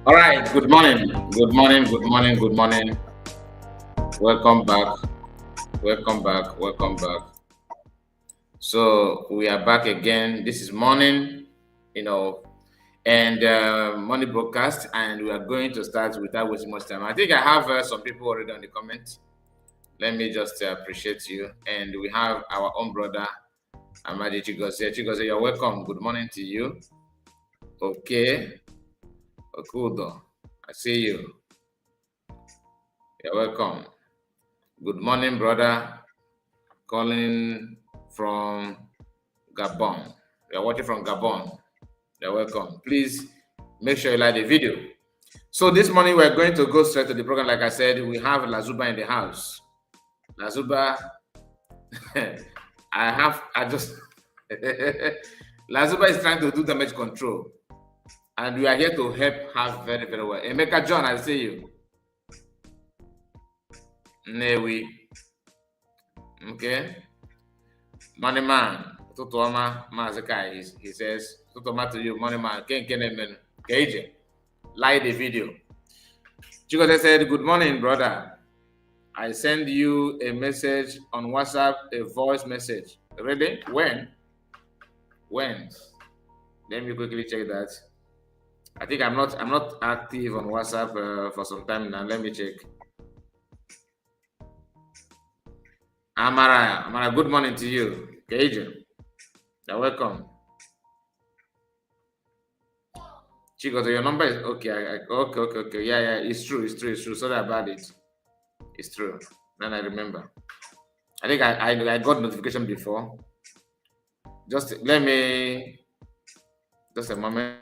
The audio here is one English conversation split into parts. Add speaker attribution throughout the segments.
Speaker 1: All right. Good morning. Good morning. Good morning. Good morning. Welcome back. Welcome back. Welcome back. So we are back again. This is morning, you know, and morning broadcast, and we are going to start without wasting much time. I think I have some people already on the comment. Let me just appreciate you, and we have our own brother Amadi Chigoze. Chigoze, you're welcome. Good morning to you. Okay, Okudo, I see you. You're welcome. Good morning, brother. Calling from Gabon. You're watching from Gabon. You're welcome. Please make sure you like the video. So this morning we're going to go straight to the program. Like I said, we have Lasuba in the house. Lasuba, I just Lasuba is trying to do damage control, and we are here to help her very, very well. Emeka John, I see you. Newi. Okay. Money man, Tutoma Mazakai, he says, Tutoma to you, money man, Ken Gage. Like the video. Chicote said, good morning, brother. I send you a message on WhatsApp, a voice message. Really? When? When? Let me quickly check that. I think I'm not active on WhatsApp for some time now. Let me check. Amara, good morning to you. Gage. You're welcome. Chicote, your number is okay. Okay. Yeah. It's true. Sorry about it. It's true. Then I remember. I think I got notification before. Just let me just a moment.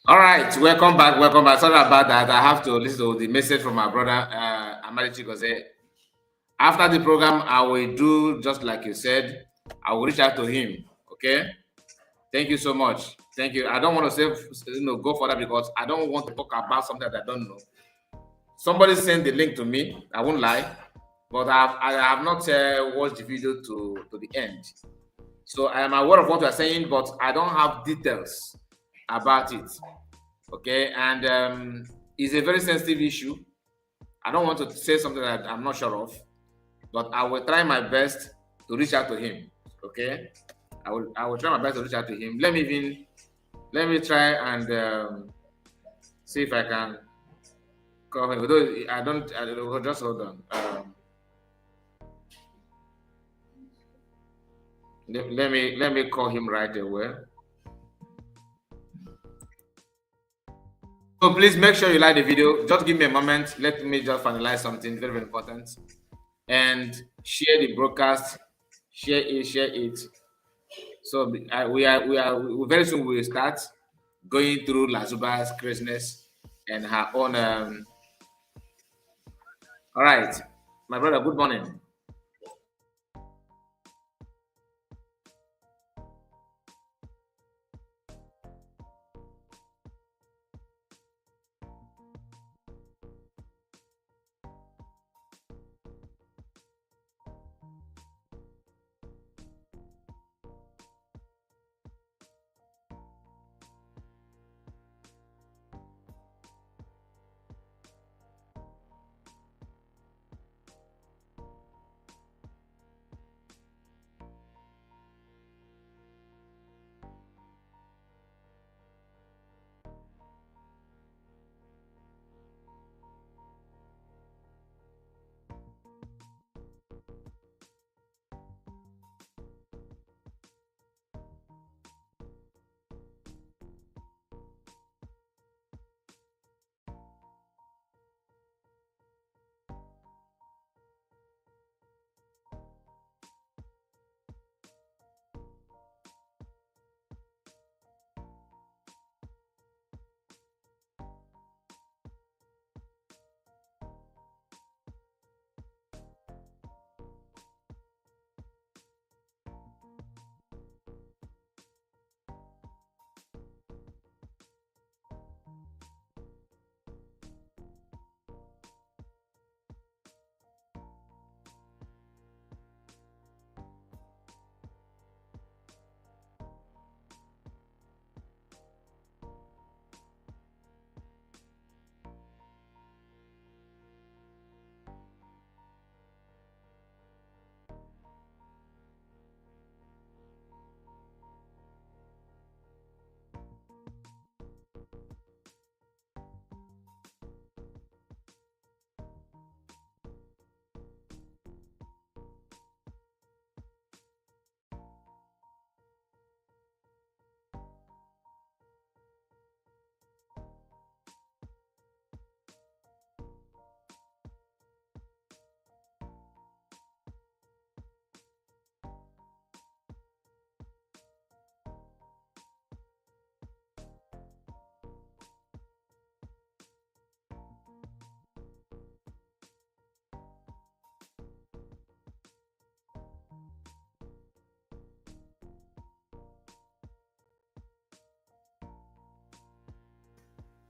Speaker 1: All right, welcome back. Sorry about that. I have to listen to the message from my brother Amadi Chigoze. After the program, I will do just like you said. I will reach out to him. Okay. Thank you so much. Thank you. I don't want to say go further because I don't want to talk about something that I don't know. Somebody sent the link to me. I won't lie, but I have not watched the video to the end. So I am aware of what you are saying, but I don't have details about it. Okay, and it's a very sensitive issue. I don't want to say something that I'm not sure of, but I will try my best to reach out to him. Okay, I will try my best to reach out to him. Let me try and see if I can call him. Although I don't, just hold on. Let me call him right away. So please make sure you like the video. Just give me a moment. Let me just finalize something very, very important. And share the broadcast. Share it. Share it. So we very soon we will start going through Lasuba's craziness and her own. All right, my brother. Good morning.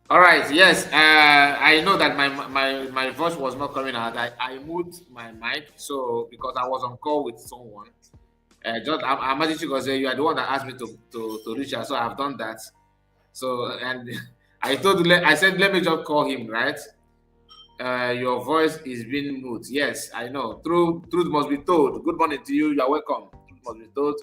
Speaker 1: All right. Yes. I know that my voice was not coming out. I moved my mic so because I was on call with someone. Just I'm actually because you are the one that asked me to reach out, so I've done that. So and I said let me just call him, right. Your voice is being moved. Yes, I know. Truth must be told. Good morning to you. You are welcome. Truth must be told.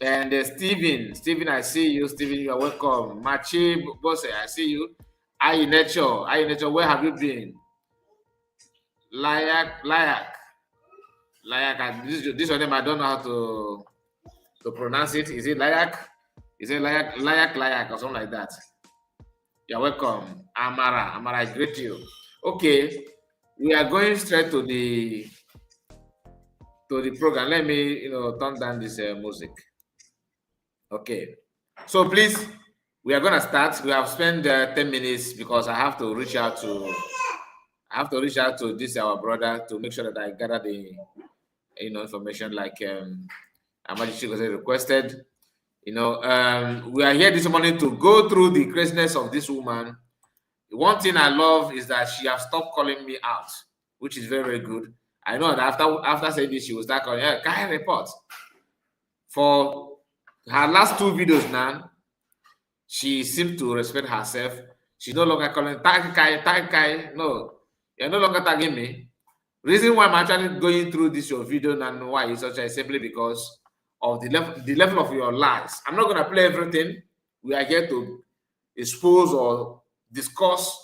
Speaker 1: And Stephen, I see you. Stephen, you are welcome. Machi Bose, I see you. Ayi Nature, where have you been? Layak. This one name I don't know how to pronounce it. Is it Layak? Is it Layak, or something like that? You're welcome. Amara, I greet you. Okay, we are going straight to the program. Let me, turn down this music. Okay. So please, we are gonna start. We have spent 10 minutes because I have to reach out to this our brother to make sure that I gather the information like Amaji was requested. We are here this morning to go through the craziness of this woman. One thing I love is that she has stopped calling me out, which is very, very good. I know that after saying this, she will start calling, can I report? For her last two videos now, she seemed to respect herself. She's no longer calling tag Kai. No, you're no longer tagging me. Reason why I'm actually going through this your video and why is such simply because of the level of your lies. I'm not gonna play everything. We are here to expose or discuss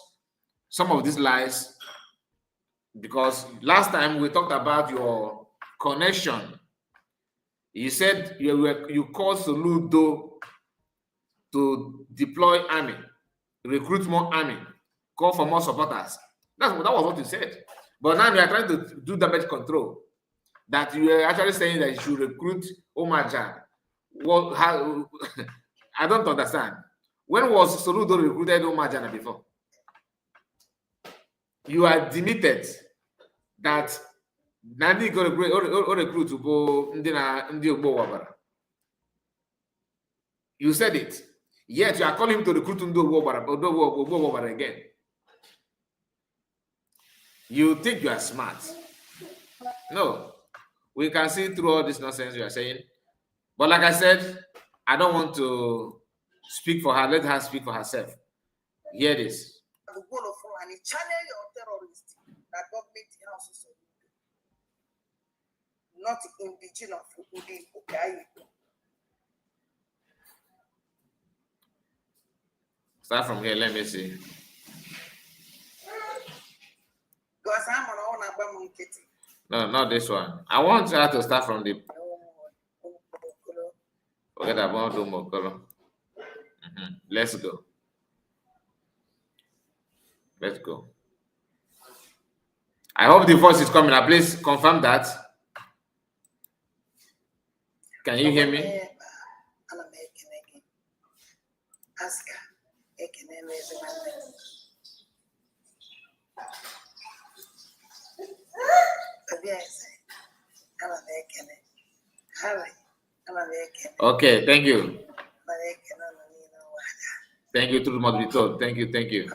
Speaker 1: some of these lies because last time we talked about your connection. You said you called Soludo to deploy army. recruit more army, call for more supporters. That was what you said. But now you are trying to do damage control. That you are actually saying that you should recruit Omajan. What? How? I don't understand. When was Soludo recruited Omajan before? You are admitted that Nandi go recruit to go Ndi Ogbo Wabara. You said it. Yet you are calling him to recruit Ndi Ogbo Wabara again. You think you are smart. No. We can see through all this nonsense you are saying. But like I said, I don't want to speak for her. Let her speak for herself. Hear this.
Speaker 2: Not indigenous.
Speaker 1: Start from here. Let me see. No, not this one. I want her to start from the. Forget about the Mokolo. Let's go. Let's go. I hope the voice is coming. Now, please confirm that. Can you hear me? Okay, thank you. Thank you, truth must be told. Thank you, thank you.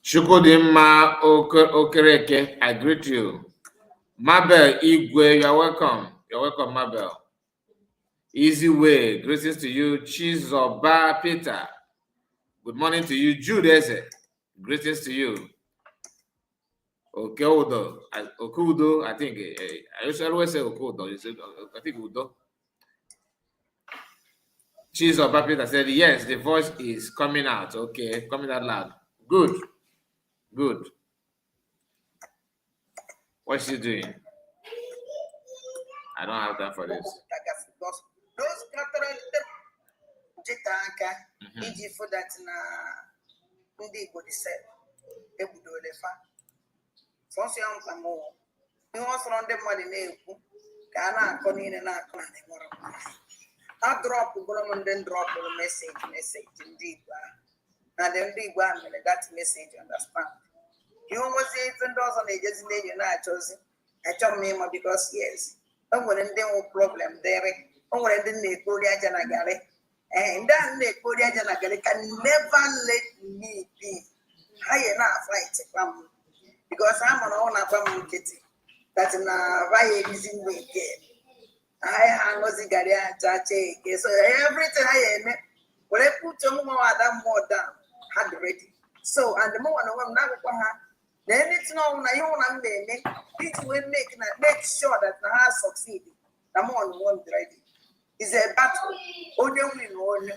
Speaker 1: Chukwudimma Okereke, I greet you. Mabel Igwe, you're welcome. You're welcome, Mabel. Easy way, greetings to you. Chizoba Peter, good morning to you. Jude Eze, greetings to you. Okudo, I think. I used to always say Okudo. I think Udo. Chizoba Peter said, yes, the voice is coming out. Okay, coming out loud. Good. Good. What's she doing? I don't have time for this.
Speaker 2: I drop and then drop a message indeed. And then they go and that message, understand? You almost say $10 just lay you not chosen. I told me because yes, I'm going to no problem there. I'm going to make Korea Janagale. And then the Korea Janagale can never let me be high enough fight because I'm an owner of kitty. That's not why it is in the game. I was in Garia Chache. So everything I am, when I put more down, had ready. So, and the more I'm not then it's no it will make sure that the house succeed. The more won't ready. It's a battle. Only win,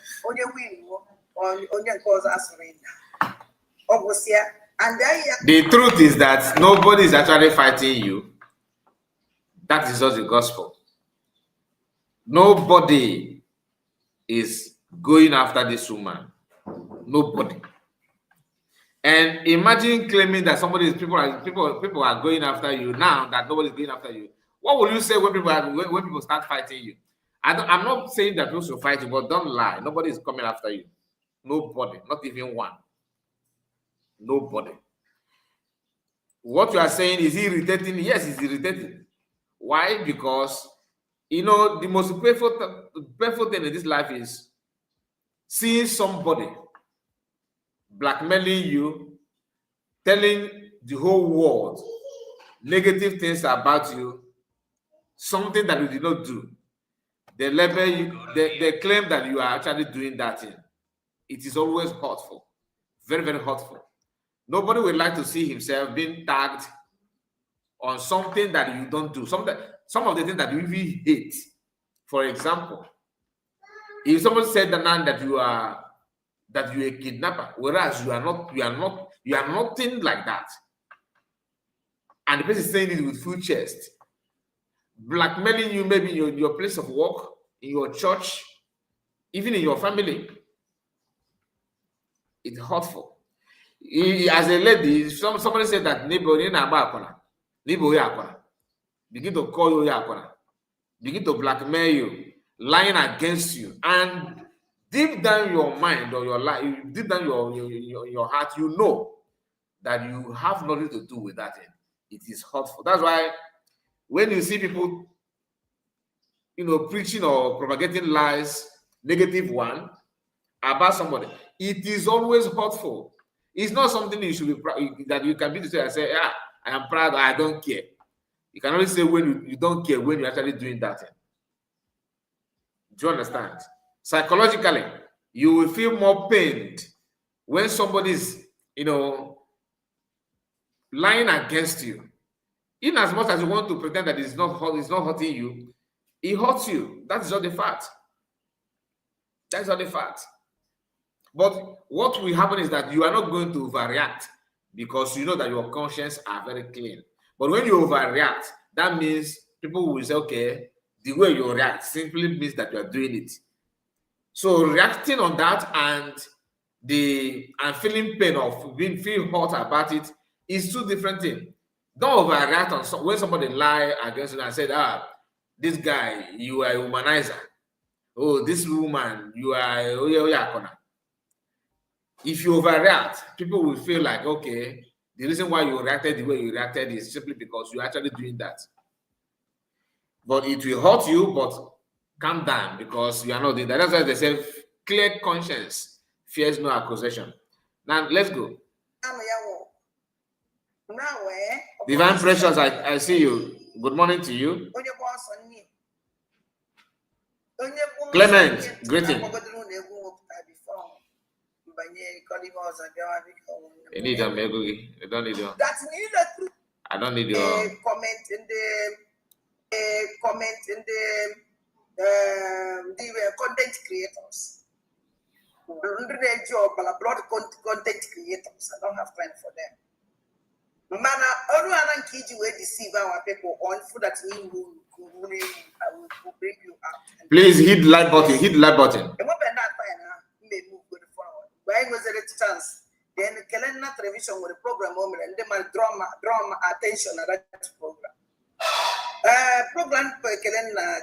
Speaker 2: only cause us surrender. Obviously, and
Speaker 1: the truth is that nobody is actually fighting you. That is just the gospel. Nobody is going after this woman. Nobody. And imagine claiming that people are going after you now that nobody is going after you. What will you say when people start fighting you? I'm not saying that those who fight you, but don't lie. Nobody is coming after you. Nobody, not even one. Nobody. What you are saying is irritating. Yes, it's irritating. Why? Because the most painful thing in this life is seeing somebody blackmailing you, telling the whole world negative things about you, something that you did not do. They label you, they claim that you are actually doing that thing. It is always hurtful, very, very hurtful. Nobody would like to see himself being tagged on something that you don't do. Some of the things that you really hate. For example, if someone said that you are a kidnapper, whereas you are not You are nothing like that. And the person is saying it with full chest, blackmailing you maybe in your place of work, in your church, even in your family. It's hurtful. As a lady, somebody said that neighbor begin to call you yakwana, begin to blackmail you, lying against you, and deep down your mind or your life, deep down your heart, you know that you have nothing to do with that thing. It is hurtful. That's why when you see people, preaching or propagating lies, negative one, about somebody, it is always hurtful. It's not something you should be that you can be to say, I am proud, I don't care. You can only say when you don't care when you're actually doing that thing. Do you understand? Psychologically, you will feel more pained when somebody is, lying against you. In as much as you want to pretend that it's not hurting you, it hurts you. That is not the fact. That's not the fact. But what will happen is that you are not going to overreact because you know that your conscience are very clean. But when you overreact, that means people will say, okay, the way you react simply means that you are doing it. So reacting on that and feeling pain of feeling hurt about it is two different things. Don't overreact on when somebody lie against you and said, this guy, you are a womanizer. Oh, this woman, you are If you overreact, people will feel like, okay, the reason why you reacted the way you reacted is simply because you're actually doing that. But it will hurt you, but calm down because you are not doing that. That's why they say clear conscience fears no accusation. Now, let's go. Divine Precious, I see you. Good morning to you. Clement, greeting. You need a megugi. I don't need your. I don't need your
Speaker 2: comment in the content creators. Blood content creators. I don't have time for them. Mana, everyone can deceive our people on food that we will bring you out.
Speaker 1: Please hit the like button. Hit the like button.
Speaker 2: Why was there a chance? Then Kelena television with a program and they might draw my attention at that program. Program per Kelena,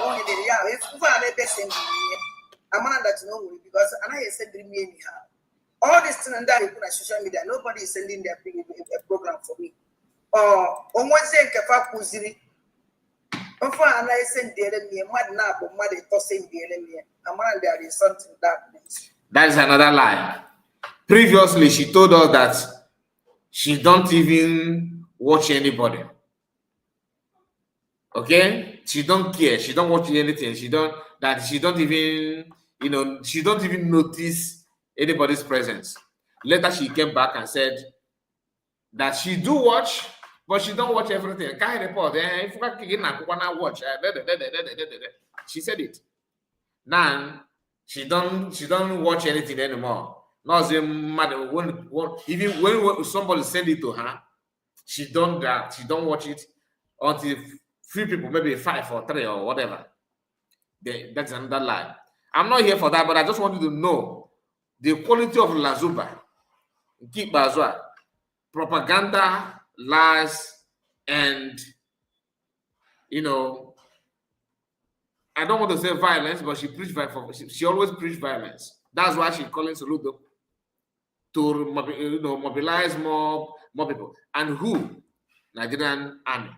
Speaker 2: only the if you are the best in the man that know because I said me anyhow. All this thing and that you put on social media, nobody is sending their a program for me. Or almost saying Kafakuziri. I send the enemy, Madne, but Madne tossing the enemy. A man there is something that means.
Speaker 1: That is another lie. Previously, she told us that she don't even watch anybody. Okay? She don't care. She don't watch anything. She don't even, she don't even notice anybody's presence. Later, she came back and said that she do watch, but she don't watch everything. Can't report. If you can watch, she said it. Now, she don't watch anything anymore. Not even when somebody send it to her, she don't that. She don't watch it until few people, maybe 5 or 3 or whatever. That's another lie. I'm not here for that, but I just want you to know the quality of Lasuba, keep Bazwa, propaganda, lies, and I don't want to say violence, but she always preached violence. That's why she's calling Soludo to mobilize more people. And who? Nigerian army,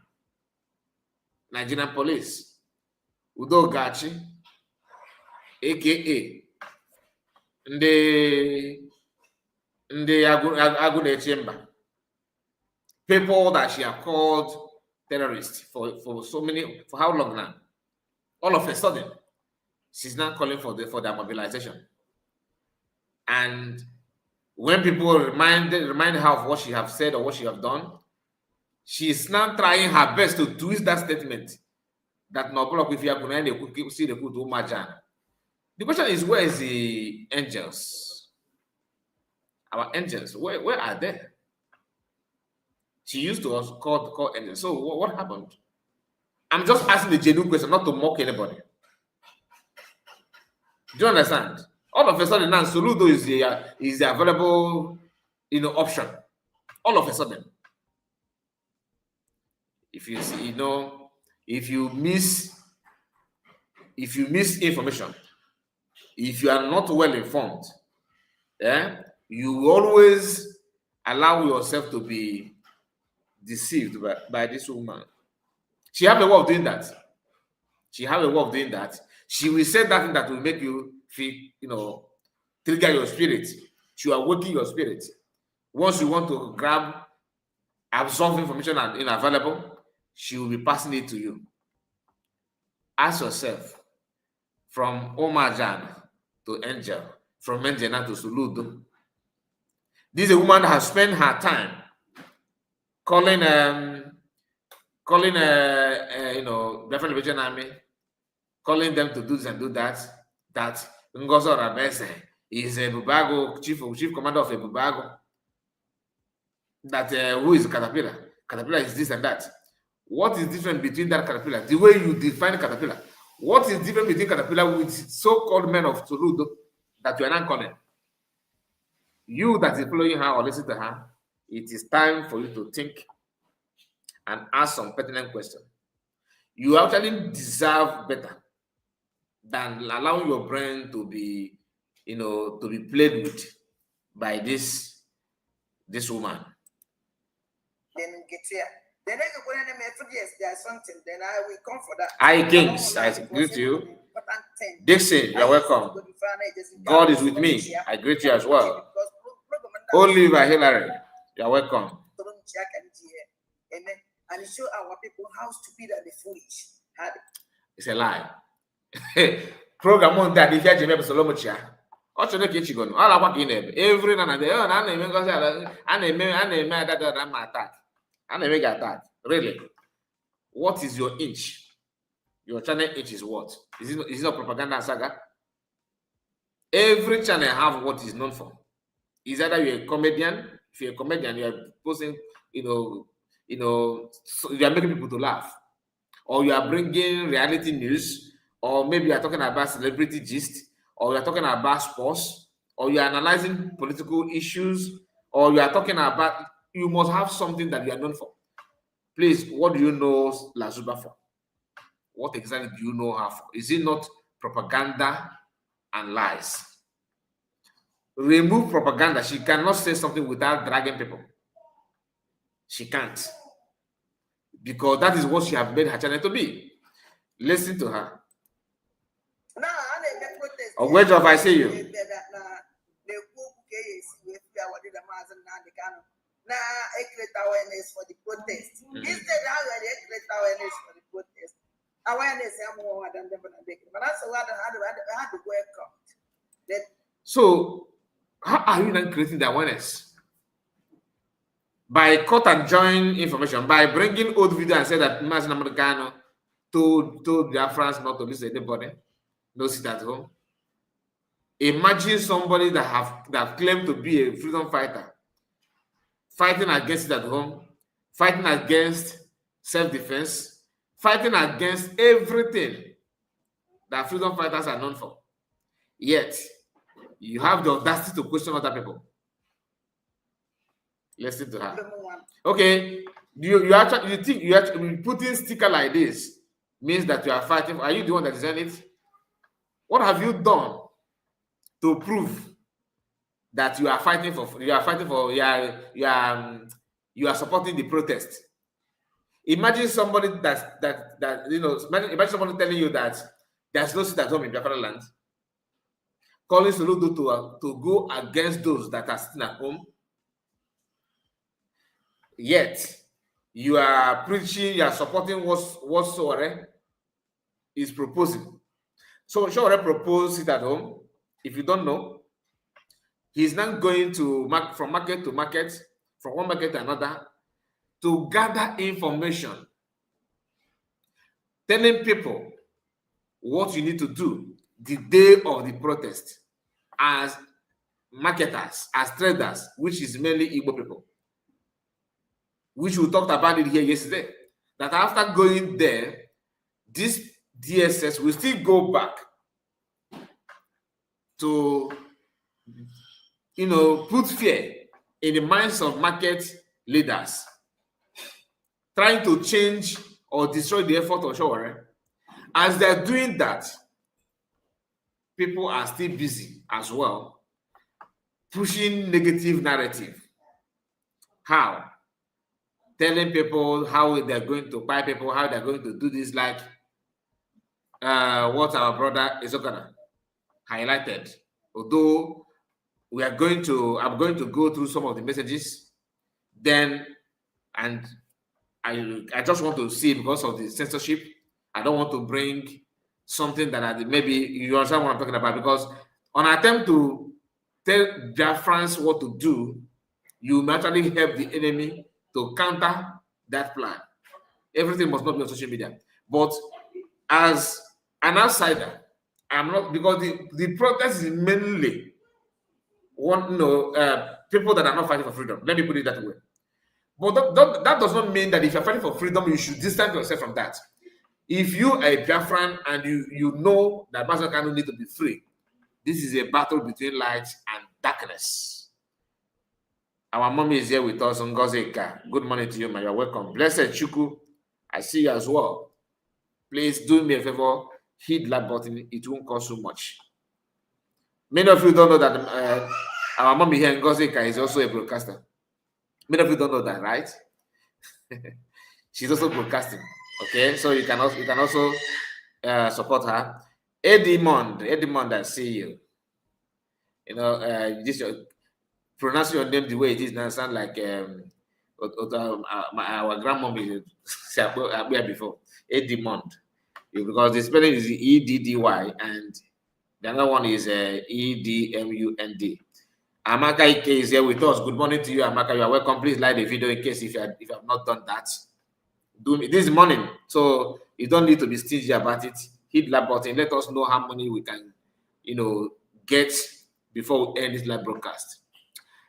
Speaker 1: Nigerian police, Udo Gachi, aka the Agune Chamber. People that she have called terrorists for how long now? All of a sudden, she's now calling for their mobilization. And when people remind her of what she have said or what she have done, she's now trying her best to twist that statement that the question is, where is the angels? Our engines, where are they? She used to us call engines. So what happened? I'm just asking the genuine question, not to mock anybody. Do you understand? All of a sudden now, Soludo is the available, option. All of a sudden, if you see, if you miss information, if you are not well informed, you always allow yourself to be deceived by this woman. She have a way of doing that. She will say that thing that will make you feel, trigger your spirit. She will awaken your spirit. Once you want to absorb information and unavailable, she will be passing it to you. Ask yourself, from Omajan to Angel, from Angel to Suludo. This is a woman that has spent her time calling Biafran Liberation Army, calling them to do this and do that. That Ngozo Rabese is a Bubago, chief commander of a Bubago. That who is Caterpillar? Caterpillar is this and that. What is different between that Caterpillar? The way you define Caterpillar. What is different between Caterpillar with so-called men of Soludo that you are not calling? You that is following her or listen to her, it is time for you to think and ask some pertinent questions. You actually deserve better than allowing your brain to be, to be played with by this woman.
Speaker 2: Then get here. Then yes, there's something. Then I will come for that.
Speaker 1: Hi, Kings. I greet you. Dixon, you're welcome. God is with me. I greet you as well. Oliver Hillary, you're welcome.
Speaker 2: Amen. And show our people how stupid and foolish.
Speaker 1: It's a lie. Program on that, if you have Jimmy Solomocha, or to the kitchen, all about in every night and day, and attack. And they make attack. Really? What is your inch? Your channel inch is what? Is it not propaganda saga? Every channel have what is known for. Is either you're a comedian. If you're a comedian, you are posting, so you are making people to laugh, or you are bringing reality news, or maybe you are talking about celebrity gist, or you are talking about sports, or you are analyzing political issues, or you are talking about. You must have something that you are known for. Please, what do you know Lasuba for? What exactly do you know her for? Is it not propaganda and lies? Remove propaganda. She cannot say something without dragging people. She can't. Because that is what she has made her channel to be. Listen to her. Or wait till I see you.
Speaker 2: Awareness for the protest. Instead, how are they create awareness for the protest? Awareness is more than them, but that's what I had to work out.
Speaker 1: So, how are you then creating the awareness? By cut and join information, by bringing old video and say that Mazin Americano told their friends not to listen to anybody, no sit at home. Imagine somebody that have claimed to be a freedom fighter, fighting against it at home, fighting against self-defense, fighting against everything that freedom fighters are known for. Yet, you have the audacity to question other people. Listen to her. Okay, you think you actually putting sticker like this means that you are fighting? Are you the one that designed it? What have you done to prove that you are fighting for? You are supporting the protest. Imagine somebody imagine somebody telling you that there's no sit at home in Biafra land, calling Soludo to go against those that are sitting at home. Yet you are preaching, you are supporting what Sowore is proposing. So Sowore proposed it at home. If you don't know, he's not going to from market to market, from one market to another, to gather information, telling people what you need to do the day of the protest, as marketers, as traders, which is mainly Igbo people, which we talked about it here yesterday, that after going there, this DSS will still go back to, put fear in the minds of market leaders, trying to change or destroy the effort of Shawara. As they're doing that, people are still busy as well, pushing negative narrative. How? Telling people how they're going to buy people, how they're going to do this, like what our brother Ezenagu highlighted. Although I'm going to go through some of the messages, then, and I just want to see, because of the censorship, I don't want to bring something that maybe you understand what I'm talking about, because on attempt to tell Biafrans what to do, you naturally help the enemy to counter that plan. Everything must not be on social media. But as an outsider, I'm not, because the protest is mainly people that are not fighting for freedom. Let me put it that way. But that does not mean that if you're fighting for freedom, you should distance yourself from that. If you are a Biafran and you know that Mazen Kanu need to be free, this is a battle between light and darkness. Our mommy is here with us, Ngozeka. Good morning to you, man. You're welcome. Blessed Chuku, I see you as well. Please do me a favor, hit that button. It won't cost so much. Many of you don't know that our mommy here, Ngozeka, is also a broadcaster. Many of you don't know that, right? She's also broadcasting. Okay, so you can also support her. Edmond, I see you. Pronounce your name the way it is now sound like our grandmommy said before. Edmond, because the spelling is Eddy and the other one is Edmund. Amaka Ike is here with us. Good morning to you, Amaka. You are welcome. Please like the video in case if you have not done that. This morning, so you don't need to be stingy about it. Hit that button. Let us know how many we can, get before we end this live broadcast.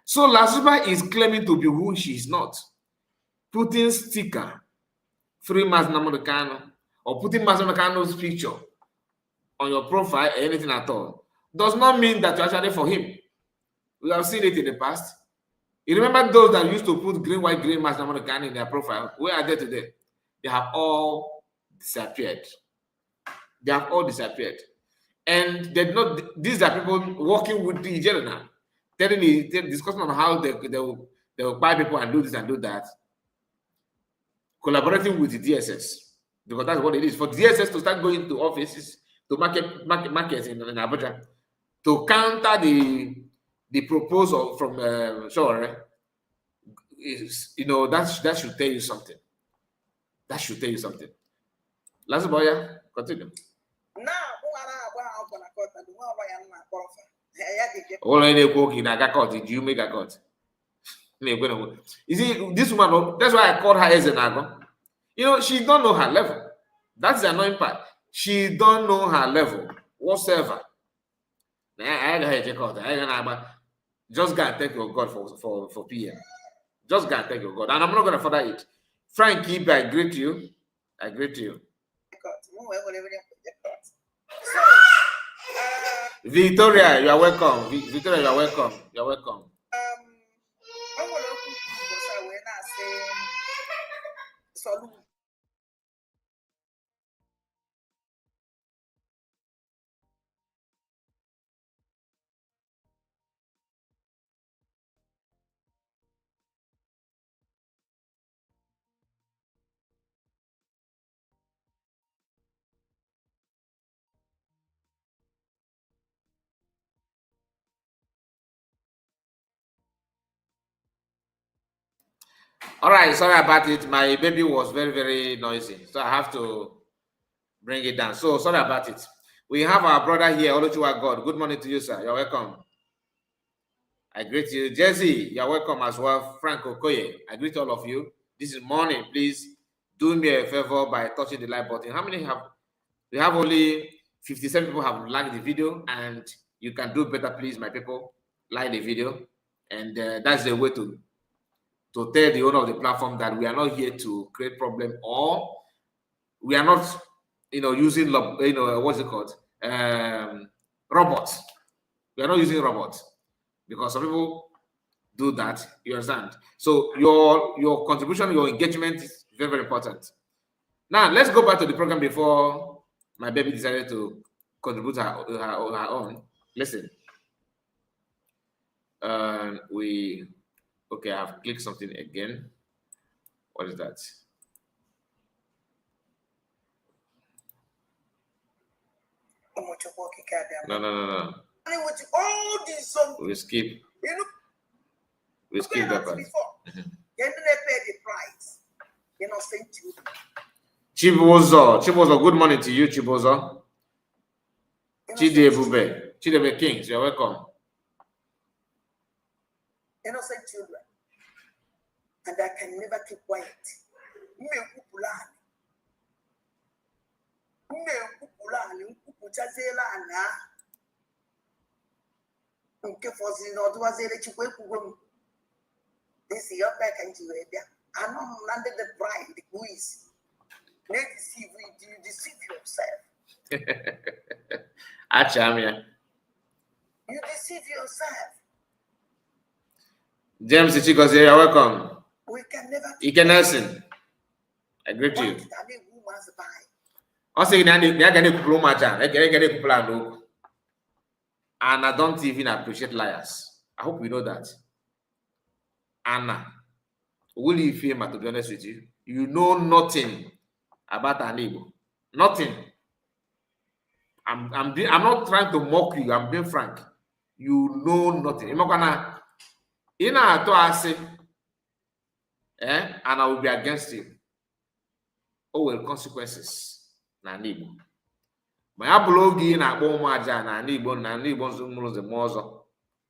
Speaker 1: So Lasuba is claiming to be who she is not. Putting sticker, free Maznamurikano, or putting Maznamurikano's picture on your profile, anything at all, does not mean that you're actually for him. We have seen it in the past. You remember those that used to put green, white, green Maznamurikano in their profile? Where are they today? They have all disappeared. They have all disappeared. And these are people working with the general, discussing on how they will buy people and do this and do that, collaborating with the DSS, because that's what it is. For DSS to start going to offices, to markets in Abuja, to counter the proposal from Shore, that should tell you something. That should tell you something. Lasuba, continue. All I know in Agakot, did you make a cut? You see, this woman, that's why I called her Ezenagu. She don't know her level. That's the annoying part. She don't know her level whatsoever. Just go and thank your God for PM. Just go and thank your God. And I'm not going to further it. Frankie, I greet you. I greet you. Victoria, you are welcome. Victoria, you are welcome. You are welcome. All right, sorry about it. My baby was very, very noisy, so I have to bring it down. So sorry about it. We have our brother here, Oluchua God. Good morning to you, sir. You're welcome. I greet you. Jesse, you're welcome as well. Frank Okoye, I greet all of you. This is morning. Please do me a favor by touching the like button. How many have? We have only 57 people have liked the video, and you can do better, please, my people. like the video, and that's the way to tell the owner of the platform that we are not here to create problem, or we are not, using, what's it called, robots. We are not using robots, because some people do that. You understand? So your contribution, your engagement is very, very important. Now let's go back to the program before my baby decided to contribute her own. Listen, okay, I've clicked something again. What is that? No. We skip. We skip that part. Chibozo, good morning to you, Chibozo. Chidebe Kings, you're welcome.
Speaker 2: Innocent children, and I can never keep quiet. This is your back and you I'm not under the bride, the quiz. You deceive yourself.
Speaker 1: Achamia.
Speaker 2: You deceive yourself.
Speaker 1: James Ichikoze, you're welcome.
Speaker 2: We can never.
Speaker 1: You can listen. I greet you. And I don't even appreciate liars. I hope you know that. Anna, will you feel, to be honest with you? You know nothing about an Igbo. Nothing. I'm not trying to mock you. I'm being frank. You know nothing. And I will be against you. Oh well, consequences. Na Igbo.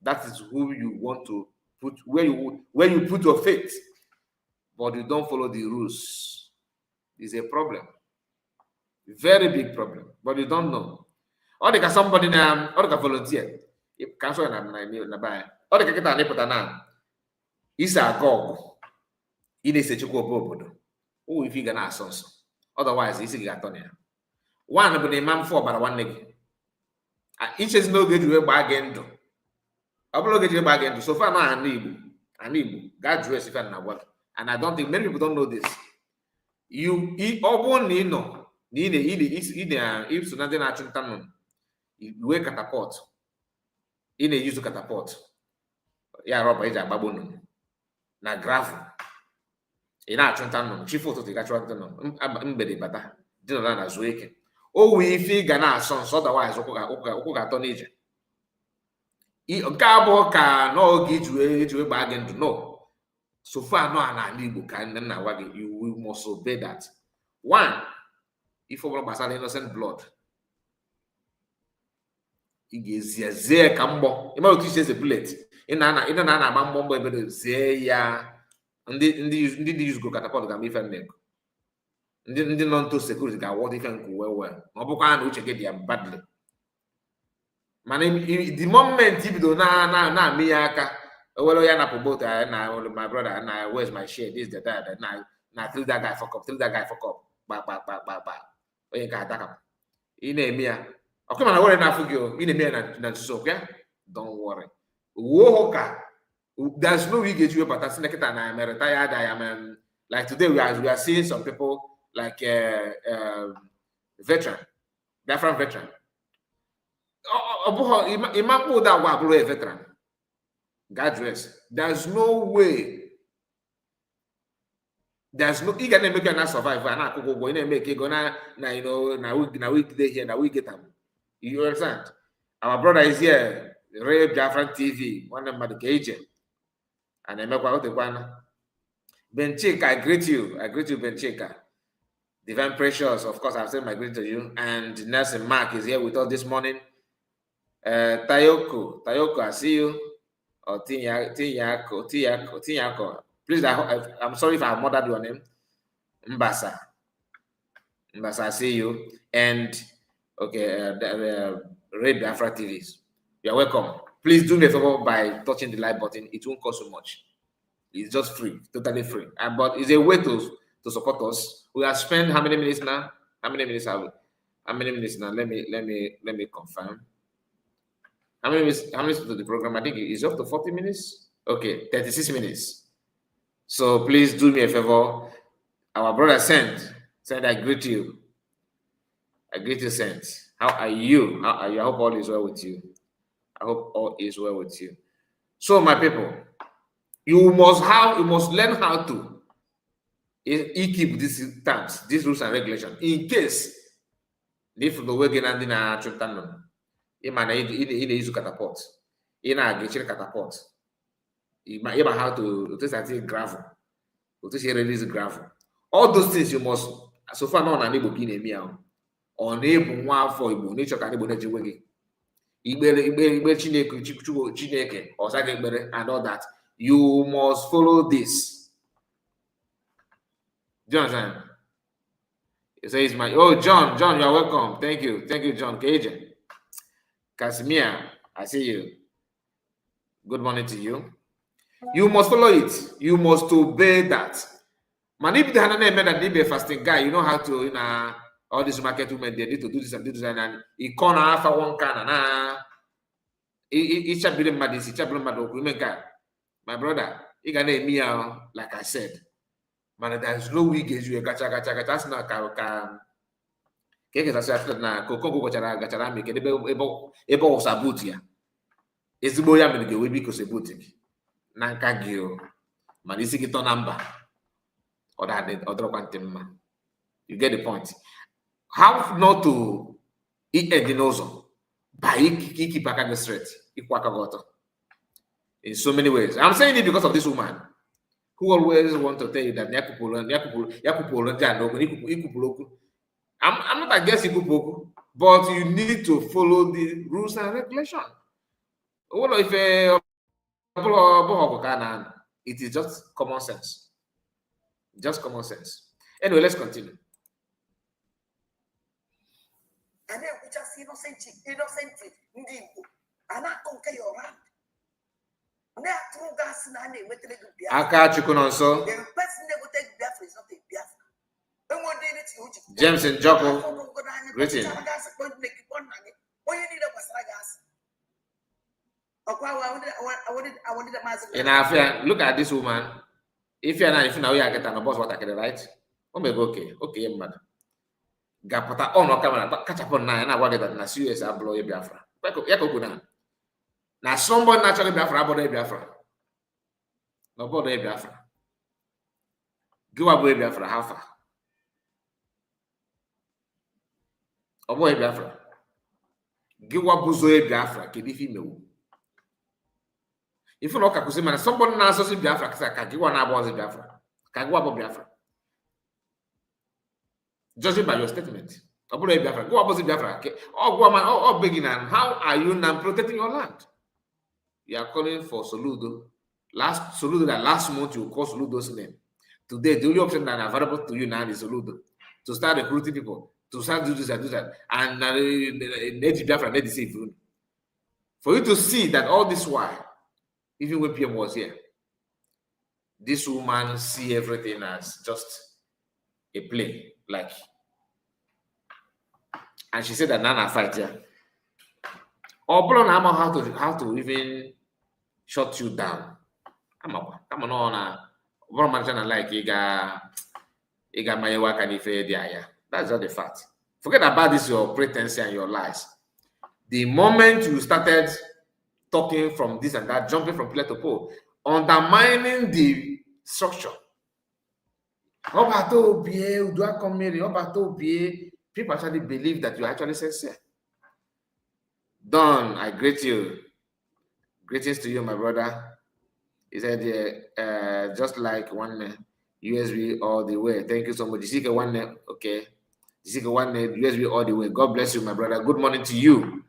Speaker 1: That is who you want to put, where you put your faith, but you don't follow the rules. It's a problem. Very big problem. But you don't know. Or they can somebody now, or they can volunteer. Cancel na buy. Or they can get an epota now. It's a gog. It is a choco. Oh, if you can ask us. Otherwise, it's a gatonia. One of the man for but one leg. Each is no good to a bargain. So far now, I need God dress if I'm not. And I don't think many people don't know this. You eat only no. If nothing actually done, you wear catapult. In a use of catapult. Yeah, Robert is a baboon. Na gravel. In our Trenton, chief photo to catch one. I'm better, but dinner than as waking. Oh, we figure now, sons, otherwise, Oka Gabo can no get you a bargain to know. So far, no, an Igbo can then you must obey that. One, if over basal innocent blood, it is a cambo. You might teach a bullet. In an bamboo, but say, ya, and the use go catapult can be found. The non to security can what if and well. Nobokan which get them badly. The moment you do na me aka well ya na promote na my brother and I where's my share this that na tell that guy fuck up ba oye ka attack ina eme ya okuma na worry na fugio ina eme na so okay, don't worry wo ka there's no way get you but that's neketa na I'm retired. I am like today we are seeing some people like veteran different veteran. Imagine that a veteran. God dress. There's no way. There's no. You can make you not survive. And I go and make it go now. Now we today here. Now we get them. You understand? Our brother is here. Ray Biafran TV. One of the agent. And I make what the one. Ben Chika, I greet you. Ben Chika. Divine Precious. Of course, I've said my greeting to you. And Nelson Mark is here with us this morning. Tayoko, I see you. Or Tinyako. Please, I'm sorry if I murdered your name. Mbasa, I see you. And okay, Red Biafra TVs. You're welcome. please do me a favor by touching the like button. It won't cost you much. It's just free, totally free. But it's a way to support us. We have spent how many minutes now? How many minutes have we? How many minutes now? Let me confirm. How many minutes to the program? I think it's up to 40 minutes. Okay, 36 minutes. So please do me a favor. Our brother said, I greet you. I greet you, Saint. How are you? How are you? I hope all is well with you. I hope all is well with you. So, my people, you must learn how to keep these terms, these rules and regulations. In case if the way getting na chuntanon, use catapult, get catapult. You might how to gravel, to release gravel. All those things you must. So far, no na Igbo gị na-eme ahụ. Ọ na-ebu nwa afọ Igbo n'ịchọ ka Igbo na-ejewe gị. Igbe Chineke, or and all that. You must follow this. Jonathan. It says John, you are welcome. Thank you, John. KJ. Casimir, I see you. Good morning to you. You must follow it. You must obey that. Man, if the Hanane made that be a fasting guy, you know how to all these market women, they need to do this and do this, and he corner after one can and each ability mad is each ability mad women guy. My brother, he can name me like I said. Man, there's no way gauge you gacha. That's not can keke sasa na kokoko gachara make ebo sabutia. Ezigbo ya mere ge we because ebutik. Na nka gi o. Man isi gito number. You get the point. How not to eat a dinosaur by keep back the straight. In so many ways. I'm saying it because of this woman who always want to tell you that I'm not against Ikupoku, but you need to follow the rules and regulations. It is just common sense. Just common sense. Anyway, let's continue.
Speaker 2: And then we just innocent, and I conquer your hand.
Speaker 1: Aka Chukunonso.
Speaker 2: The person that will take Biafra is not a Biafra.
Speaker 1: James and Joko. Greeting. In Afia, look at this woman. If you're not, if you know you get an boss, what I can right? Oh, maybe okay, man. Gapota on no camera, catch up on nine. I wanted that na serious. I blow your Biafra. Now somebody naturally Biafra, about Biafra. No bother Biafra. Give away Biafra, how far? Avoid Biafra. Give what buzo Biafra, can if you know. If you look at somebody now says Biafra, Kagiwa na was Biafra. Kagiwa Biafra. Judging by your statement. Go about Biafra. Oh, woman, oh, beginner. How are you now protecting your land? You are calling for Soludo. Last month you called Soludo's name. Today, the only option that are available to you now is Soludo. To start recruiting people, to start do this and do that. And Biafra, for you to see that all this while, even when PM was here, this woman see everything as just a play, like. And she said that Nana fight here. Or how to even shut you down. Come on, like that's not the fact. Forget about this, your pretense and your lies. The moment you started talking from this and that, jumping from pillar to pole, undermining the structure. People actually believe that you actually sincere. Don, I greet you. Greetings to you, my brother. He said, just like one USB all the way. Thank you so much. Jessica one, okay. Jessica one, USB all the way. God bless you, my brother. Good morning to you.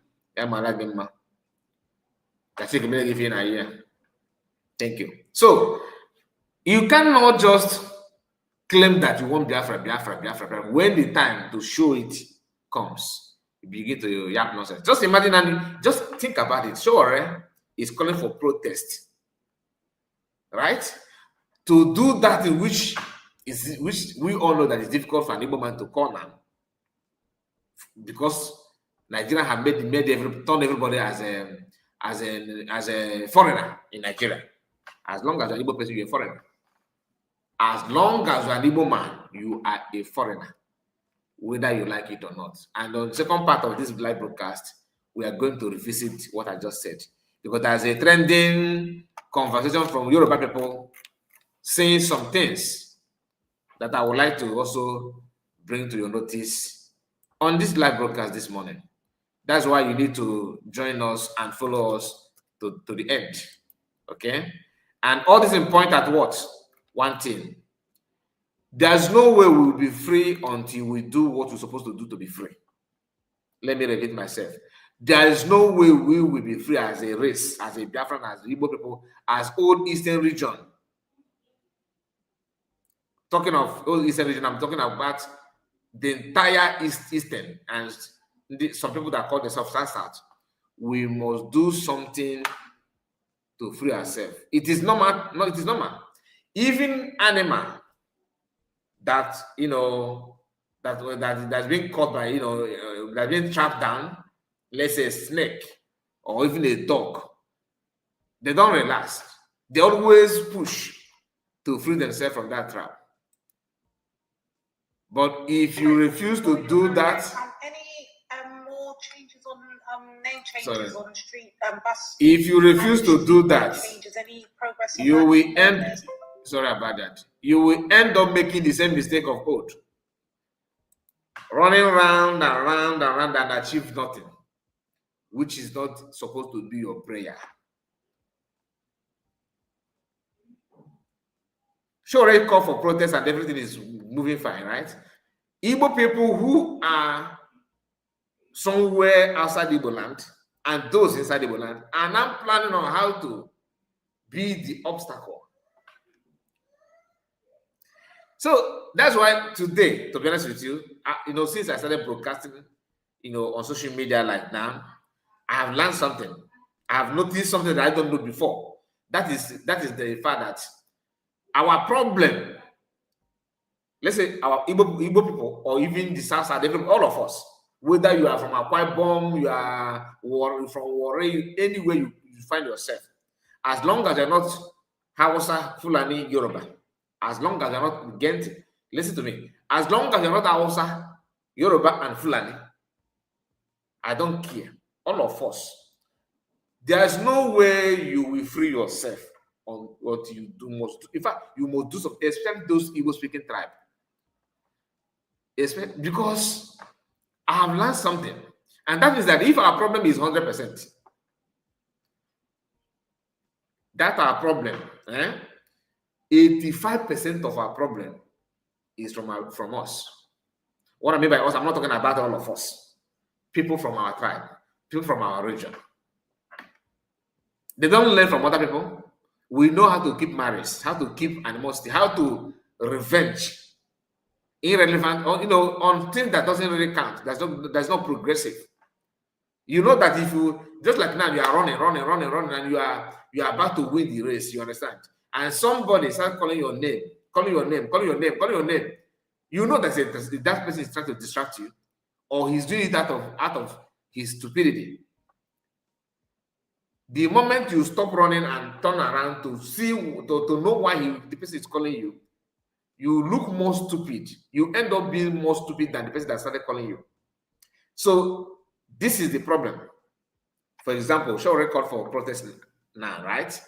Speaker 1: Thank you. So, you cannot just claim that you want Biafra. When the time to show it comes, you begin to yap nonsense. Just imagine and just think about it. Sure, is calling for protest, right? To do that in which we all know that it's difficult for an Igbo man to call now, because Nigeria have turned everybody as a foreigner in Nigeria. As long as you're an Igbo person, you're a foreigner. As long as you're an Igbo man, you are a foreigner, whether you like it or not. And on the second part of this live broadcast, we are going to revisit what I just said, because there's a trending conversation from Yoruba people saying some things that I would like to also bring to your notice on this live broadcast this morning. That's why you need to join us and follow us to the end, okay? And all this in point at what? One thing. There's no way we will be free until we do what we're supposed to do to be free. Let me repeat myself. There is no way we will be free as a race, as a Biafran, as Igbo people, as old Eastern region. Talking of old Eastern region, I'm talking about the entire Eastern and some people that call themselves South. We must do something to free ourselves. It is normal. No, it is normal. Even animal that that's been caught by that's been trapped down, let's say a snake or even a dog, they don't relax. They always push to free themselves from that trap. But if you refuse to do that,
Speaker 3: any more changes on name changes on street bus?
Speaker 1: If you refuse to do that,
Speaker 3: changes, any progress
Speaker 1: you will end. Sorry about that. You will end up making the same mistake of old, running round and round and round and achieve nothing, which is not supposed to be your prayer. Sure, already call for protest and everything is moving fine, right? Igbo people who are somewhere outside Igbo land and those inside Igbo land are now planning on how to be the obstacle. So that's why today, to be honest with you, since I started broadcasting, on social media like now, I have learned something. I have noticed something that I don't know before. That is the fact that our problem, let's say our Igbo people, or even the South side, all of us, whether you are from Akwa Ibom, you are from Warri, anywhere you find yourself, as long as you're not Hausa, Fulani, Yoruba, as long as you're not Gent, listen to me, as long as you're not Hausa, Yoruba, and Fulani, I don't care. All of us. There's no way you will free yourself on what you do most. In fact, you must do something, especially those Igbo-speaking tribe. Because I have learned something. And that is that if our problem is 100%, that's our problem. 85% of our problem is from us. What I mean by us, I'm not talking about all of us. People from our tribe, people from our region. They don't learn from other people. We know how to keep marriage, how to keep animosity, how to revenge irrelevant, on things that doesn't really count. That's not progressive. You know that if you, just like now, you are running, and you are about to win the race, you understand? And somebody starts calling your name. You know that that person is trying to distract you, or he's doing it out of his stupidity. The moment you stop running and turn around to see, to know why the person is calling you, you look more stupid. You end up being more stupid than the person that started calling you. So this is the problem. For example, show record for protest now, right?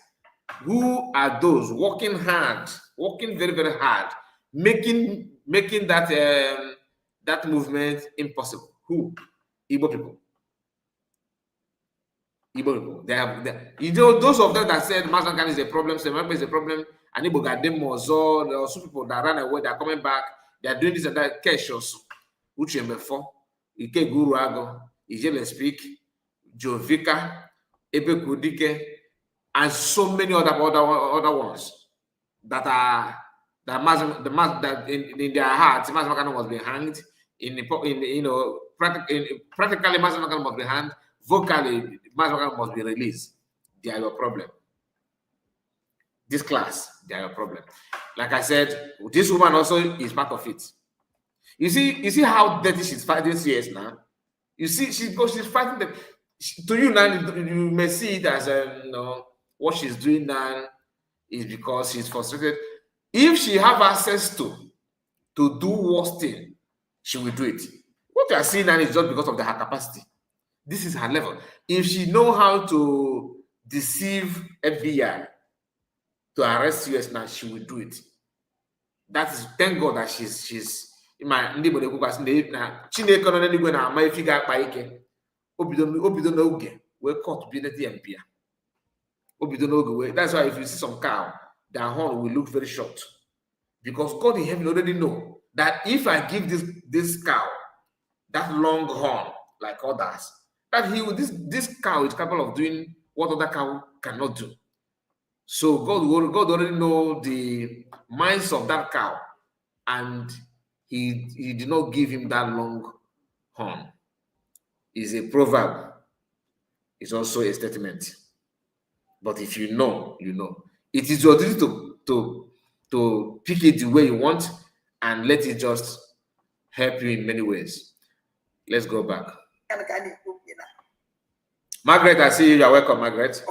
Speaker 1: Who are those working hard, working very, very hard, making that movement impossible? Who? Igbo people. Igbo people. Those of them that said Masankan is a problem, Semagbe is a problem, and Igbo got them more. So there are some people that ran away, they're coming back, they're doing this and that. Keshos, Uchemefo, Ike Guru Ago, Ijele Speak, Jovika, Ebe Kudike, and so many other ones that are that in their hearts, Masankan must be hanged. Practically Masankan must be hanged. Vocally, Masankan must be released. they are your problem. This class, they are your problem. Like I said, this woman also is part of it. You see how dirty she's fighting CS now. You see, she's fighting them. To you now, you may see it as what she's doing now is because she's frustrated. If she have access to do worse thing, she will do it. What you are seeing now is just because of her capacity. This is her level. If she know how to deceive FBI to arrest US now, she will do it. That is, thank God that she's my ndị Igbo na-ekwukwasị na Chineke nọ n'eluigwe na-ama ifi ga-akpa ike. Obido n'oge wee cut bineti MP ya. Obido n'oge wee. That's why if you see some cow, their horn will look very short. Because God in heaven already know that if I give this cow that long horn like others, that this cow is capable of doing what other cow cannot do. So God already know the minds of that cow, and he did not give him that long horn. It's a proverb. It's also a statement. But if you know, you know. It is your duty to pick it the way you want and let it just help you in many ways. Let's go back. Margaret, I see you. You're welcome, Margaret.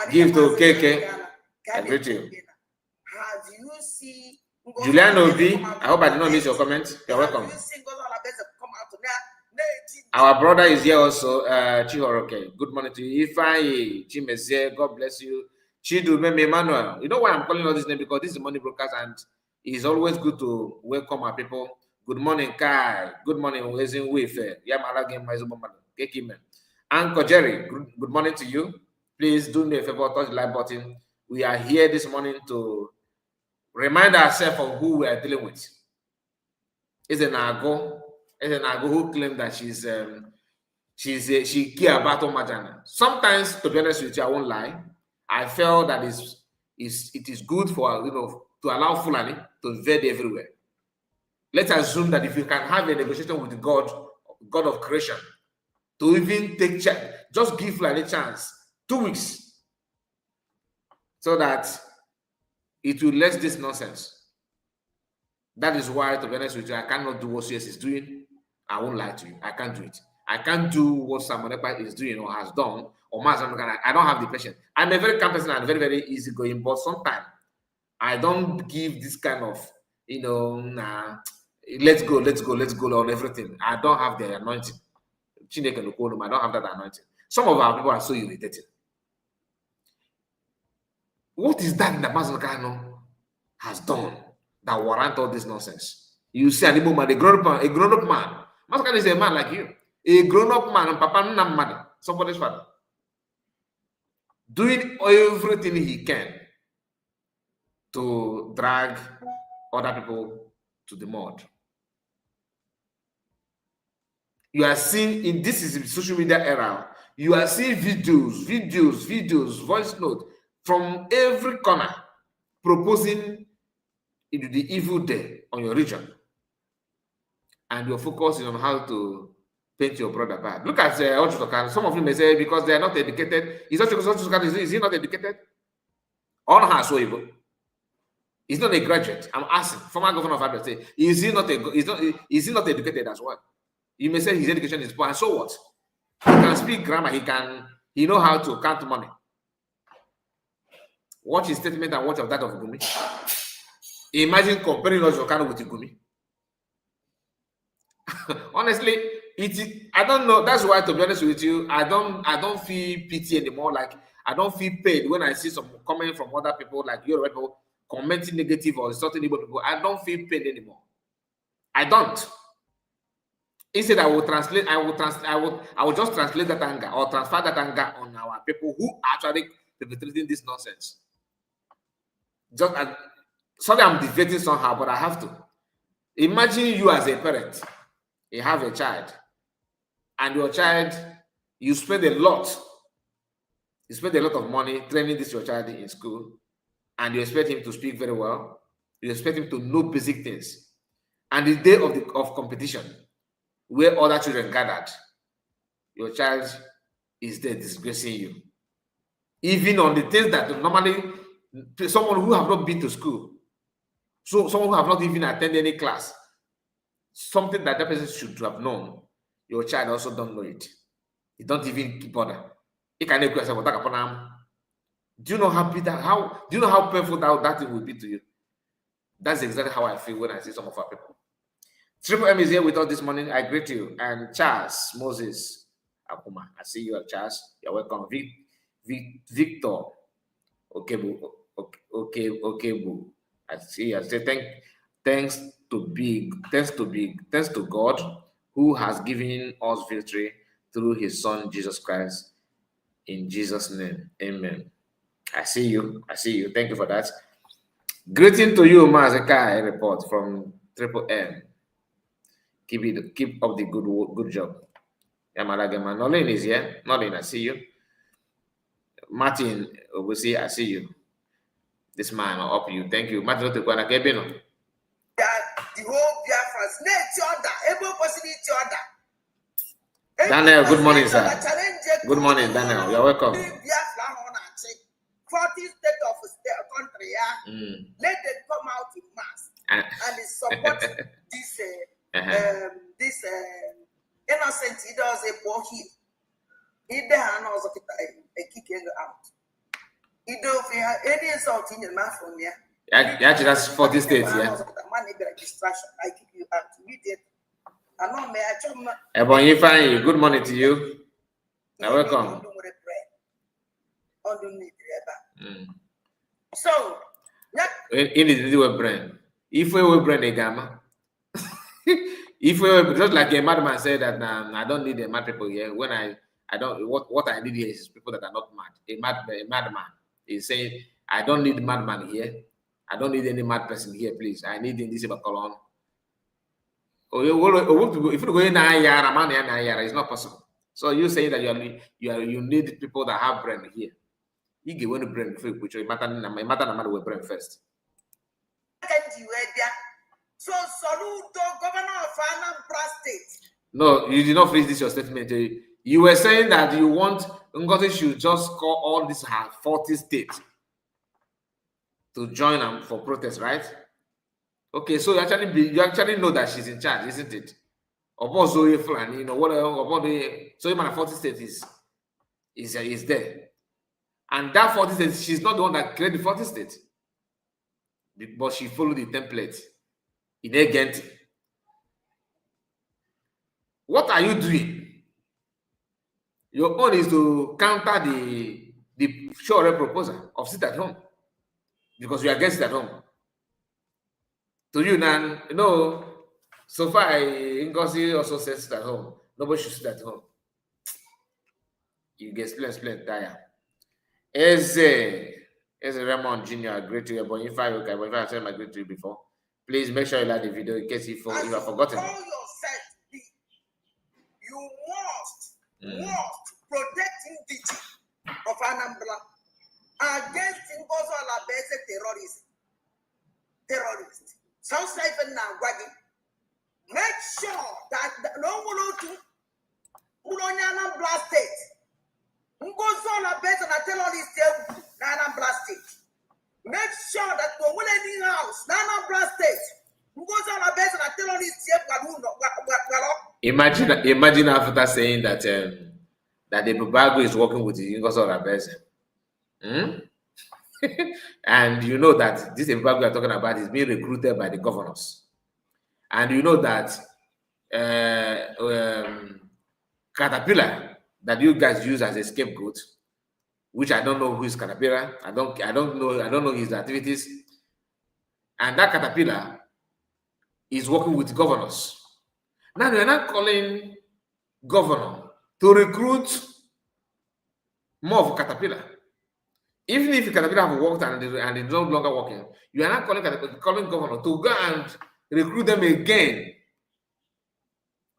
Speaker 1: Give to KK. I greet you.
Speaker 2: Have you seen
Speaker 1: Julian Obi, I hope I did not miss your comment. You're welcome. Our brother is here also, Chihoroke. Good morning to you. Ifai, Chimeze, God bless you. Chidu Meme Emmanuel. You know why I'm calling all this name? Because this is Money Broadcast and it's always good to welcome our people. Good morning, Kai. Good morning, Wezin Wefe. Yamala Game Maizumamano. Kekimen. Uncle Jerry, good morning to you. Please do me a favor, touch the like button. We are here this morning to remind ourselves of who we are dealing with. Ezenagu who claimed that she care about Omajana. Sometimes, to be honest with you, I won't lie. I felt that it is good for to allow Fulani to invade everywhere. Let's assume that if you can have a negotiation with the God of creation, to even take just give Fulani a chance, 2 weeks. So that it will less this nonsense. That is why, to be honest with you, I cannot do what CS is doing. I won't lie to you. I can't do it. I can't do what Samonepa is doing or has done. Or I don't have the patience. I'm a very calm person and very, very easygoing. But sometimes I don't give this kind of, let's go on everything. I don't have the anointing. I don't have that anointing. Some of our people are so irritated. What is that Mazakano has done that warrant all this nonsense? You see an Igbo man, a grown-up man. Mazakano is a man like you. A grown-up man, and Papa Namadi, somebody's father. Doing everything he can to drag other people to the mud. You are seeing, in this is the social media era, you are seeing videos, voice notes, from every corner, proposing the evil day on your region. And your focus is on how to paint your brother bad. Look at Ochutokan. Some of you may say, because they are not educated. Is he not educated? On her so evil. He's not a graduate. I'm asking. Former governor of Abia say, is he not educated as well? You may say his education is poor. And so what? He can speak grammar. He know how to count money. Watch his statement and watch of that of Gumi. Imagine comparing Ojokano with Gumi. Honestly, I don't know. That's why, to be honest with you, I don't feel pity anymore. Like, I don't feel paid when I see some comment from other people, like Yoruba people, commenting negative or insulting Igbo people. I don't feel paid anymore. I don't. Instead, I will just translate that anger or transfer that anger on our people who are actually perpetrating this nonsense. Sorry, I'm debating somehow, but I have to. Imagine you as a parent, you have a child, and your child, you spend a lot of money training your child in school, and you expect him to speak very well, you expect him to know basic things. And the day of competition, where other children gathered, your child is there disgracing you. even on the things that normally someone who have not been to school, so someone who have not even attended any class, something that person should have known, your child also don't know it. You don't even keep bother. You can do you know how bitter, do you know how painful that thing will be to you? That's exactly how I feel when I see some of our people. Triple M is here with us this morning. I greet you. And Charles Moses Akuma, I see you, Charles. You're welcome. Victor Okebu. Okebu. I see. I say thanks to God who has given us victory through His Son Jesus Christ. In Jesus' name, Amen. I see you. Thank you for that. Greeting to you, Mazeka. A report from Triple M. Keep up the good job. Yamalagama. Nolin is here. Nolin, I see you. Martin, we see. I see you. This man up you. Thank you. Martin, the whole Biafra's Daniel, good morning, sir. Good morning, Daniel. You're welcome.
Speaker 2: 40 states of the country, let them come out in mass and support this this innocent. He does a poor heel. He does also a kicking out. He don't have any insult in your mouth from here.
Speaker 1: Yeah, that's 40 states, yeah.
Speaker 2: Distraction. I kick you out immediately. I know me.
Speaker 1: Good morning to you. You're welcome.
Speaker 2: So,
Speaker 1: in the brain. If we were brain a gamma, if we were just like a madman said that I don't need a mad people here. When I don't, what I need here is people that are not mad. A madman is saying, I don't need madman here. I don't need any mad person here, please. I need in this column. If you go in it's not possible. So you say that you need people that have brain here. You give one brain before you put your matter with brain first.
Speaker 2: So salute governor of Anambra State.
Speaker 1: No, you did not finish this your statement. You were saying that you want Ngozi should just call all these 40 states to join them for protest, right? Okay, so you actually know that she's in charge, isn't it? About Zoe Fulani, you know what about so even 40 states is there. And that 40 states, she's not the one that created the 40 states. But she followed the template in Agent. What are you doing? Your own is to counter the sure proposal of sit at home. Because you are against it at home. To you now, so far Ngozi also says sit at home. Nobody should sit at home. You get explain, tire. As a Raymond Jr., great to you, but if I said my great to you before, please make sure you like the video in case you have forgotten.
Speaker 2: You must protect indigenous of Anambra against Ngozi Alabeze terrorists. Sounds like now, make sure that no one Anambra State. Ngozi Alabeze na terrorist Anambra State. Make sure that no one in house Anambra State. Ngozi Alabeze na terrorist
Speaker 1: Imagine after saying that that the Bubago is working with the Ngozi Alabeze. And you know that this Bubago we are talking about is being recruited by the governors. And you know that Caterpillar that you guys use as a scapegoat, which I don't know who is Caterpillar. I don't know his activities. And that Caterpillar is working with governors. Now they are not calling governor to recruit more of Caterpillar. Even if Caterpillar have worked and it's no longer working, you are not calling governor to go and recruit them again.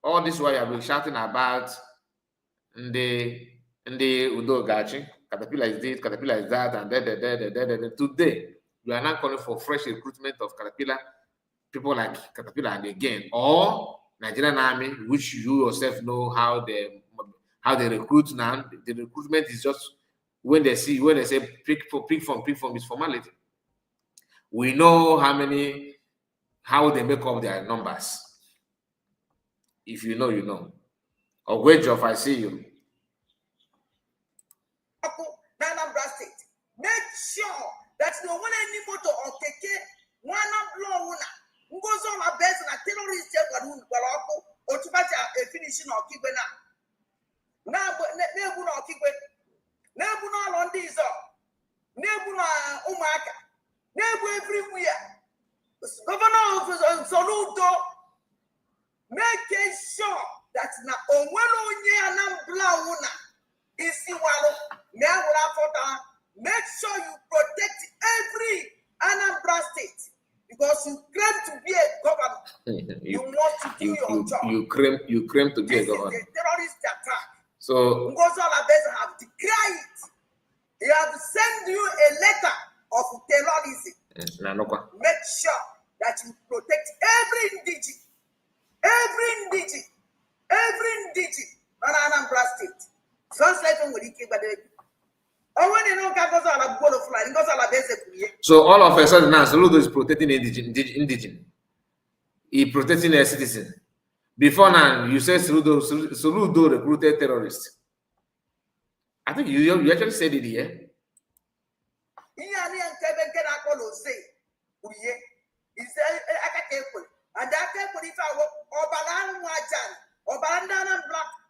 Speaker 1: All this while you have been shouting about the Udogachi, Caterpillar is this, Caterpillar is that, and today you are not calling for fresh recruitment of Caterpillar, people like Caterpillar and again, or Nigerian Army, which you yourself know how they recruit now. The recruitment is just when they say pick form is formality. We know how they make up their numbers. If you know, you know. Or wage off, I see you.
Speaker 2: Anambra State. Make sure that no one any motor or keke one blow one goes on a best and a terrorist or to match a finishing or keep it now. Now, never or keep it. Never on these up. Never Omaka. Never everywhere. Governor of Soludo making sure that now on one Anambra una is now make sure you protect every Anambra State because you claim to be a governor. You want to do your job.
Speaker 1: You claim to be a governor.
Speaker 2: This is a terrorist attack.
Speaker 1: So
Speaker 2: Ngozola have declared it. He have sent you a letter of terrorism. Make sure that you protect every indigene on Anambra State.
Speaker 1: So all of a sudden now, Soludo is protecting indigene. He protecting a citizen. Before now, you said Soludo recruited terrorists. I think you actually said it here.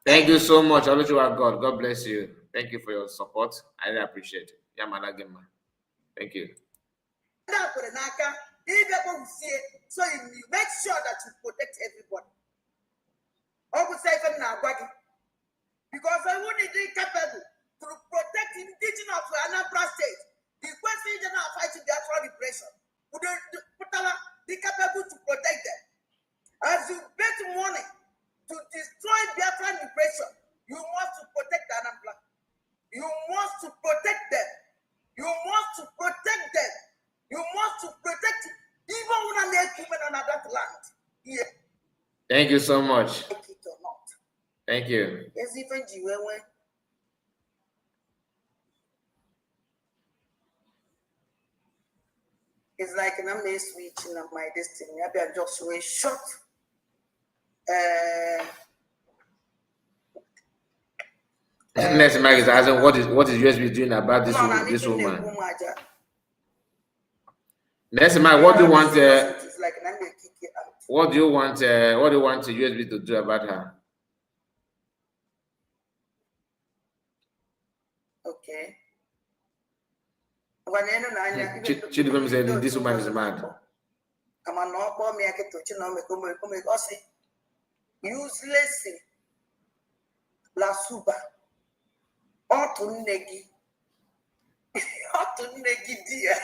Speaker 1: Thank you so much. God. God bless you. Thank you for your support. I really appreciate it. Thank you.
Speaker 2: So you make sure that you protect everybody. Because I want to be capable to protect indigenous of Anambra State. The question is now fighting the actual repression. Be capable to protect them. As you bet money to destroy Biafran repression, you must to protect Anambra. You must to protect them. You must to protect them. You must to protect even when they human on that land. Yeah.
Speaker 1: Thank you so much.
Speaker 2: Like it or not.
Speaker 1: Thank you.
Speaker 2: Yes, even Jiwewe. It's like an amazing switching of my destiny. Maybe I just way short.
Speaker 1: Next Mike is asking what is USB doing about this woman. Next Mike, what do you want? What do you want USB to do about her?
Speaker 2: Okay.
Speaker 1: Chidibem said this woman is mad.
Speaker 2: Useless Lasuba. Otunegi. Otunegi dear.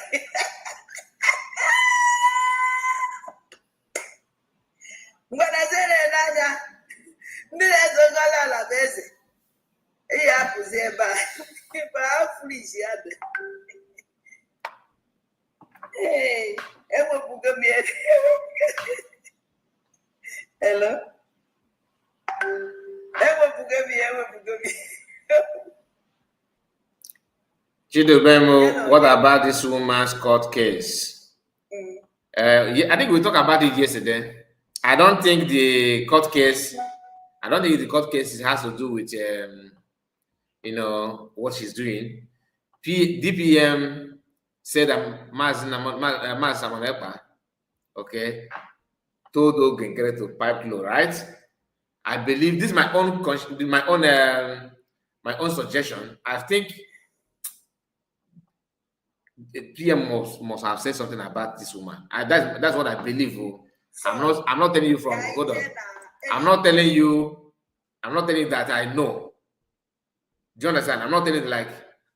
Speaker 2: When I said Nanya, Nina la base. Yeah, Puzeba. How foolish you had. Hey, Emma Bugami. Hello? Emma Bugami.
Speaker 1: Chidubemo, what about this woman's court case? I think we talked about it yesterday. I don't think the court case has to do with what she's doing. DPM said that Maz Samanepa, okay, told Ogenkere to pipe low, right? I believe this is my own suggestion. I think the PM must have said something about this woman. That's what I believe. I'm not telling you from hold on. I'm not telling you that I know. Do you understand? I'm not telling you like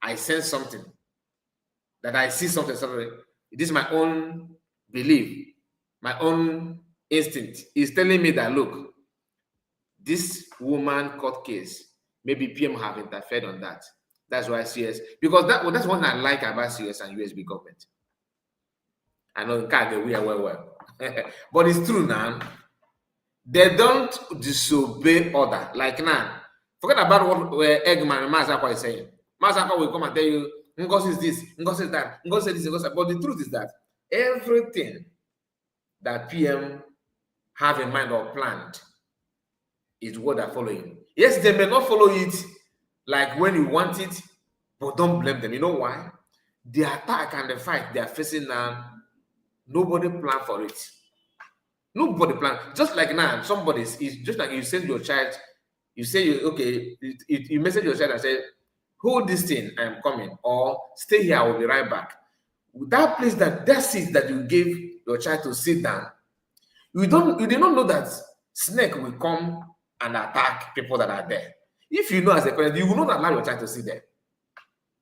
Speaker 1: I sense something, that I see something. This is my own belief, my own instinct. Is telling me that look, this woman court case, maybe PM have interfered on that. That's why CS, because that's one I like about CS and USB government. I know we are well. But it's true now. They don't disobey order. Like now, forget about what Eggman and Mazakwa is saying. Masako will come and tell you, Ngos is this, Ngos is that, Ngos is this, Ngos is that. But the truth is that everything that PM have in mind or planned is what they're following. Yes, they may not follow it like when you want it, but don't blame them. You know why? The attack and the fight they are facing now, nobody planned for it. Nobody planned. Just like now, somebody is just like you send your child, you say, you message your child and say, hold this thing, I'm coming, or stay here, I will be right back. That place, that seat that you gave your child to sit down, you did not know that snake will come and attack people that are there. If you know as a parent, you will not allow your child to sit there.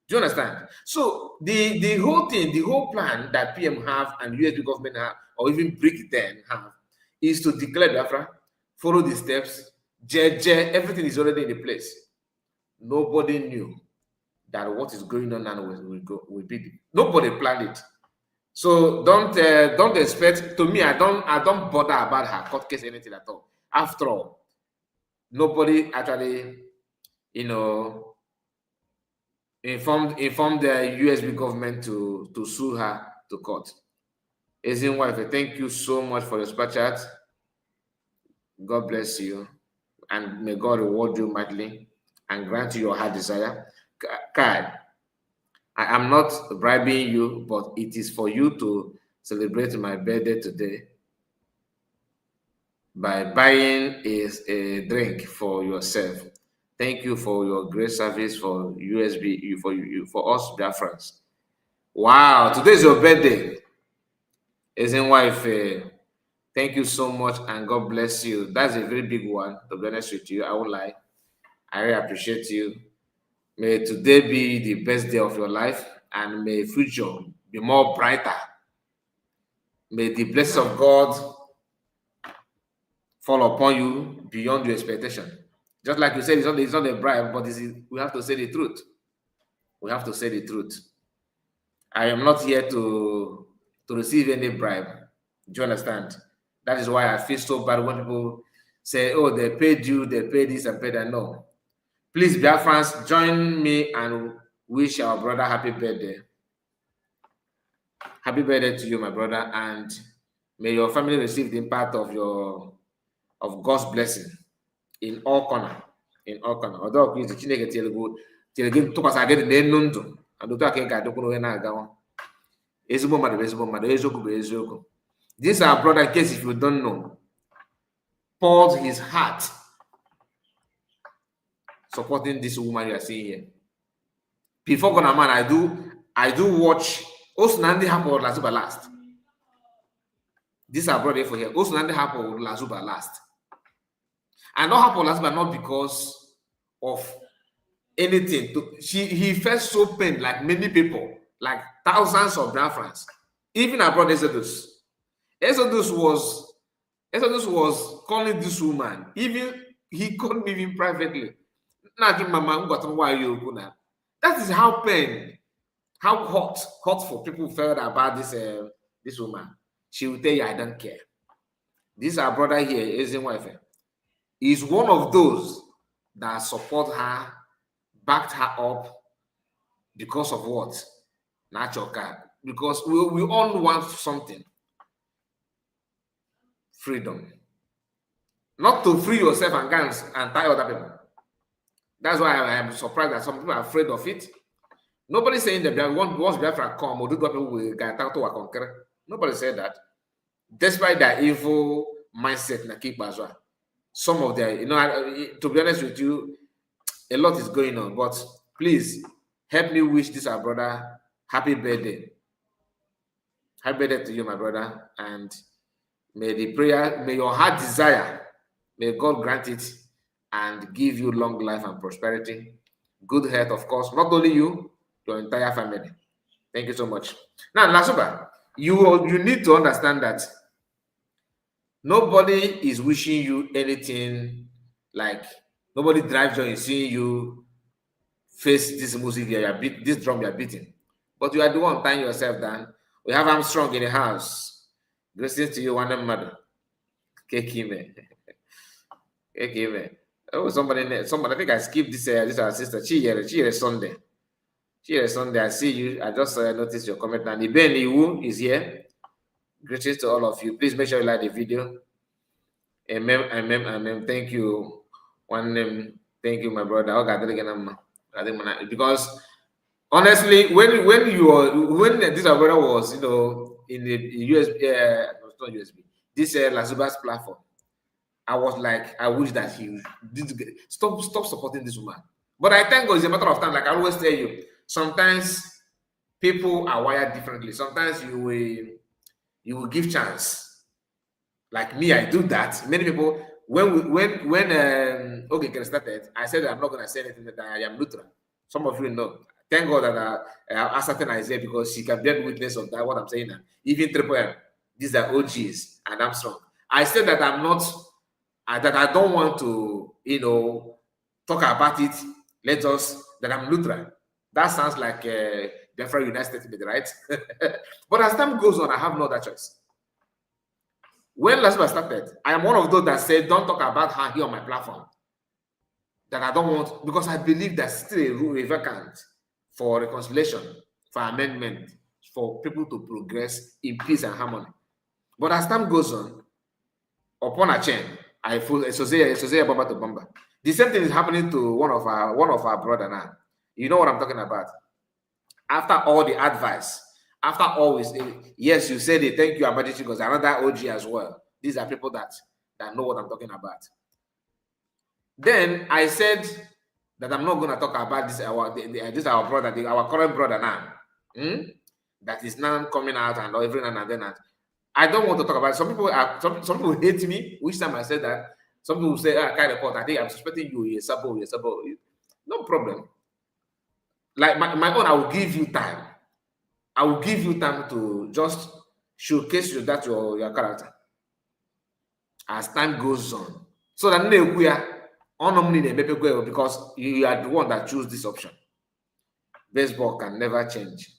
Speaker 1: Do you understand? So the whole thing, the whole plan that PM have and USB government have, or even Britain have, is to declare Biafra, follow the steps, everything is already in the place. Nobody knew that what is going on now will be. Nobody planned it. So don't expect. To me, I don't bother about her court case, anything at all. After all, nobody actually, informed the USB government to sue her to court. Ezenagu, thank you so much for your super chat. God bless you, and may God reward you mightily and grant you your heart desire. Kai, I am not bribing you, but it is for you to celebrate my birthday today by buying a drink for yourself. Thank you for your great service for USB, for us Biafrans. Wow, today is your birthday. Ezenagu, thank you so much and God bless you. That's a very big one, to be honest with you. I won't lie. I really appreciate you. May today be the best day of your life, and may future be more brighter. May the blessings of God fall upon you beyond your expectation. Just like you said, it's not a bribe, but we have to say the truth. We have to say the truth. I am not here to receive any bribe. Do you understand? That is why I feel so bad when people say, oh, they paid you, they paid this and paid that. No. Please, Biafrans, join me and wish our brother happy birthday. Happy birthday to you, my brother, and may your family receive the impact of God's blessing in all corner. In all corner. Although the Chineke telegu to pass again the nundu and do take ga dokunu na agawa. Ezigbo mmadụ eziokwu bụ eziokwu. This our brother, in case if you don't know, poured his heart supporting this woman you are seeing here. Before gonna man, I do watch Osunandi Hapo Lasuba last. This our brother for here. Osunandi Hapo Lasuba last. I know Hapo Lasuba not because of anything. He felt so pain like many people, like thousands of Biafrans. Even our brother Exodus. Exodus was calling this woman. Even he called me even privately. That is how pain, how hurtful people felt about this woman. She will tell you, I don't care. This our brother here, Ezenagu, is one of those that support her, backed her up because of what? Natural car. Because we all want something. Freedom. Not to free yourself and guns and tie other people. That's why I am surprised that some people are afraid of it. Nobody's saying that once Biafra come, or do people will get out to conquer. Nobody said that. Despite their evil mindset, na keep as well. Some of their, to be honest with you, a lot is going on. But please help me wish this our brother happy birthday. Happy birthday to you, my brother, and may your heart desire, may God grant it and give you long life and prosperity, good health, of course, not only you, your entire family. Thank you so much. Now, Lasuba, you need to understand that nobody is wishing you anything, like nobody drives you and seeing you face this music here, this drum you're beating. But you are the one tying yourself down. We have Armstrong in the house. Greetings to you, one mother. Kekime. Oh, somebody, I think I skipped this our sister. She here Sunday. Cheers, Sunday. I see you. I just noticed your comment now. Iben Iwu is here. Greetings to all of you. Please make sure you like the video. Amen. Thank you. One name. Thank you, my brother. Because honestly, when this brother was, in the USB, not USB, this Lasuba's platform, I was like, I wish that he did stop supporting this woman. But I thank God it's a matter of time. Like I always tell you, sometimes people are wired differently. Sometimes you will give chance. Like me, I do that. Many people, when okay get started, I said I'm not gonna say anything that I am neutral. Some of you know. Thank God that Ascertain is here because she can bear witness of that. What I'm saying now. Even Triple M, these are OGs, and I'm strong. I said that I'm not, that I don't want to, talk about it. That I'm neutral. That sounds like the very United States, right? But as time goes on, I have no other choice. When Lasuba started, I am one of those that said, don't talk about her here on my platform. That I don't want, because I believe there's still a vacant for reconciliation, for amendment, for people to progress in peace and harmony. But as time goes on, upon a chain, I feel associate Bamba to Bamba. The same thing is happening to one of our brother now. You know what I'm talking about. After all the advice, after always, yes, you said it. Thank you, Abadichi, because another OG as well. These are people that know what I'm talking about. Then I said that I'm not going to talk about this. Our brother, our current brother now, that is now coming out and every now and then. I don't want to talk about it. Some people hate me. Which time I said that, some people say, I can't report. I think I'm suspecting you. You're sabo. No problem. Like my own, I will give you time. I will give you time to just showcase your character as time goes on. So that because you are the one that choose this option. Baseball can never change.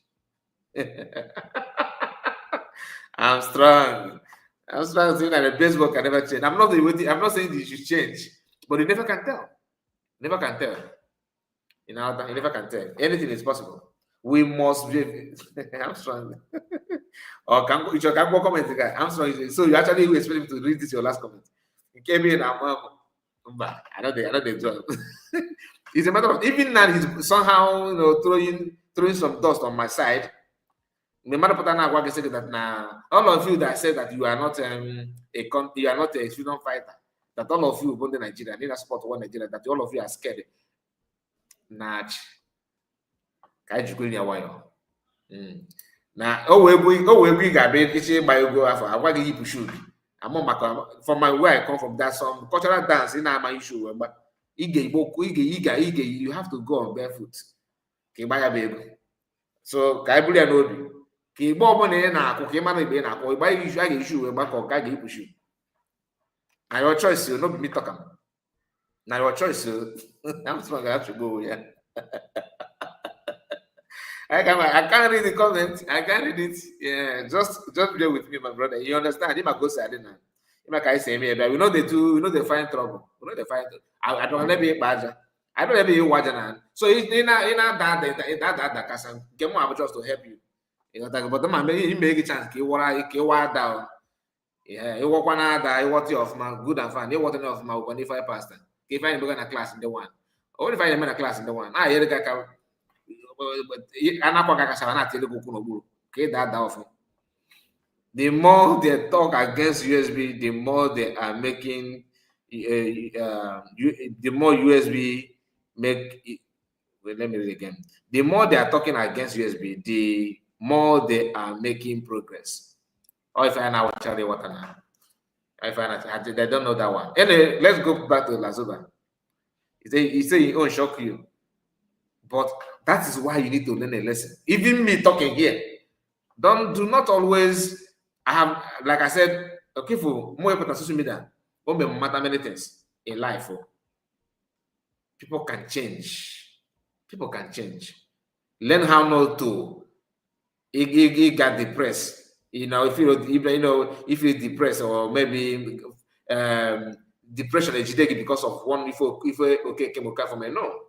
Speaker 1: I'm strong. Saying that the baseball can never change. I'm not saying it should change, but you never can tell. Never can tell. You never can tell. Anything is possible. We must be. I'm strong. Or can go comment guy. I'm strong. So you actually expect me to read this your last comment. You came in. I know they job. It's a matter of even now he's somehow throwing some dust on my side. No matter that now all of you that said that you are not you are not a freedom fighter, that all of you born in Nigeria, need a support one Nigeria, that all of you are scared. Nah, now we got go after you should. From my where I come from, there's some cultural dance in my issue, but you have to go on barefoot. So now your choice, you not me talking. Now your choice, I'm strong. I have to go. Yeah. I can't read the comment. I can't read it. Yeah, just bear with me, my brother. You understand? If I go say now, if I say me, but we know they find trouble. We know they find. I don't let me badger. I don't let me watch now. So in that person get more opportunities to help you. You know, but the man he make a chance. He down. Yeah, he walk one other. He walk off my good and fine. He walk off my 25 pastor. If I begin a class in the one, or if I am in a class in the one, hear the guy come. The more they talk against USB, the more they are making the more USB make wait, let me read again. The more they are talking against USB, the more they are making progress. Or if I now tell you what now. If they don't know that one. Anyway, let's go back to Lasuba. He say he won't shock you. But that is why you need to learn a lesson. Even me talking here, do not always. I have, like I said, okay, for more important social media, won't matter many things in life. People can change. People can change. Learn how not to. He got depressed. If you're depressed or maybe depression because of one if okay came from a no.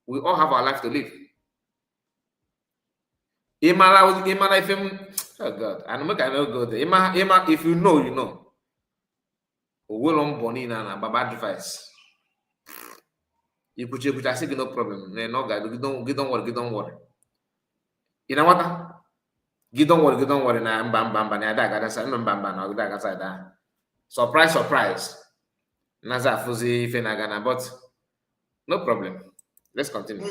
Speaker 1: We all have our life to live. Imara if him, oh God, I don't go there. If you know, you know. Owelom Bonina and Baba advice. You could say no problem. No, guy, you don't worry. You know what? You don't worry. Na mbamba na ada gada sa mbamba na gada gada da. Surprise. Naza fuzi ife na gana, but no problem. Let's continue.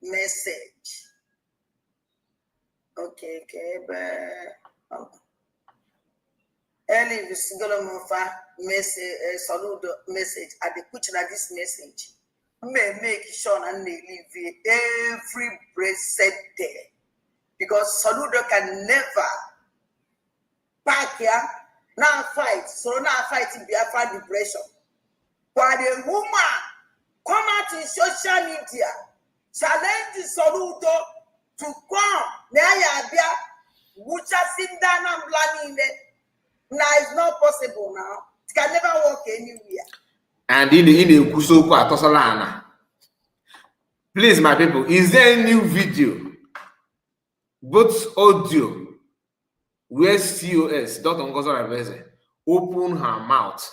Speaker 2: Message. Okay, but Eli Vigolomofa message, saludo message at the put this message. May make sure and they leave every blessed day. Because Saludo can never back here, now fight. So now fighting Biafra depression. While the woman come out in social media, challenge Saludo to come. Naya Bucha Sindana Blanine. Now it's not possible now. It can never work anywhere.
Speaker 1: And in the Kusoko Atosalana. Please, my people, is there a new video, both audio, where COS, Dr. Ngozo Raveze, open her mouth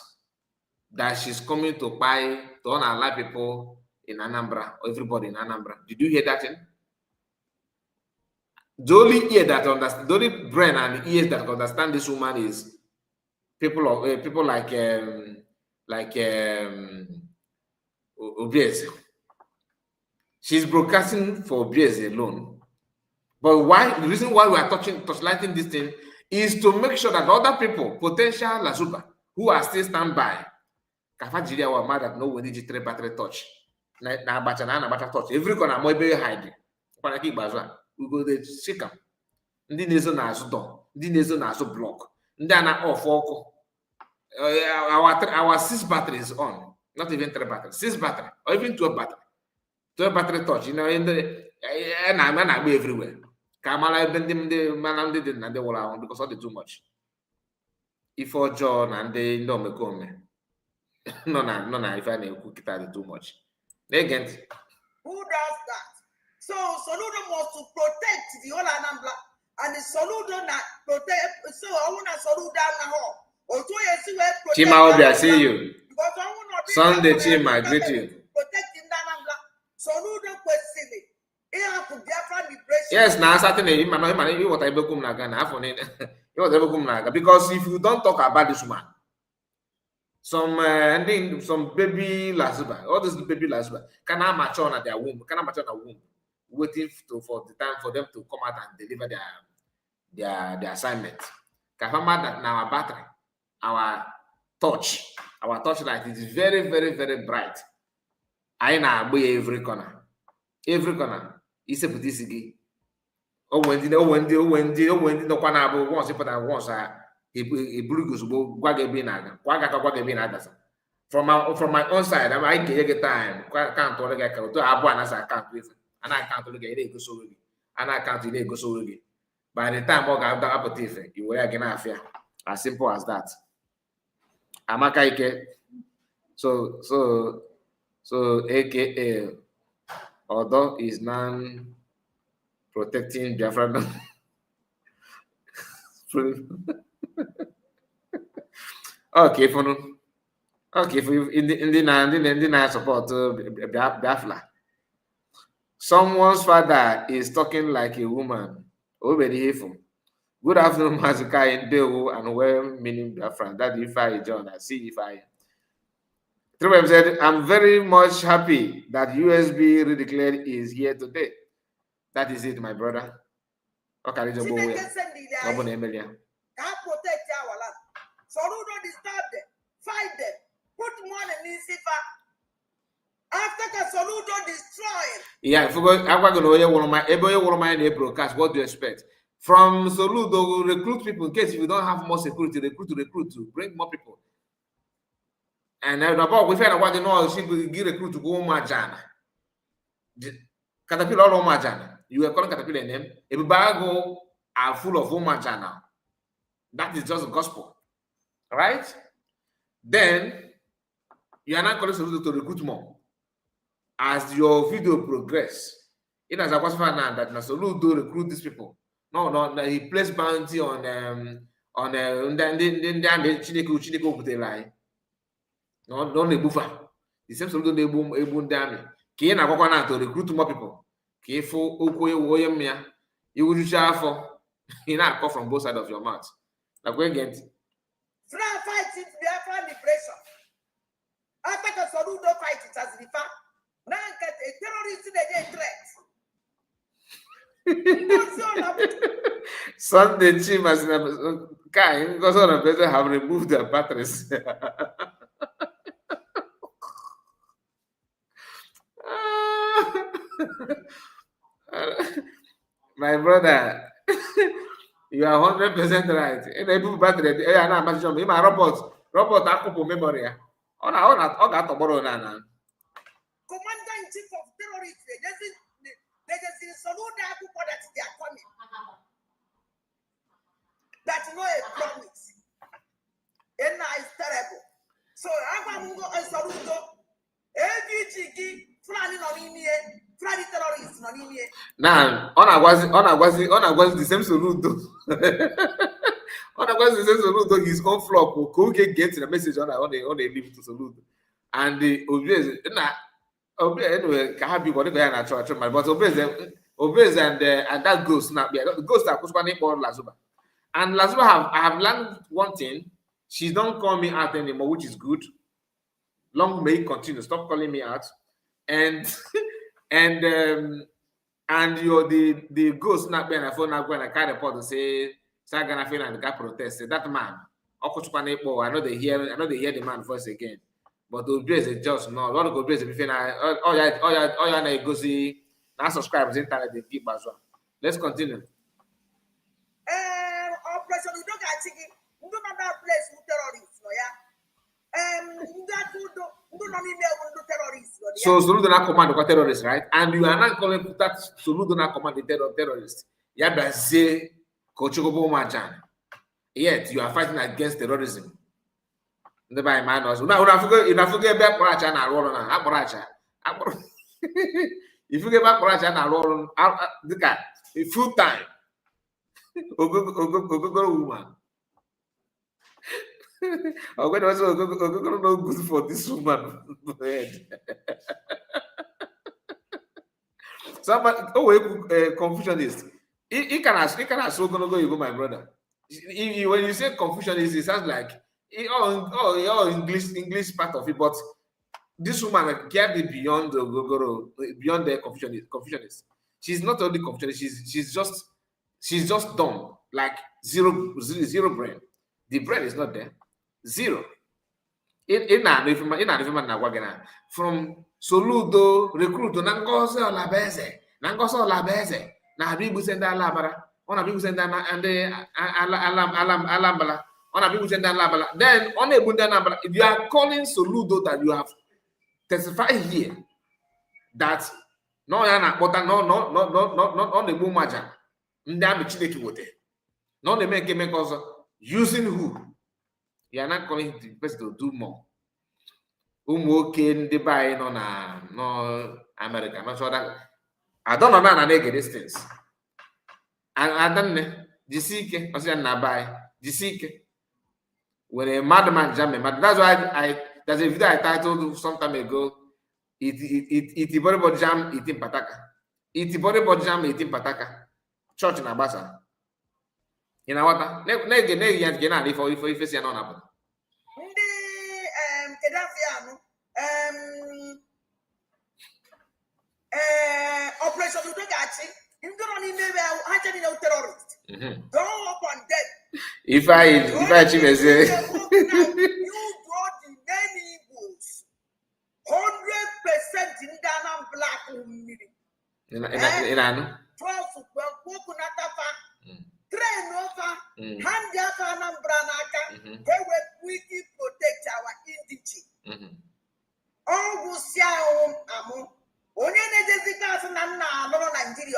Speaker 1: that she's coming to buy to allow people in Anambra, or everybody in Anambra? Did you hear that thing? The only ear that understand, the only brain and ears that understand this woman is people like Obieze. She's broadcasting for Obieze alone. But why? The reason why we are touchlighting this thing is to make sure that other people, potential Lasuba, who are still standby, Kafajiria were mad at no when did 3 battery touch. Na bacha touch. Every corner more be hide. We go there shake them. Ndị na-ezo n'azụ door, ndị na-ezo n'azụ block, ndị a na-off ọkụ. Our 6 batteries on, not even 3 batteries, 6 battery, or even 12 battery. 12 battery touch, you know, in the na be everywhere. Kamala even the didn't and they were on because of the too much. If for John and they don't make home. No, if I cook it too much. Again.
Speaker 2: Who does that? So Soludo wants to protect the whole Anambra, and the Soludo not protect. So I want to Soludo now.
Speaker 1: Chima Obi, I see you. Sunday, Chima, I greet you.
Speaker 2: Protecting Anambra. Soludo question it.
Speaker 1: Yes, now certainly because if you don't talk about this woman, some baby Lasuba, all this baby Lasuba cannot mature on their womb, waiting for the time for them to come out and deliver their assignment. Kafama that now our battery, our torchlight is very, very, very bright. I know every corner. Ise pụta isi gị once nọkwa na-abụ once pụta once eburu gị ozugbo gwa gị ebe ị na-aga gwa gị ebe ị na-adasa from my own side anyị ga-enye gị time akaụntụ ọrụ gị aka otu abụọ na-asa akaụntụ efu a na-akaụntụ gị na-egosi onwe gị a na-akaụntụ na-egosi onwe gị by the time ọ ga-apụta ife i were ya gị na-afịa as simple as that. Amaka Ike so aka although is now protecting Biafra. Okay, for you in the support Biafra. Someone's father is talking like a woman. Good afternoon, Mazuka in Deo and well-meaning Biafra. That if I John, I see if I. True said, I'm very much happy that USB redeclared is here today. That is it, my brother. Okay, it's a boy. Can't
Speaker 2: protect our land. So don't disturb them, fight them, put money in Sifa. After Soludo destroy.
Speaker 1: Yeah, I'm going to one of my broadcast. What do you expect? From Soludo, recruit people in case if you don't have more security, recruit to bring more people. And about we found out the know she get recruit to go Majana. Caterpillar or Majana. You were calling Caterpillar name. Everybody go are full of Majana. That is just the gospel. Right? Then you are not calling to recruit more. As your video progress, It has a now that Soludo recruit these people. No, he placed bounty on the Chineko with a lie. No, the buffer. The same Soludo de boom damn. Kien a coconut to recruit more people. Kefo Okwe Woyamia. You would for you not call from both sides of your mouth. Like we get
Speaker 2: Fran fight it, Biafra liberation. After the Soludo fight it as the fact. Now get a terrorist in the threat.
Speaker 1: Sunday team as guy because all of them have removed their batteries. My brother, you are 100% right. And people battery, I know much of him. My robot, I couple memory. On got tomorrow now.
Speaker 2: Commander-in-chief of terrorists, they just salute that people that they are coming. That's not a promise. And now it's terrible. So I'm going to salute every cheeky flying on in here, flying terrorists on in here.
Speaker 1: Now, on was the same salute though. On was the same salute though. His own flop will get the message on the leave to salute. And the obvious anyway, can have you got to go but obvious and that ghost now. Ghost that was one called Lasuba. And Lasuba I have learned one thing. She don't call me out anymore, which is good. Long may it continue. Stop calling me out. And you're the ghost not being a phone now going to carry report to say Sagana feel and the guy protested. That man, I know they hear the man voice again. But the grace is just no. A lot of good grace if you yeah, go see now subscribers internet they keep as well. Let's continue.
Speaker 2: Operation you don't get chicken. You don't know that place with terrorists, no yeah. That you don't know me with terrorists.
Speaker 1: So Soludo na command the terrorists, right? And you are not calling that Soludo na command the terrorists. Yeah, but say Kochogobo Machan. Yet you are fighting against terrorism. The by man was now forget back Bracha and roll on Abracha. If you get back Bracha and roll on the guy, full time. Go woman. I'm going to also go no good for this woman. Somebody Confucianist. He can ask so gonna go, my brother. When you say Confucianist, it sounds like English part of it, but this woman get it beyond the Confucianist. She's not only Confucianist, she's just dumb, like zero brain. The brain is not there, zero. From Soludo recruit to Nangoso Labeze, Nabibu senda Labara, on a Bibu senda and Alambala. Then on a Bundanabala, you are calling Soludo that you have testified here that no yana but no on the Bumaja. No the make also using who? You are not calling the person to do more. Okay, the buy no America. Not sure that I don't know now I these things. And I don't know. Jisike, I said na buy. Jisike. When a madman jam me, that's why there's a video I titled some time ago. It body jam eating pataka. It body jam eating pataka. Church in Abasa. In our ne yan if you see no happen.
Speaker 2: Operation Udogati, you don't even know terrorists. Go up on them.
Speaker 1: If I achieve a say,
Speaker 2: you brought the many bulls, 100% in Ghana black community.
Speaker 1: In
Speaker 2: 12 train over, hand Yaka and Branaka, they will quickly protect our indigenous. All will see our only Nigeria,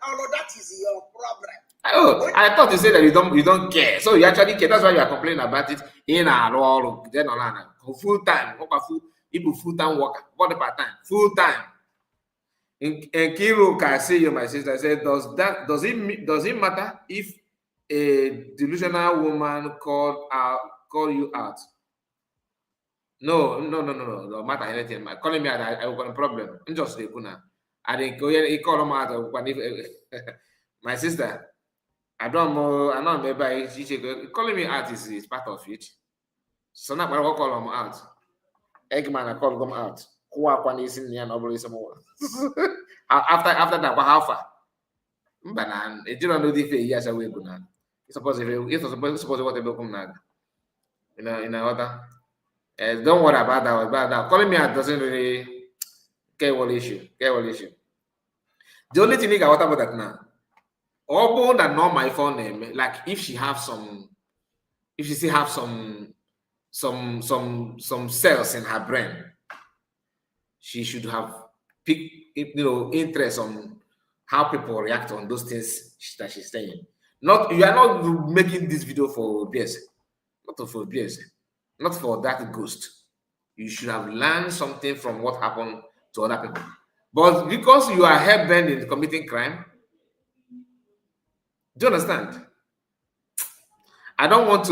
Speaker 2: all that is your problem.
Speaker 1: Oh, I thought you said that you don't care. So you actually care. That's why you are complaining about it in our role. Then on full time, full time worker, what part time, full time. And Kiro can say you, my sister. I said, does it matter if a delusional woman call you out? No, no matter anything. Calling me out, I will got a problem. I'm just the kuna. I didn't go here. He call him out. My sister, I don't know. I don't remember. She calling me out is part of it. So now I will call him out. Eggman, I call him out. Who are one is in the novel more. After that, what how far? But it didn't know the years away. It's supposed what they look now. In order. Don't worry about that. Calling me out doesn't really care what issue. The only thing I got about that now, although that not my phone name, like if she still have some cells in her brain, she should have picked interest on how people react on those things that she's saying. Not you are not making this video for BS, not for BS. Not for that ghost. You should have learned something from what happened to other people. But because you are hell-bent in committing crime, do you understand? I don't want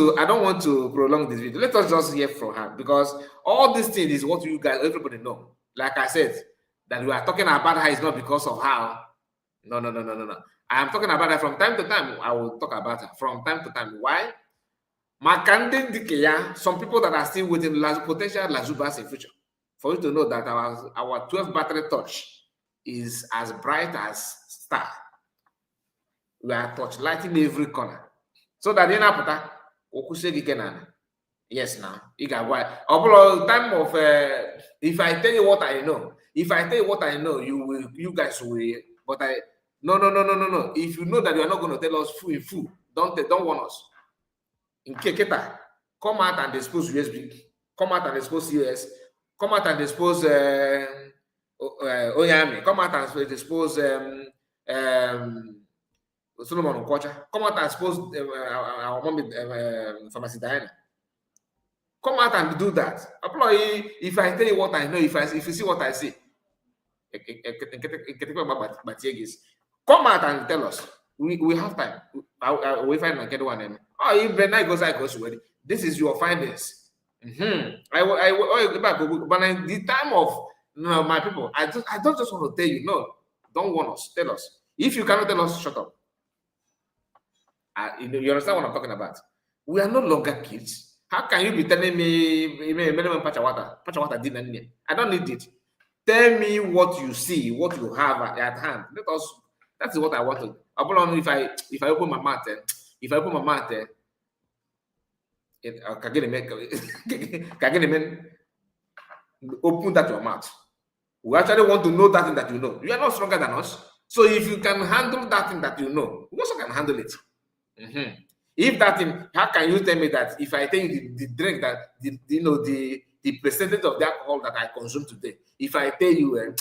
Speaker 1: to prolong this video. Let us just hear from her, because all these things is what you guys, everybody know. Like I said, that we are talking about her is not because of how. No. I am talking about her from time to time. I will talk about her from time to time. Why? Some people that are still waiting potential Lasubas in future. For you to know that our 12 battery torch is as bright as star. We are torch lighting every corner. So that in Apata, yes, now you got why. Time of if I tell you what I know, you guys will. But no. If you know that you are not going to tell us full, don't want us. In Keketa, come out and dispose USB, come out and dispose US, come out and dispose Oyami, come out and dispose Solomon Kocha, come out and dispose our mommy Pharmacy Diana. Come out and do that. If I tell you what I know, if you see what I see, come out and tell us. We have time. We find my one name. Oh, if the night goes ready. This is your findings. But the time of my people, I don't just want to tell you. No, don't want us. Tell us. If you cannot tell us, shut up. You understand what I'm talking about? We are no longer kids. How can you be telling me Pachawata didn't? I don't need it. Tell me what you see, what you have at hand. Let us. That's what I want to. If I open my mouth, open that your mouth. We actually want to know that thing that you know. You are not stronger than us. So if you can handle that thing that you know, we also can handle it. If that thing, how can you tell me that if I tell you the drink that the percentage of the alcohol that I consume today, if I tell you, in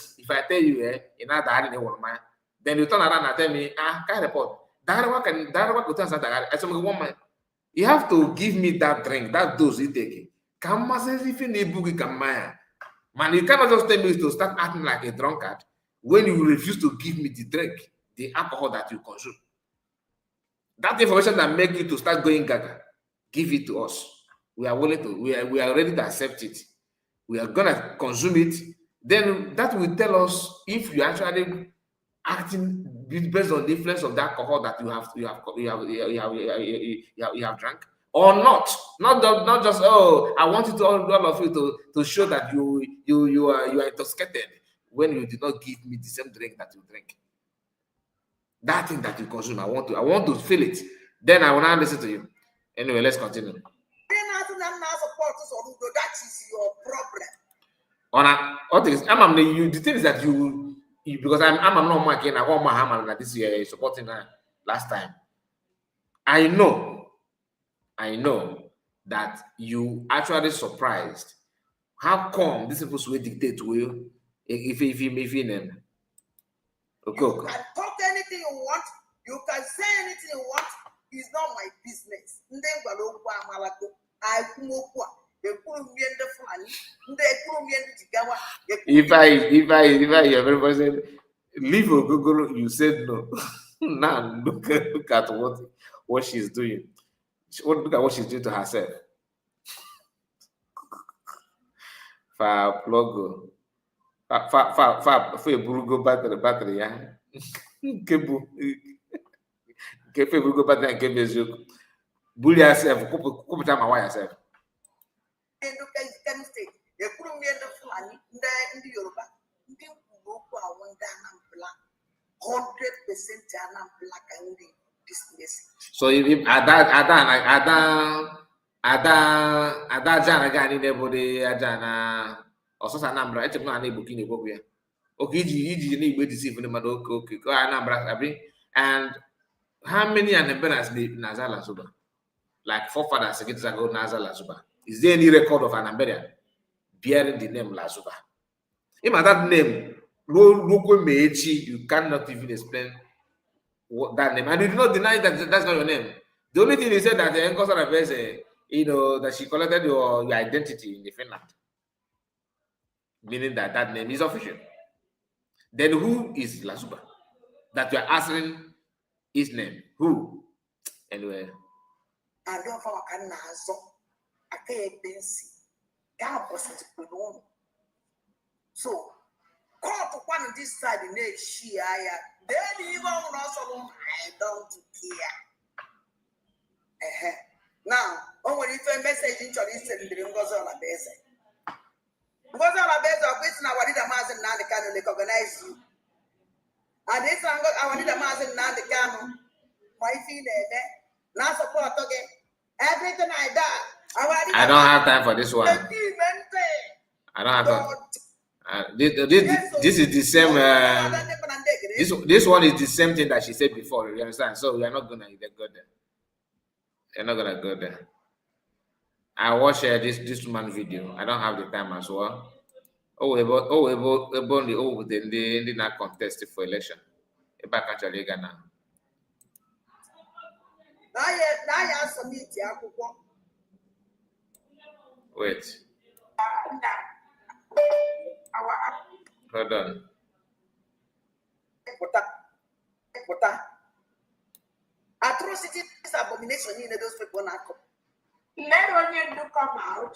Speaker 1: other one, then you turn around and tell me, can't report. You have to give me that drink, that dose you take. Man, you cannot just tell me to start acting like a drunkard when you refuse to give me the drink, the alcohol that you consume. That information that make you to start going gaga, give it to us. We are willing to, we are ready to accept it. We are gonna consume it. Then that will tell us if you actually acting based on the influence of the alcohol that you have drank or not. Not just I want you to all of you to show that you are intoxicated when you did not give me the same drink that you drink. That thing that you consume, I want to feel it. Then I will now listen to you. Anyway, let's continue.
Speaker 2: That is your problem.
Speaker 1: The thing is that you because I'm not marking. I want my hammer that this year supporting her last time. I know that you actually surprised. How come these people will dictate to you if you name?
Speaker 2: Okay. You can talk anything you want. You can say anything you want. It's not my business.
Speaker 1: If I everybody said Leave Ogogoro, you said no. Now look at what she's doing. Look at what she's doing to herself. For plug, for burugo battery, yeah. Kebu, kebu burugo battery and kebu eziokwu. Bully yourself, couple time away yourself. So if Ada Jana Gani nebody Ajana or so Anambra, it's not able to go here. Okay, you need to deceive them, okay, go Anambra, and how many Anambras live in Lasuba? Like forefathers against ago Lasuba. Is there any record of Anambra bearing the name Lasuba? Even that name, Loco Meiji, you cannot even explain what that name, and you do not deny that that's not your name. The only thing he said that the Nkosara that she collected your identity in the Finland, meaning that name is official. Then who is Lasuba? That you are answering his name. Who? Anyway.
Speaker 2: I don't know I can't so, call to one of this side in the Shia, then even also I don't care. Now, when you send message into this and the Ngozola Base. Ngozola Base of which now I did a mass and now they can recognize you. And this one got our leader mass and now the cano. My feeling, now support again. Everything I die.
Speaker 1: I don't have time for this one. I don't have time. This is the same. This one is the same thing that she said before. You understand? So we are not gonna go there. You're not gonna go there. I watched this woman's video. I don't have the time as well. They not contest for election. Back actually Ghana. Wait. Hold on.
Speaker 2: Atrocity is abomination in those people now.
Speaker 3: Let Onion to come out,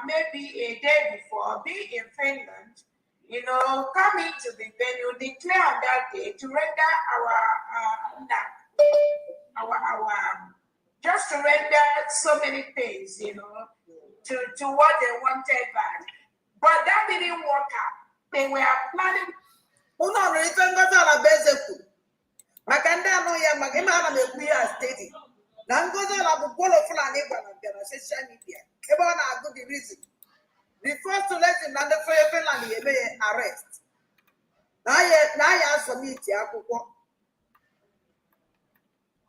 Speaker 3: maybe a day before, be in Finland, come into the venue, declare on that day to render just to render so many things, to what they wanted back. But that didn't work out. They were planning.
Speaker 2: Makanda no ya magema na mekuya steady. Na ngozo la bukolo fulani na social media. Eba na good reason. The first to let him under fire Finland ye arrest. Na ya submit akwụkwọ.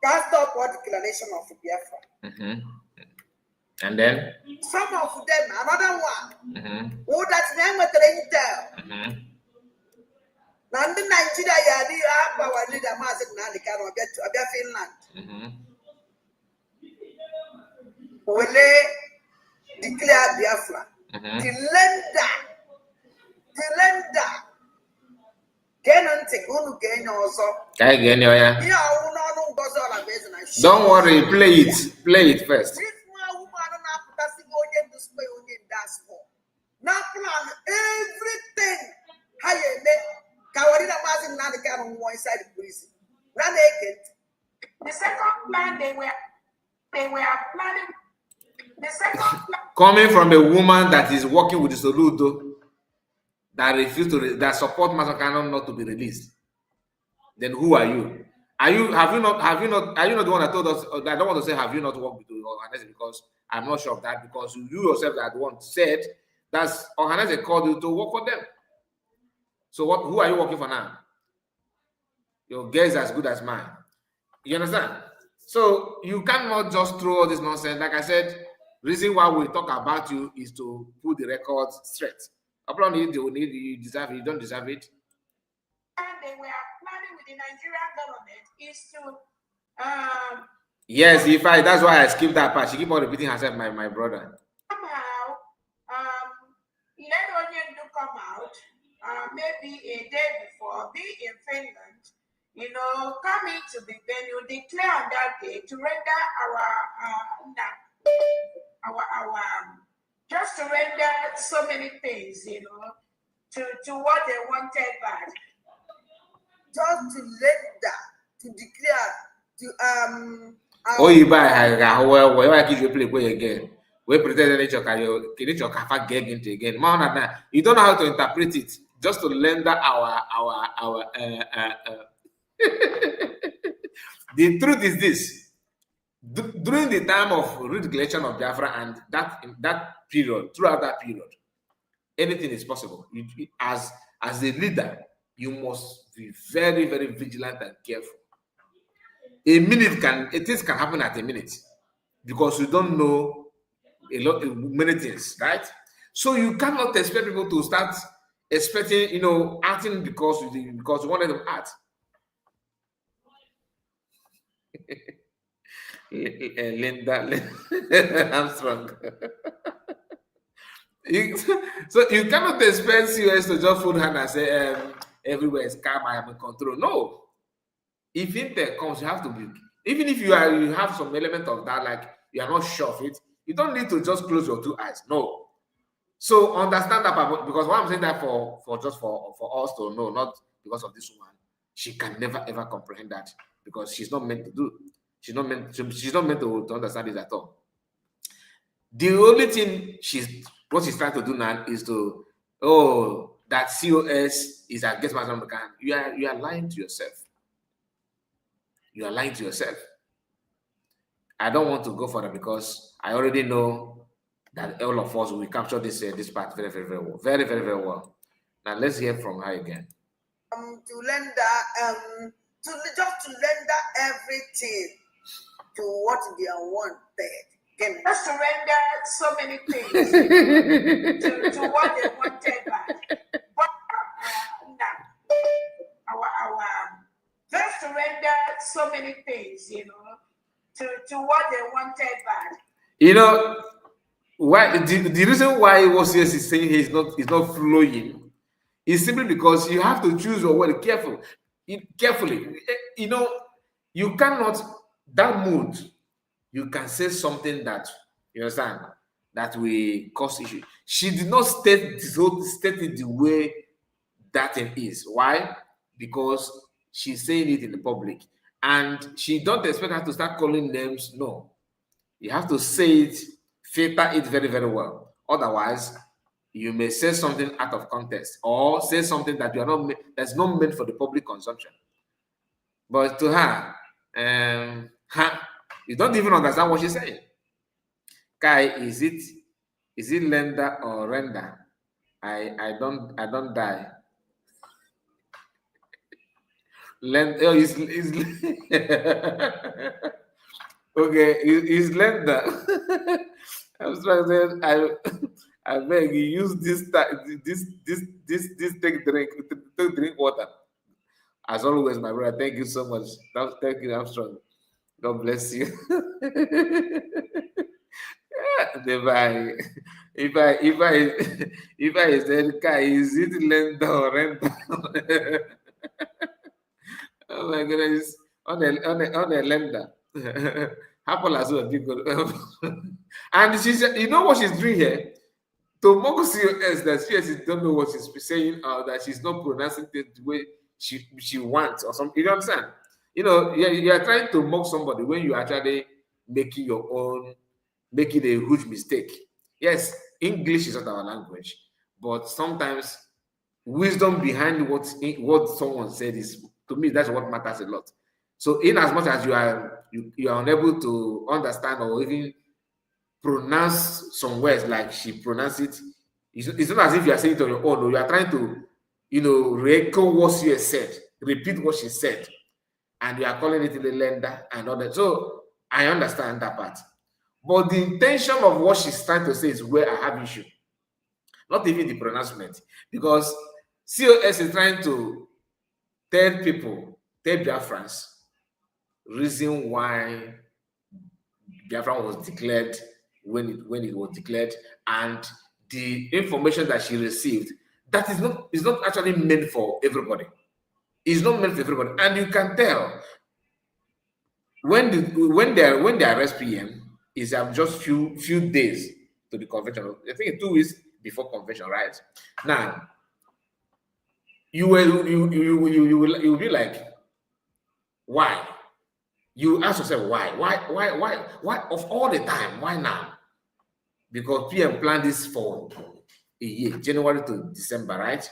Speaker 2: Cast up for declaration of Biafra.
Speaker 1: And then
Speaker 2: some of them, another one. Who that's name with the intel. Nandi Nigeria yadi our leader Mazik Nandi can get to Finland. Will they declare Biafra? The lender. Gain also.
Speaker 1: Don't worry, play it first.
Speaker 2: Now plan everything. How you make Kawarina Mazin now the guy on one side of prison. Now they get
Speaker 3: the second plan they were planning. The second plan
Speaker 1: coming from a woman that is working with the Soludo that refused to that support Masakano not to be released. Then who are you? Are you not the one that told us? I don't want to say have you not worked with Ohanese because I'm not sure of that because you yourself that one said that's Ohanese called you to work for them. So who are you working for now? Your guess is as good as mine. You understand? So you cannot just throw all this nonsense. Like I said, reason why we talk about you is to put the records straight. Upon it, you deserve it, you don't deserve it.
Speaker 3: And they were planning with the Nigerian government is to
Speaker 1: yes, that's why I skipped that part. She keep on repeating herself, my brother.
Speaker 3: Somehow let Onion to come out maybe a day before, be in Finland, come into the venue, declare on that day to render just to render so many things, to what they wanted back.
Speaker 2: Just to render, to declare, to
Speaker 1: oh, you buy well, where I give you play again. We pretend that your kafa get into again. You don't know how to interpret it. Just to render our the truth is this. During the time of re-declaration of Biafra and that period, throughout that period, anything is possible. As a leader, you must be very, very vigilant and careful. Things can happen at a minute because you don't know many things, right? So you cannot expect people to start expecting, acting because you wanted them to act. Linda Armstrong. So you cannot expect COS to just fold hand and say everywhere is calm, I am in control. No. If Intel comes, you have to be, even if you have some element of that, like you are not sure of it, you don't need to just close your two eyes. No. So understand that, because why I'm saying that for us to know, not because of this woman, she can never ever comprehend that because she's not meant to do. She's not meant to understand it at all. The only thing what she's trying to do now is to, that COS is against my can. You are lying to yourself. You are lying to yourself. I don't want to go further because I already know that all of us will capture this part very, very, very well. Very, very, very well. Now let's hear from her again.
Speaker 2: To render, to render everything to what they wanted.
Speaker 3: Just to render so many things to what they wanted back. But just to render so many things, to what they wanted back.
Speaker 1: Why the reason why OCS is saying he's not flowing is simply because you have to choose your word carefully. You cannot, that mood, you can say something that, you understand, that will cause issue. She did not state it the way that thing is. Why? Because she's saying it in the public. And she don't expect her to start calling names. No. You have to say it, filter it very, very well. Otherwise, you may say something out of context or say something that that's not meant for the public consumption. But to her, you don't even understand what she's saying. Kai, is it lender or render? I don't die. Okay, is lender. I was trying to say, I beg you, use this take drink water. As always, my brother, thank you so much. Thank you, Armstrong. God bless you. If I said, Kai, is it lender or renter? Oh my goodness, on a lender. Happen Lasuba people. And she said, you know what she's doing here? To mock COS that COS don't know what she's saying, or that she's not pronouncing it the way she wants or something. You understand? You are trying to mock somebody when you are actually making a huge mistake. Yes, English is not our language, but sometimes wisdom behind what someone said is, to me, that's what matters a lot. So in as much as you are unable to understand or even pronounce some words like she pronounced it, it's not as if you are saying it on your own, or you are trying to, re-echo what she has said, repeat what she said, and you are calling it the lender and all that. So I understand that part. But the intention of what she's trying to say is where I have issue. Not even the pronouncement. Because COS is trying to tell Biafrans, reason why Biafra was declared when it was declared, and the information that she received that is not actually meant for everybody. It's not meant for everybody, and you can tell when they arrest PM is just few days to the convention. I think 2 weeks before convention, right? Now you will be like, why? You ask yourself why of all the time, why now? Because PM planned this for a year, January to December, right?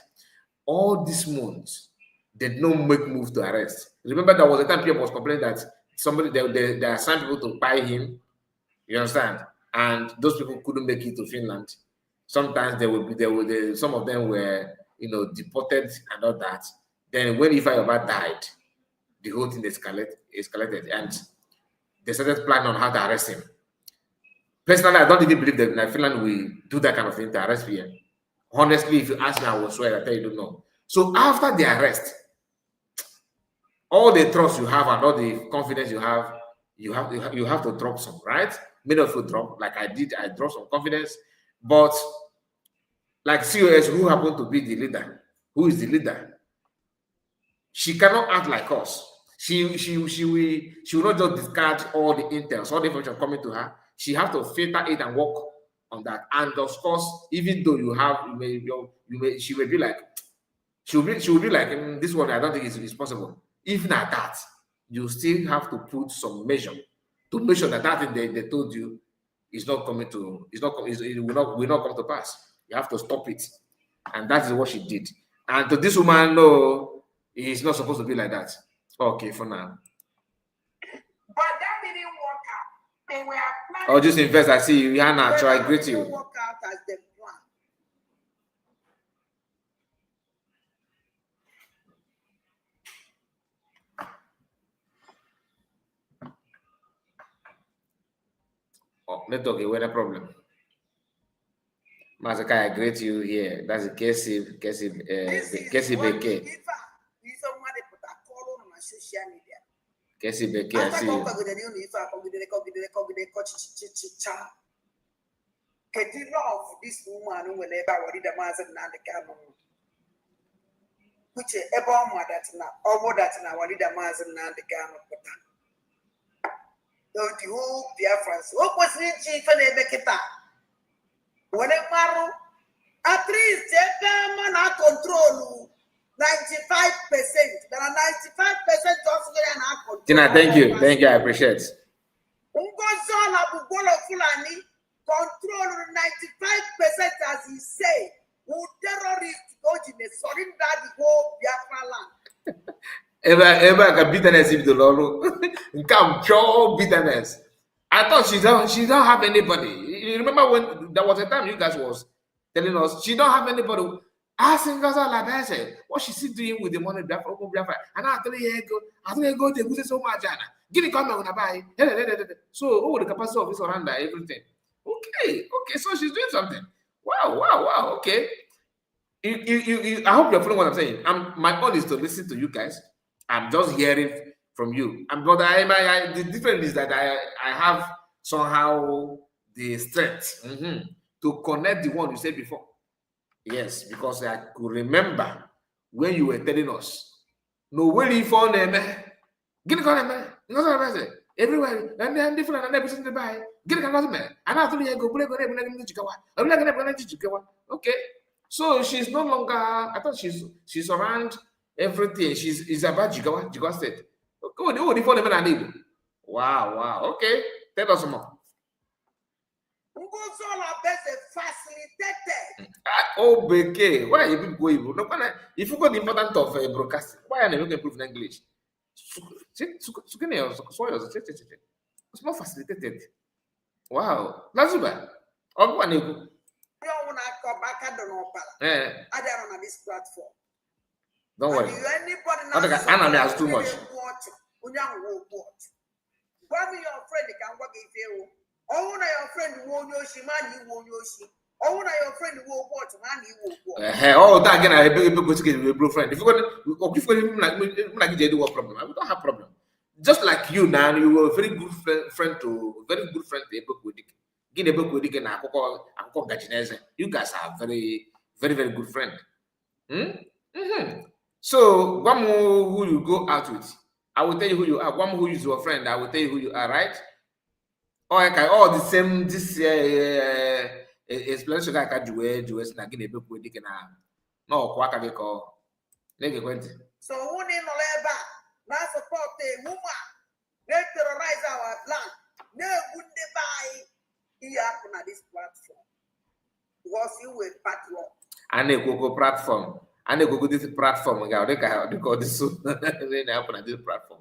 Speaker 1: All these months, they did not make move to arrest. Remember, there was a time PM was complaining that somebody they assigned people to buy him. You understand? And those people couldn't make it to Finland. Sometimes some of them were deported and all that. Then when Ifeanyi died, the whole thing escalated, and they started planning on how to arrest him. Personally, I don't even believe that Finland will do that kind of thing to arrest PM. Honestly, if you ask me, I will swear, I tell you, don't know. So after the arrest, all the trust you have and all the confidence you have to drop some, right? Many of you drop, like I did, I dropped some confidence. But like COS, who happened to be the leader, who is the leader, she cannot act like us. She will not just discard all the intels, all the information coming to her. She has to filter it and work on that. And of course, even though she will be like, she will be like, this one I don't think is possible. Even at that, you still have to put some measure to make sure that thing they told you is not coming to, it will not come to pass. You have to stop it. And that is what she did. And to this woman, no, it's not supposed to be like that. Okay, for now.
Speaker 3: But that didn't work out. They were planning.
Speaker 1: Oh, just invest. I see you, Rihanna. So I greet you.
Speaker 2: Work out as they plan.
Speaker 1: Oh, network, no problem. Masaka, I greet you here. That's a Casey Beke. Casey Beke, I see you.
Speaker 2: This woman will never worry the master and the camel. Which a bomb that's not over that's not worry the master and the camel. Don't you hope, dear friends? What was it, chief and a beketa? When a marrow, at least a man I control 95%. There are 95% of control.
Speaker 1: Tina, thank you, I appreciate.
Speaker 2: Control 95% as he say. Who terrorists go to the surrender the whole Biafra land.
Speaker 1: Ever bitterness if the Lord come pure bitterness. I thought she don't have anybody. You remember when there was a time you guys was telling us she don't have anybody. Asking us all like I said, what she doing with the money Biafra? And I tell you go to use so much. Give it come on buy. So the capacity of this surrender everything. Okay, so she's doing something. Wow. Okay. I hope you're following what I'm saying. My goal is to listen to you guys. I'm just hearing from you. But the difference is that I have somehow the strength to connect the one you said before. Yes, because I could remember when you were telling us, no way for them. Get it on them. No, everywhere, and then different and everything to buy. Get it on them. And I thought you go. Okay. So she's no longer, I thought she's around everything. She's about Jigawa State. Go the phone even I need. Wow. Okay. Tell us more.
Speaker 2: Facilitated.
Speaker 1: Oh, Beke, why are you people going? No, if you got the importance of broadcasting, why are you not improving English? It's more facilitated. Wow. Lasuba.
Speaker 2: I don't on this platform.
Speaker 1: Don't worry.
Speaker 2: Anybody
Speaker 1: has too much.
Speaker 2: Why me your friend can work if you own your friend won't yoshi man you won't yoshi. Own your friend will watch man you will watch.
Speaker 1: Oh, that again I beg you to get a bro friend. If you got him like you do what problem? I don't have problem. Just like you now, you were a very good friend to a book with it. Get a book with it and you guys are very, very, very good friend. So, one who you go out with, I will tell you who you are. One who is your friend, I will tell you who you are, right? Or okay, all the same. This explanation I can do it. Do it. Na gini ebe kwa dike na kwa aka gị ka ọ na-ege ekwentị.
Speaker 2: So who need no labor? Na support a woman. They terrorize our land. They wouldn't buy here on this platform because you were patron.
Speaker 1: A na-ekwoko platform. A na-ekwoko this platform ga ọ dịka ọ dị so na-apụ na this platform.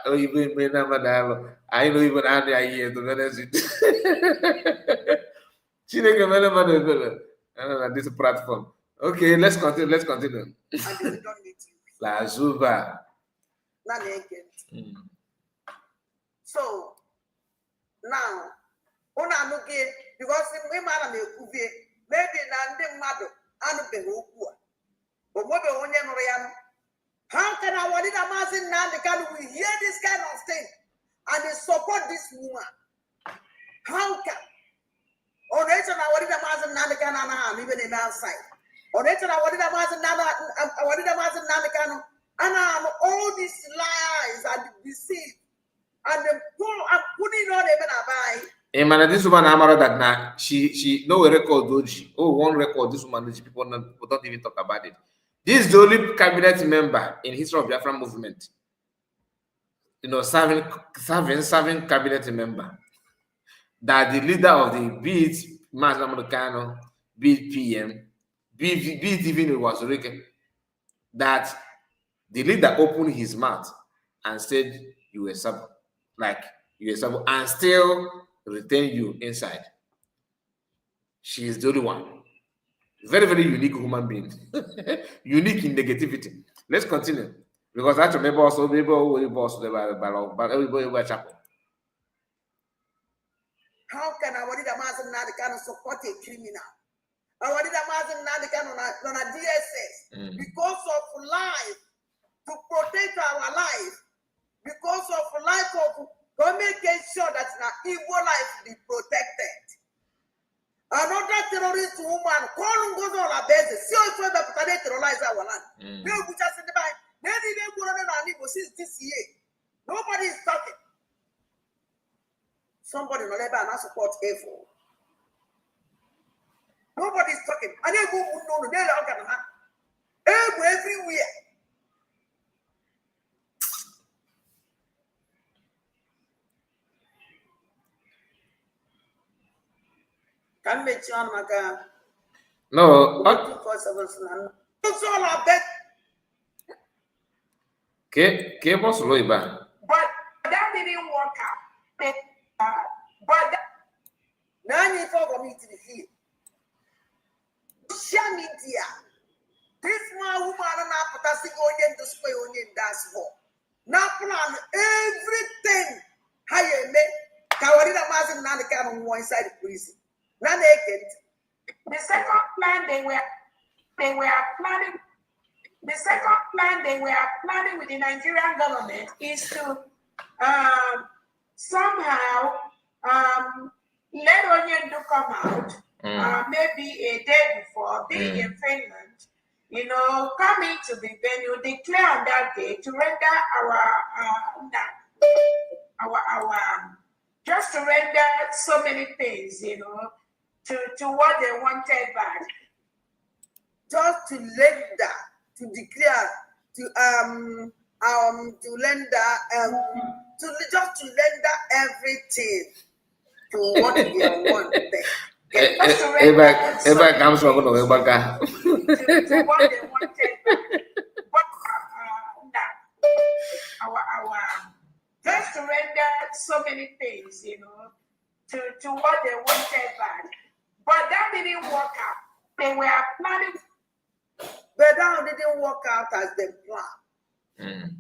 Speaker 1: Oyibo eme na mmadụ alụ anyị na oyibo na-adị anyị ihe to benefit. Chineke mere mmadụ ebere na this platform. Okay, let's continue.
Speaker 2: And we don't need you.
Speaker 1: Lasuba.
Speaker 2: So now, because maybe how can our leader Mazin Nandikan we hear this kind of thing and they support this woman? How can? Or our leader Mazin Nandikan even in outside. Or our leader Mazin Nandikan and all these lies and deceit and putting on even a buy.
Speaker 1: Man, this woman Amara that now she no record doji. Oh, one record this woman people don't even talk about it. This is the only cabinet member in history of Biafra movement. Serving cabinet member. That the leader of the be it Americano, be it PM, be it even it was Ricky, that the leader opened his mouth and said you were sub, and still retain you inside. She is the only one. Very, very unique human being. Unique in negativity. Let's continue. Because I remember also everybody chapel.
Speaker 2: How can our leader Mazen Nadikan support a criminal? Our leader Mazen Nadikan on a DSS because of life, to protect our life, because of life of to make sure that our evil life be protected. Another terrorist woman, calling goes on a basis. See if we terrorize our land. No, we just in the back. Maybe they go on and since this year. Nobody is talking. Somebody no labor and support evil. Nobody is talking. And they go no, they are everywhere. Can make you on my car.
Speaker 1: No.
Speaker 2: It's all a bet.
Speaker 1: Okay, boss Loiba.
Speaker 3: But that didn't work out. But
Speaker 2: now you for me to the field. Social media. This one woman and I put us onion to spray onion dashboard. Now plan everything. How you make Kawarida Mazin Nanikan on one side of prison. Now naked.
Speaker 3: The second plan they were planning. The second plan they were planning with the Nigerian government is to somehow let Onyendu come out, maybe a day before, being in Finland, come into the venue, declare on that day to render our just to render so many things, to what they wanted back.
Speaker 2: Just to render, to declare, to render, just to render everything to what they wanted.
Speaker 1: Everybody comes from
Speaker 3: to what they wanted back. Our just to render so many things, to what they wanted back. But that didn't work out. They were planning.
Speaker 2: But that didn't work out as they planned.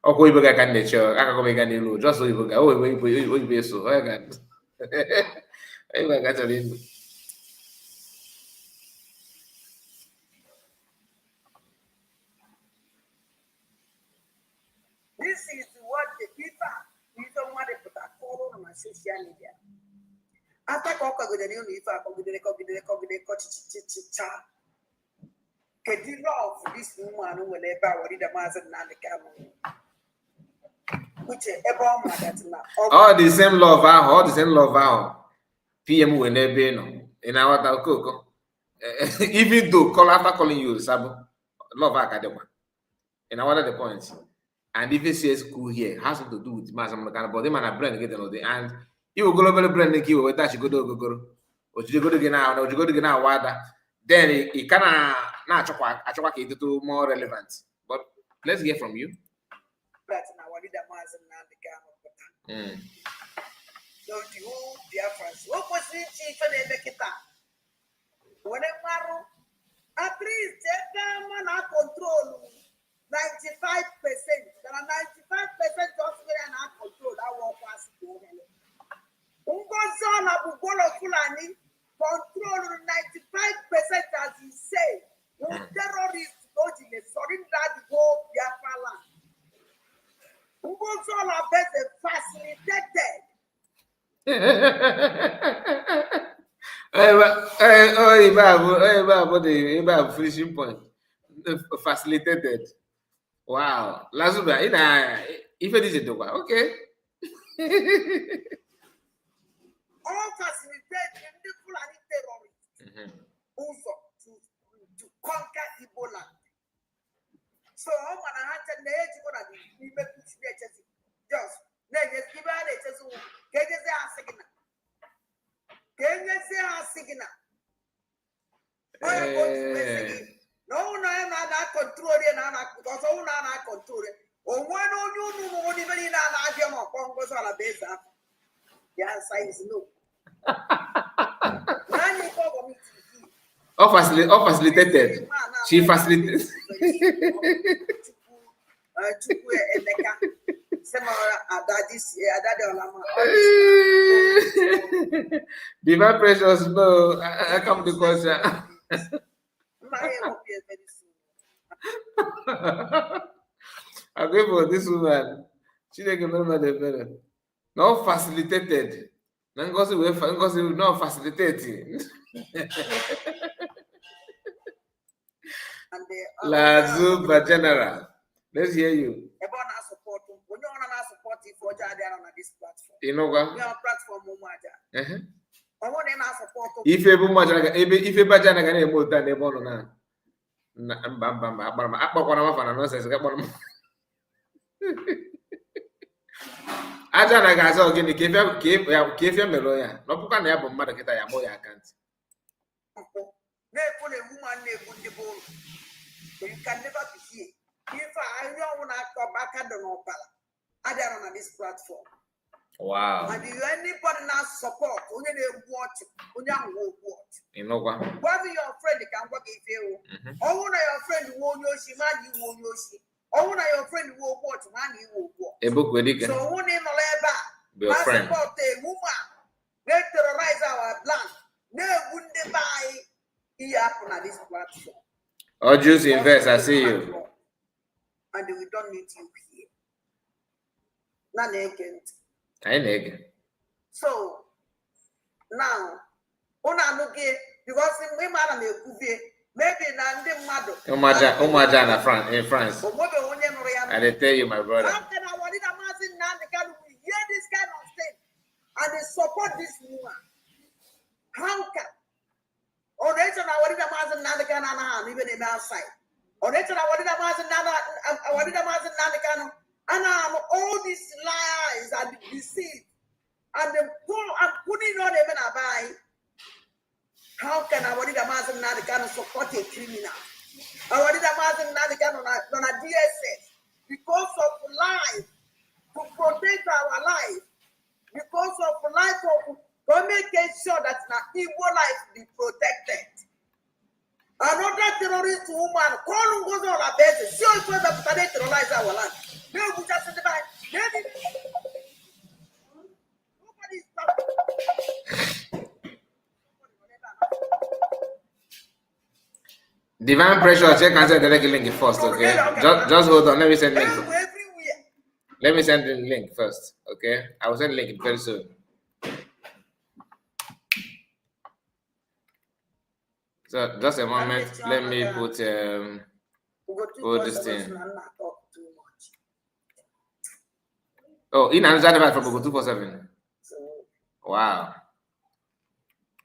Speaker 1: Okay, you can nature. I can make a new just so you go. Be so. I got. I got it.
Speaker 2: This is what the people want to put a call on my social media. After Cockagudere, if I could get the love for this woman who will ever worry the Master and the camel. Which ever that's now.
Speaker 1: All the same love, all the same love. PM will never be in our cocoa. Even though call after calling you Sabo, love academy. And I wanted the points. And if it says school here, has to do with mass American, but them and a brand get another. And you will go over the brand and give that you go. Or you go to get now, or you go to get now, water. Then it can not to do more relevant. But let's hear from you.
Speaker 2: That's now what did the Master and the camel. So the whole difference. What was it, chief and the kita? Whenever at least man are control 95%. There are 95% of men are control. That won't pass to them. Ungonzon Abugolo Fulani control 95% as he say. Terrorists go to the surrender the whole Biafra land. Ungonzon are better facilitated.
Speaker 1: About finishing point. Facilitated. Wow. Lasuba, if it is a dog, okay.
Speaker 2: All facilitated in the Fulani terrorists also to conquer Ebola. So, I'm going to have to just let's give out a just get a signal. No, not control it, because all not control it. Or one on you, no, even in an argument of Congress on a base. The answer is no.
Speaker 1: Facilitated. She facilitated. Divine precious, no, I come to question. I go for this woman. She didn't remember the better. No facilitated. No facilitating. Lasuba General. Let's hear you. You know what? If you bajana can able than the bonona. Ajana gaza ogini kefia meloya. No puka na yabo mmadụ kita ya moya account.
Speaker 2: You can never be here. If I don't want to come back at the Nopala, I don't on this platform.
Speaker 1: Wow.
Speaker 2: And if anybody not support, only they watch, only I will watch.
Speaker 1: You know what?
Speaker 2: Why be your friend can work if you? Oh, your friend won't yoshi, man, you won't yoshi. Oh, your friend will watch, man, you will watch.
Speaker 1: A book with it.
Speaker 2: So, one in the labor,
Speaker 1: be a friend.
Speaker 2: Support a woman, they terrorize our land. No, wouldn't buy here on this platform.
Speaker 1: Oh, just invest, I see you.
Speaker 2: And we don't need you here. Not naked.
Speaker 1: I naked.
Speaker 2: So now, because we madam maybe
Speaker 1: Umaja in France. And they tell you, my brother.
Speaker 2: How can I want it hear this kind of thing and they support this woman? How can? Or they say I want it even in outside. Or they say I want it and all these lies and deceit and the I'm putting on even a buy. How can I want it support a criminal? I want it on a DSS because of life to protect our life, because of life to make sure that Igbo life be protected. Another terrorist woman, call goes on a basis. She also that terrorize our land. Nobody
Speaker 1: Divine pressure, check and send the link first, okay? Just hold on, let me send link. Let me send the link first, okay? I will send the link very soon. So just a moment. Let me put this thing. Oh, in another device from Google 247. Wow.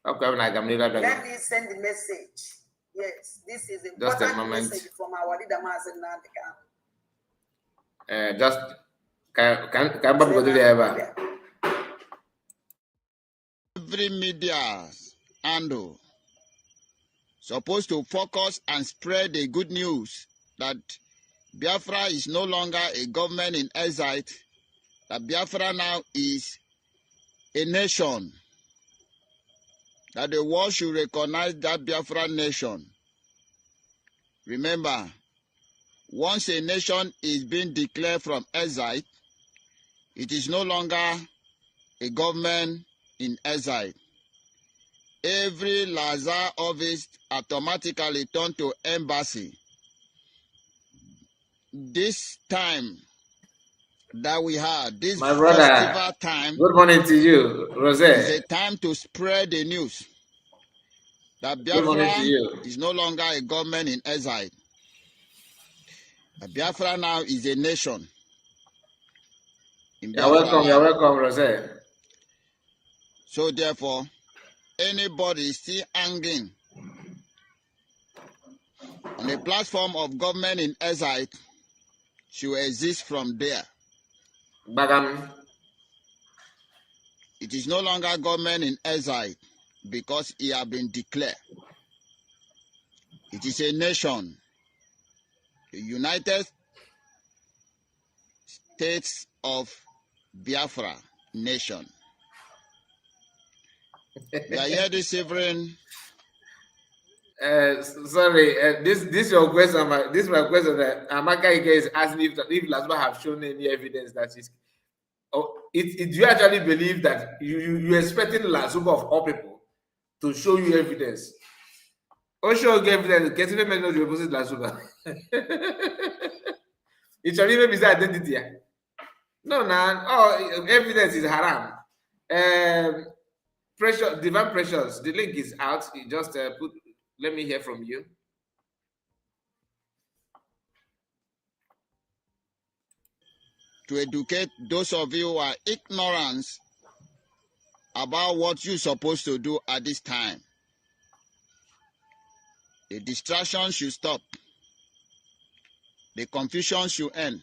Speaker 1: Okay,
Speaker 2: Let me send the message. Yes, this is important.
Speaker 1: Just a moment.
Speaker 2: Message from our leader, Mazen Nandika.
Speaker 1: Just can go to the ever.
Speaker 4: Every media handle supposed to focus and spread the good news that Biafra is no longer a government in exile, that Biafra now is a nation, that the world should recognize that Biafra nation. Remember, once a nation is being declared from exile, it is no longer a government in exile. Every Lazar office automatically turned to embassy. This time that we had, this
Speaker 1: My brother,
Speaker 4: festival time,
Speaker 1: good morning to you, Rose.
Speaker 4: is a time to spread the news that Biafra is no longer a government in exile. Biafra now is a nation.
Speaker 1: You're welcome, Rose.
Speaker 4: So therefore, anybody still hanging on a platform of government in exile should exist from there.
Speaker 1: Bagam.
Speaker 4: It is no longer government in exile because it has been declared. It is a nation, the United States of Biafra nation. We are here this evening.
Speaker 1: Sorry, this your question. This is my question. Amaka Ike is asking if Lasuba have shown any evidence that is. Oh, do you actually believe that you expecting Lasuba of all people to show you evidence? Or show you evidence? Can you make no opposite Lasuba? It shall even be his identity. No, oh, evidence is haram. Precious, divine precious. The link is out. You just put. Let me hear from you.
Speaker 4: To educate those of you who are ignorant about what you're supposed to do at this time. The distraction should stop. The confusion should end.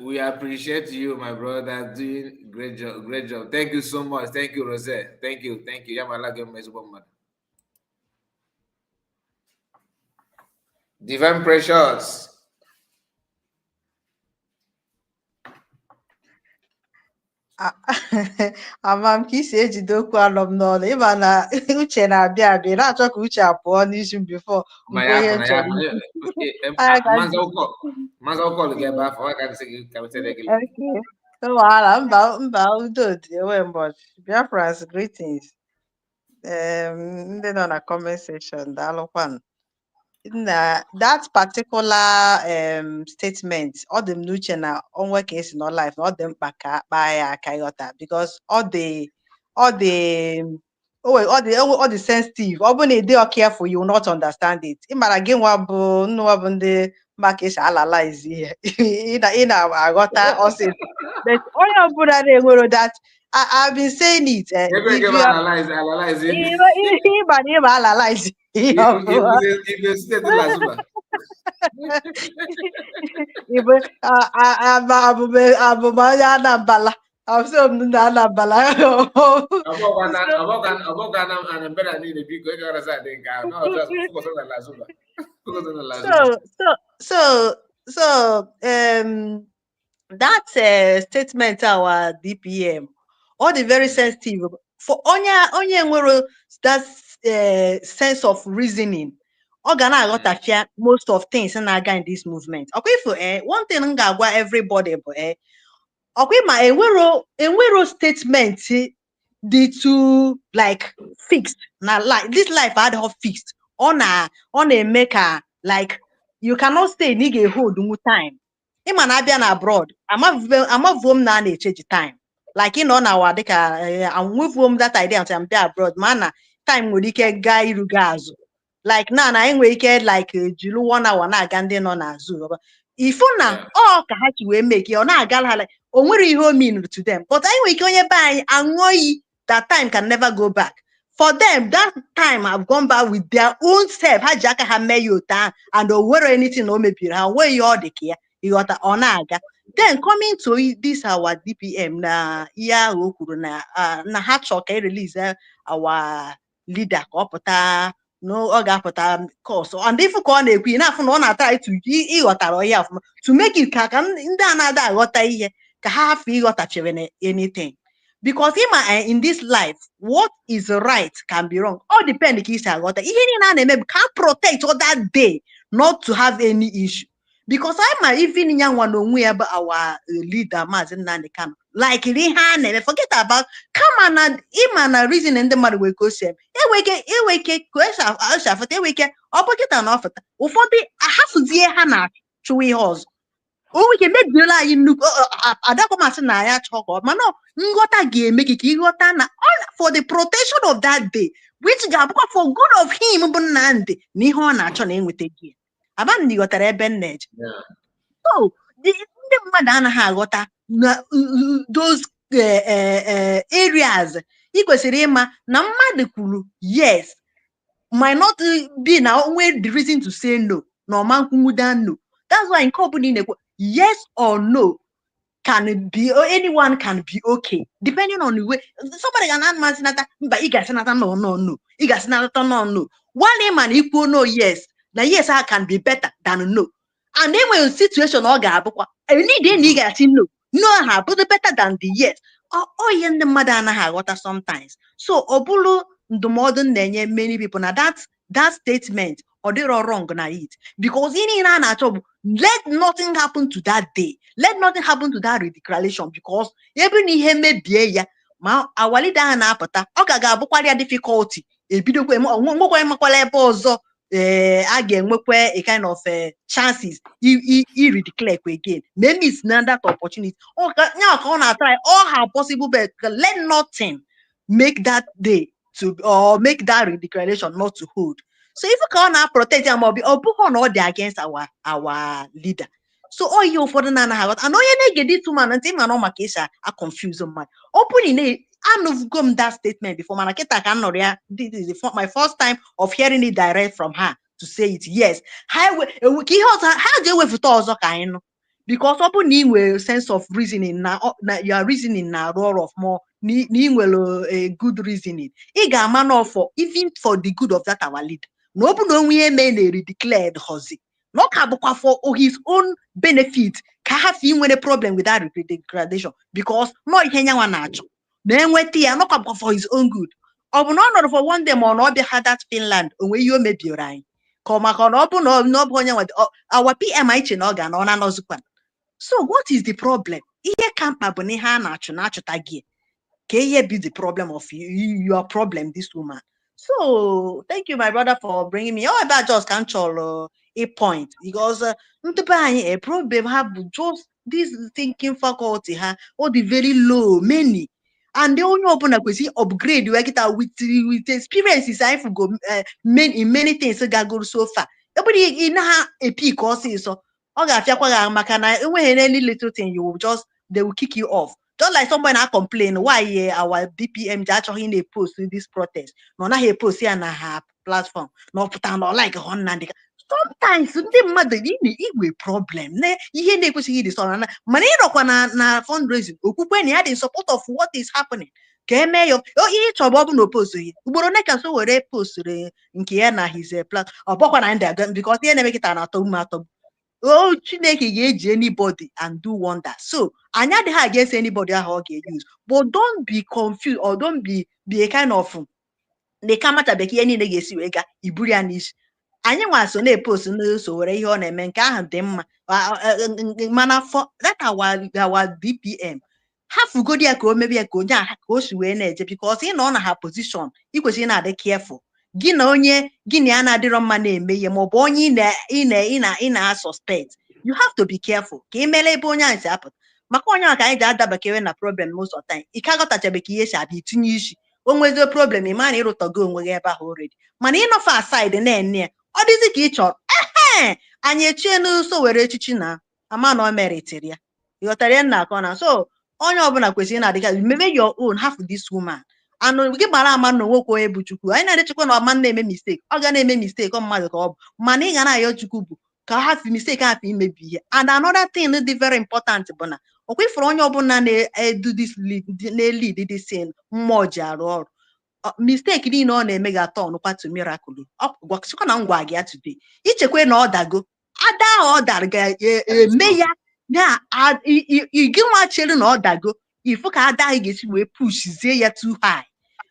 Speaker 1: We appreciate you, my brother, doing great job. Great job. Thank you so much. Thank you, Rose. Thank you. Thank you. Divine precious.
Speaker 5: Ama m ka isi ejide okwu alọ m n'ọnụ ịma na uche na-abịa abịa ị na-achọ ka uche apụọ n'isi m bifo nkwe ihe m chọrọ wahala mba udo dị enwe mbọchị Biafrans greetings ndị nọ na comment section daalụkwanụ na that particular statement ọ dị m n'uche na onwe ka esi nọ life na ọ dị mkpa ka akpaa ya aka ịghọta because ọ dị sensitive ọ bụrụ na ị dị careful you will not understand it ị mara gị nwa bụ nnụnwa bụ ndị maka esi alalize ihe ị na-aghọta ọsịs but onye ọbụla na-enwero that I've been saying it ịba alalize abụmanya Anambala na Anambala so that statement our DPM all the very sensitive for onye nwere that sense of reasoning ọ ga na-aghọtafia most of things na-aga in this movement ọkwa ifo one thing m ga-agwa everybody bụ ọkwa ma enwero statement dị too like fixed na like this life adịghị fixed ọ na-eme ka like you cannot stay na ị ga-hold time ịma na abịa na abroad amavuo m na a na-echeji time like ịnọ na awa dịka anwevuo m that idea until m bịa abroad ma na time nwere ike gaa iru gaa azụ like na anyị nwere ike like jiri 1 hour na-aga ndị nọ n'azụ ifu na ọ ka ha chi wee make ọ na-agala ha like o nwere ihe o mean to them but anyị nwere ike onye be anyị aṅụọ iyi that time can never go back. For them, that time have gone back with their own self. Ha jaka ha meyota and don't wear anything no maybe ha where you all the care. You got onaga. Then coming to this our DPM na iya okuru na ha choke release our leader kopota no oga pota course and if ko na ekwu na afụ na ọ na try to ịghọtara ya to make it ka ndị anada aghọta ihe ka ha afụ ịghọtachere anything. Because in this life, what is right can be wrong. All depends on what can protect all that day not to have any issue. Because I'm even young one about our leader, Mazin Nandikan. Like forget about come on and reason in the matter we go say. Question an offer. I have to see Hannah to horse. We can make the lie in look Adakomasina choko. Mano, ngota game make it na all for the protection of that day, which for good of him, Bonandi, Nihona chon with a gear. Aban nigota benage. So the Madana Hagota those areas equals Rema Namadekulu, yes, might not be now where the reason to say no, no man no. That's why in company yes or no can be or anyone can be okay depending on the way somebody can answer but you guys no you guys no one man equal no yes now yes I can be better than no and then when situation all got any guys no I but better than the yes oh yeah the mother and I water sometimes so obulu the modern many people now that statement or they're all wrong on it because in let nothing happen to that day. Let nothing happen to that declaration because even if may be ma our leader na apata oga ga difficulty e bido kwe nwekwa makwala ebe ọzọ a ga-enwekwa a kind of chances he declare again maybe it's another opportunity try all her possible but let nothing make that day to or make that declaration not to hold. So if you can't protect them or they against our leader. So all you for the nana have I know you get this woman and think no makesha a confused man. Opening I know come that statement before Manaketa cannot this is my first time of hearing it direct from her to say it. Yes. How do you wait for kind because opening will sense of reasoning now you are reasoning now role of more a good reasoning. Iga man for even for the good of that our leader. No we may declared Hosi. No for his own benefit. Can have him with a problem with that degradation because no Kenya one nacho. Then we no for his own good. Or not for one day more not had that Finland where you may be right. Come on open no our PMI organ on another. So what is the problem? Here can't nacho tagi. Can here be the problem of your problem, this woman? So thank you, my brother, for bringing me. Oh, about just control a point because a problem have just this thinking faculty, or the very low many, and they only open up with upgrade. We get with experiences. I go in many things that go so far. Nobody in a peak or so. When any little thing you will just they will kick you off. Just like someone I complain why our DPM actually in a post with this protest. No, not a post here on her platform. No, put on like on sometimes the mother in problem. Ne, you hear this on money na fundraising. When you in support of what is happening. Mayor, each of no post. Uboroneka so were post in Kiana his platform or because he never get an atom. Oh, Chineke anybody and do wonder. So, I not against anybody how can use, but don't be confused or don't be a kind of they come at a beki any legacy wega iburianish. Anyị nwa so na-epost so were ihe ọ na-eme nke ahụ dị mma mana for that our DPM half go there ka o mebe ka onye ka o si wee na-eje because ị nọ na ha position ị kwesịrị na-adị careful gị na onye gị na ya na-adịrọ mma na-eme ihe ma ọ bụ onye ị na suspect you have to be careful. Ka imele ebe onye ahụ si apụta. Maka onye ahụ ka anyị ji adabakewe na problem most of the time. Ike aghọtachabe ka ihe si abịa itinye isi. O nwezie problem ịma na ịrụtago onwe gị ebe ahụ already. Mana ịnọfe aside na-ene ya. Ọ dịzị ka ị chọrọ. Anyị echie n'ụsọ were echichi na ama na o meritiri ya. Ịghọtara ya nna akọ na. So onye ọbụla kwesịrị na-adịga maybe your own half this woman. Anụ gị gbara ama na nwoke onye bụ Chukwu. Anyị na-adịchikwa na ọma na-eme mistake. Ọ ga na-eme mistake ọ mmadụ ka ọ bụ. Mana ị ga na-ayọ Chukwu bụ ka hafi mistake hafi imebi ihe. And another thing dị very important bụ na ọkwa ifuru onye ọbụla na-edu this lead this scene mmụọ ji arụ ọrụ. Mistake niile ọ na-eme ga-atọ ọnụkwa to miracle. Gwakọchikwa na ngwa gị ya today. Ichekwe na ọ dago. Ada ahụ ọ dara ga-eme ya na gị nwa chere na ọ dago. Ifu ka ada ahụ ga-esi wee pushzie ya too high.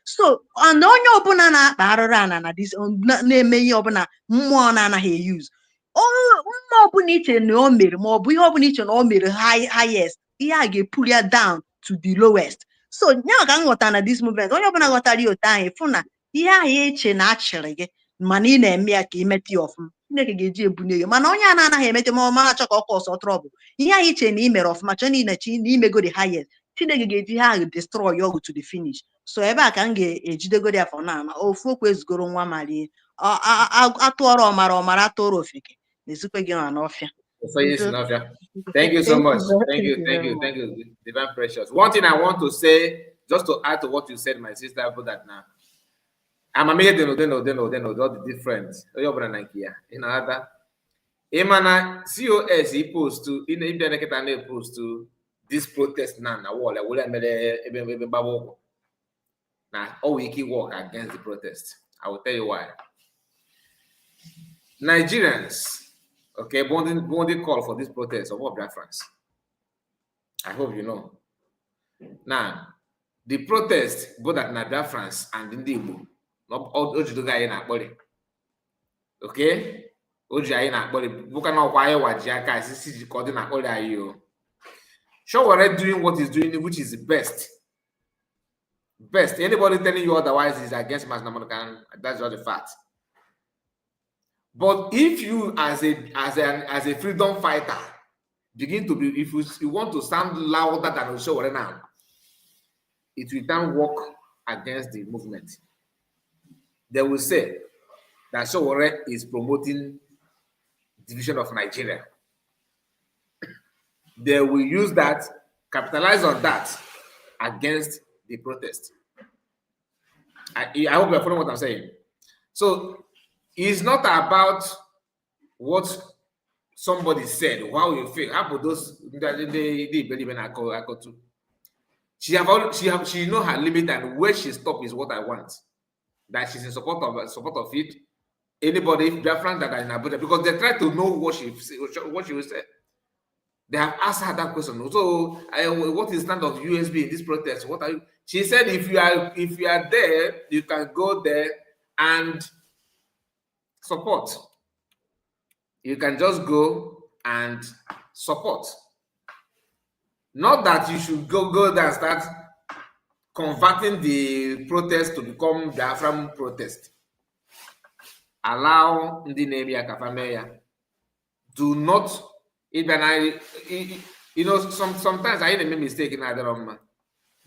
Speaker 5: So na onye ọbụla na-akpa arụrụ ana na-eme ihe ọbụla mmụọ na-anaghị use. Mmụọ ọbụla iche na o mere ma ọ bụ ihe ọbụla iche na o mere highest, ihe a ga-epuli ya down to the lowest. So nya ka m ghọta na this movement onye ọbụla ghọtara ya otu ahụ ịfụ na ihe ahụ eche na achịrị gị mana ị na-eme ya ka imeta ya ọfụma. Chineke ga-eji ebunye ya mana onye a na-anaghị emete ma ọ mara achọ ka ọ kọsọ trọbụl. Ihe ahụ iche na ị mere ọfụma chọ niile chi na imego the highest. Chineke ga-eji ha destroy ọgụ to the finish. So ebe a ka m ga-ejidegoro ya for now na ofu okwu ezugoro nwa malie atụọrọ ọmara atụọrọ ofeke na-ezikwe gị na n'ọfịa.
Speaker 1: Thank you so much. Thank you. Divine Precious. One thing I want to say, just to add to what you said, my sister, about that now. I'm amazed they know all the difference. You know that. Emana COS he post to in the internet post to this protest now. Now, all we keep work against the protest. I will tell you why. Nigerians, okay, bonding call for this protest of what Biafrans. I hope you know. Now, the protest both at Biafrans and Indibu, not all Ojudoga in our body. Okay? Oja in our body. Bukana wire what Jaka is calling our body. You show what doing what is doing, which is the best. Best. Anybody telling you otherwise is against mass Namakan. That's just a fact. But if you, as a freedom fighter, begin to be, if you want to sound louder than the show right now, it will then work against the movement. They will say that Showore is promoting division of Nigeria. They will use that, capitalize on that against the protest. I hope you're following what I'm saying. So it's not about what somebody said, how you feel. How about those they believe in I go to. She know her limit and where she stops is what I want. That she's in support of it. Anybody, Biafran that are in Abuja, because they try to know what she will say. They have asked her that question. So, what is the stand of USB in this protest? What are you? She said, if you are there, you can go there and support. You can just go and support. Not that you should go there and start converting the protest to become the Biafran protest. Allow the name Kafameya. Do not even sometimes I make a mistake in either.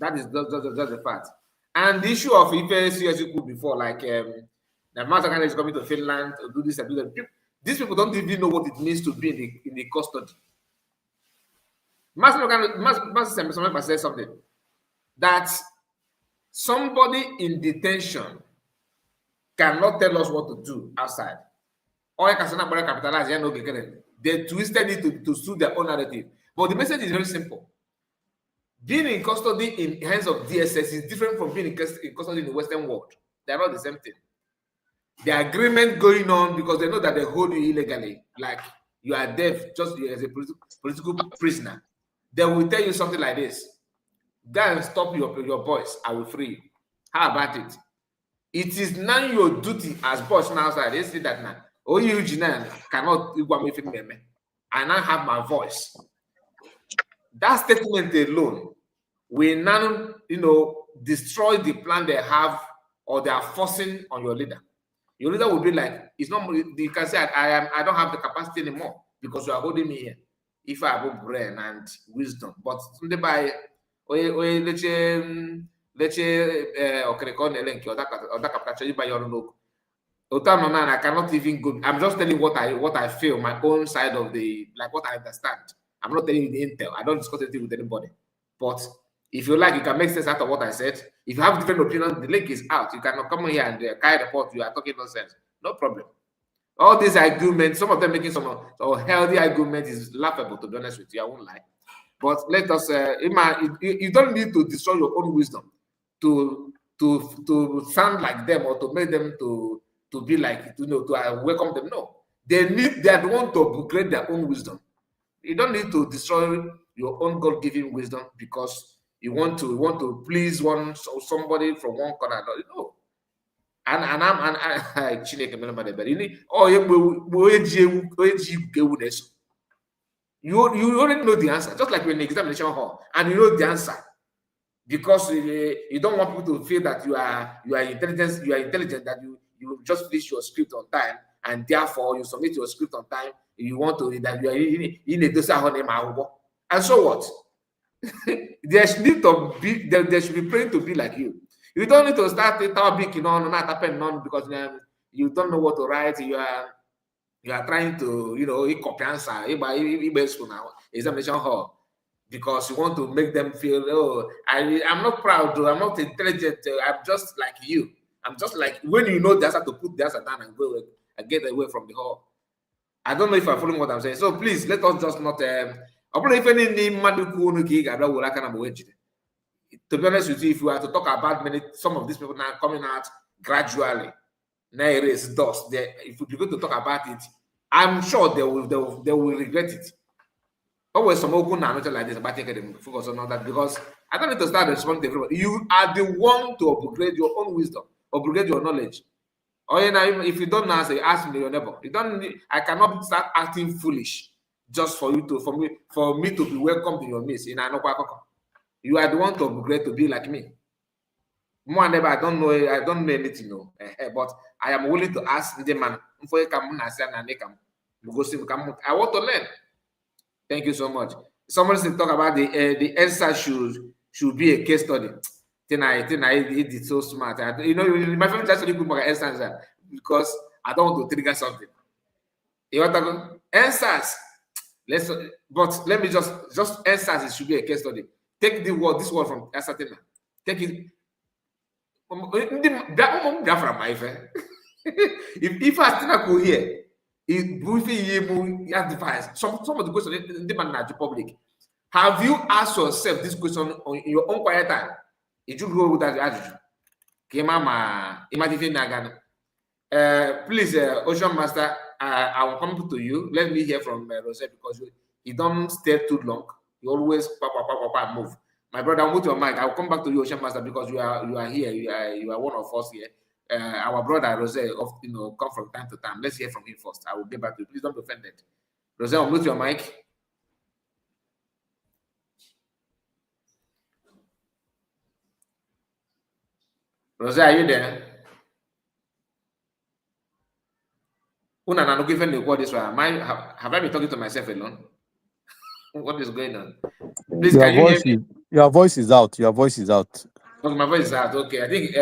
Speaker 1: That is just the fact. And the issue of if before, like the master is coming to Finland to do this and do that. These people don't even know what it means to be in the custody. Master said something that somebody in detention cannot tell us what to do outside. Or capitalize, they twisted it to suit their own narrative. But the message is very simple. Being in custody in hands of DSS is different from being in custody in the Western world. They are not the same thing. The agreement going on because they know that they hold you illegally, like you are deaf, just as a political prisoner. They will tell you something like this: "Go and stop your boys. I will free you." How about it? It is now your duty as boss now outside. They say that now. Oh, you cannot I now have my voice. That statement alone will now, destroy the plan they have or they are forcing on your leader. Your leader will be like, it's not. You can say, I don't have the capacity anymore. because you are holding me here. If I have brain and wisdom, but by let's I cannot even go. I'm just telling what I feel, my own side of the like what I understand. I'm not telling you the intel. I don't discuss anything with anybody. But if you like, you can make sense out of what I said. If you have different opinions, the link is out. You cannot come here and carry report. You are talking nonsense. No problem. All these arguments, some of them making some healthy argument is laughable, to be honest with you. I won't lie. But let us, you don't need to destroy your own wisdom to sound like them or to make them to be like, to welcome them. No, they are the one to upgrade their own wisdom. You don't need to destroy your own God-given wisdom because you want to please somebody from one corner. No. And I'm Chineke you already know the answer, just like when in the examination hall, and you know the answer because you don't want people to feel that you are intelligent, that you just finish your script on time, and therefore you submit your script on time. You want to that you are in a dosa, and so what? there should be praying to be like you. You don't need to start big, not happen none because you don't know what to write. You are trying to, copy answer now examination hall because you want to make them feel, oh, I'm not proud, though. I'm not intelligent. I'm just like you. I'm just like when you know the answer to put the answer down and go and get away from the hall. I don't know if I'm following what I'm saying. So please let us just not. To be honest with you, if you are to talk about some of these people now coming out gradually, now erase dust. If we begin to talk about it, I'm sure they will regret it. Always some open and like this, but I think they focus on that because I don't need to start responding to everybody. You are the one to upgrade your own wisdom, upgrade your knowledge. Or if you don't know, say ask me your neighbor. You don't. I cannot start acting foolish just for me to be welcomed in your midst. You are the one to upgrade to be like me. More never, I don't know anything, no. But I am willing to ask the man. I want to learn. Thank you so much. Somebody said talk about the answer should be a case study. Then I did it so smart. My friend just put my answer because I don't want to trigger something. You want to go? Answers. But let me just answers. It should be a case study. Take this word from Asatena. Take it. That from my friend. If Asatena go here, it advice. Some of the questions in the public. Have you asked yourself this question in your own quiet time? Did you go with that attitude? Please, Ocean Master, I will come to you. Let me hear from Rose because you don't stay too long. You always move. My brother, I'll move your mic. I'll come back to you, Ocean Master, because you are here. You are one of us here. Our brother Rose, come from time to time. Let's hear from him first. I will get back to you. Please don't be offended. Rose, I'll mute your mic. Rose, are you there? Have I been talking to myself alone? What is going on? Please, can you hear me?
Speaker 6: Your voice is out. Your voice is out.
Speaker 1: Okay, my voice is out. Okay, I think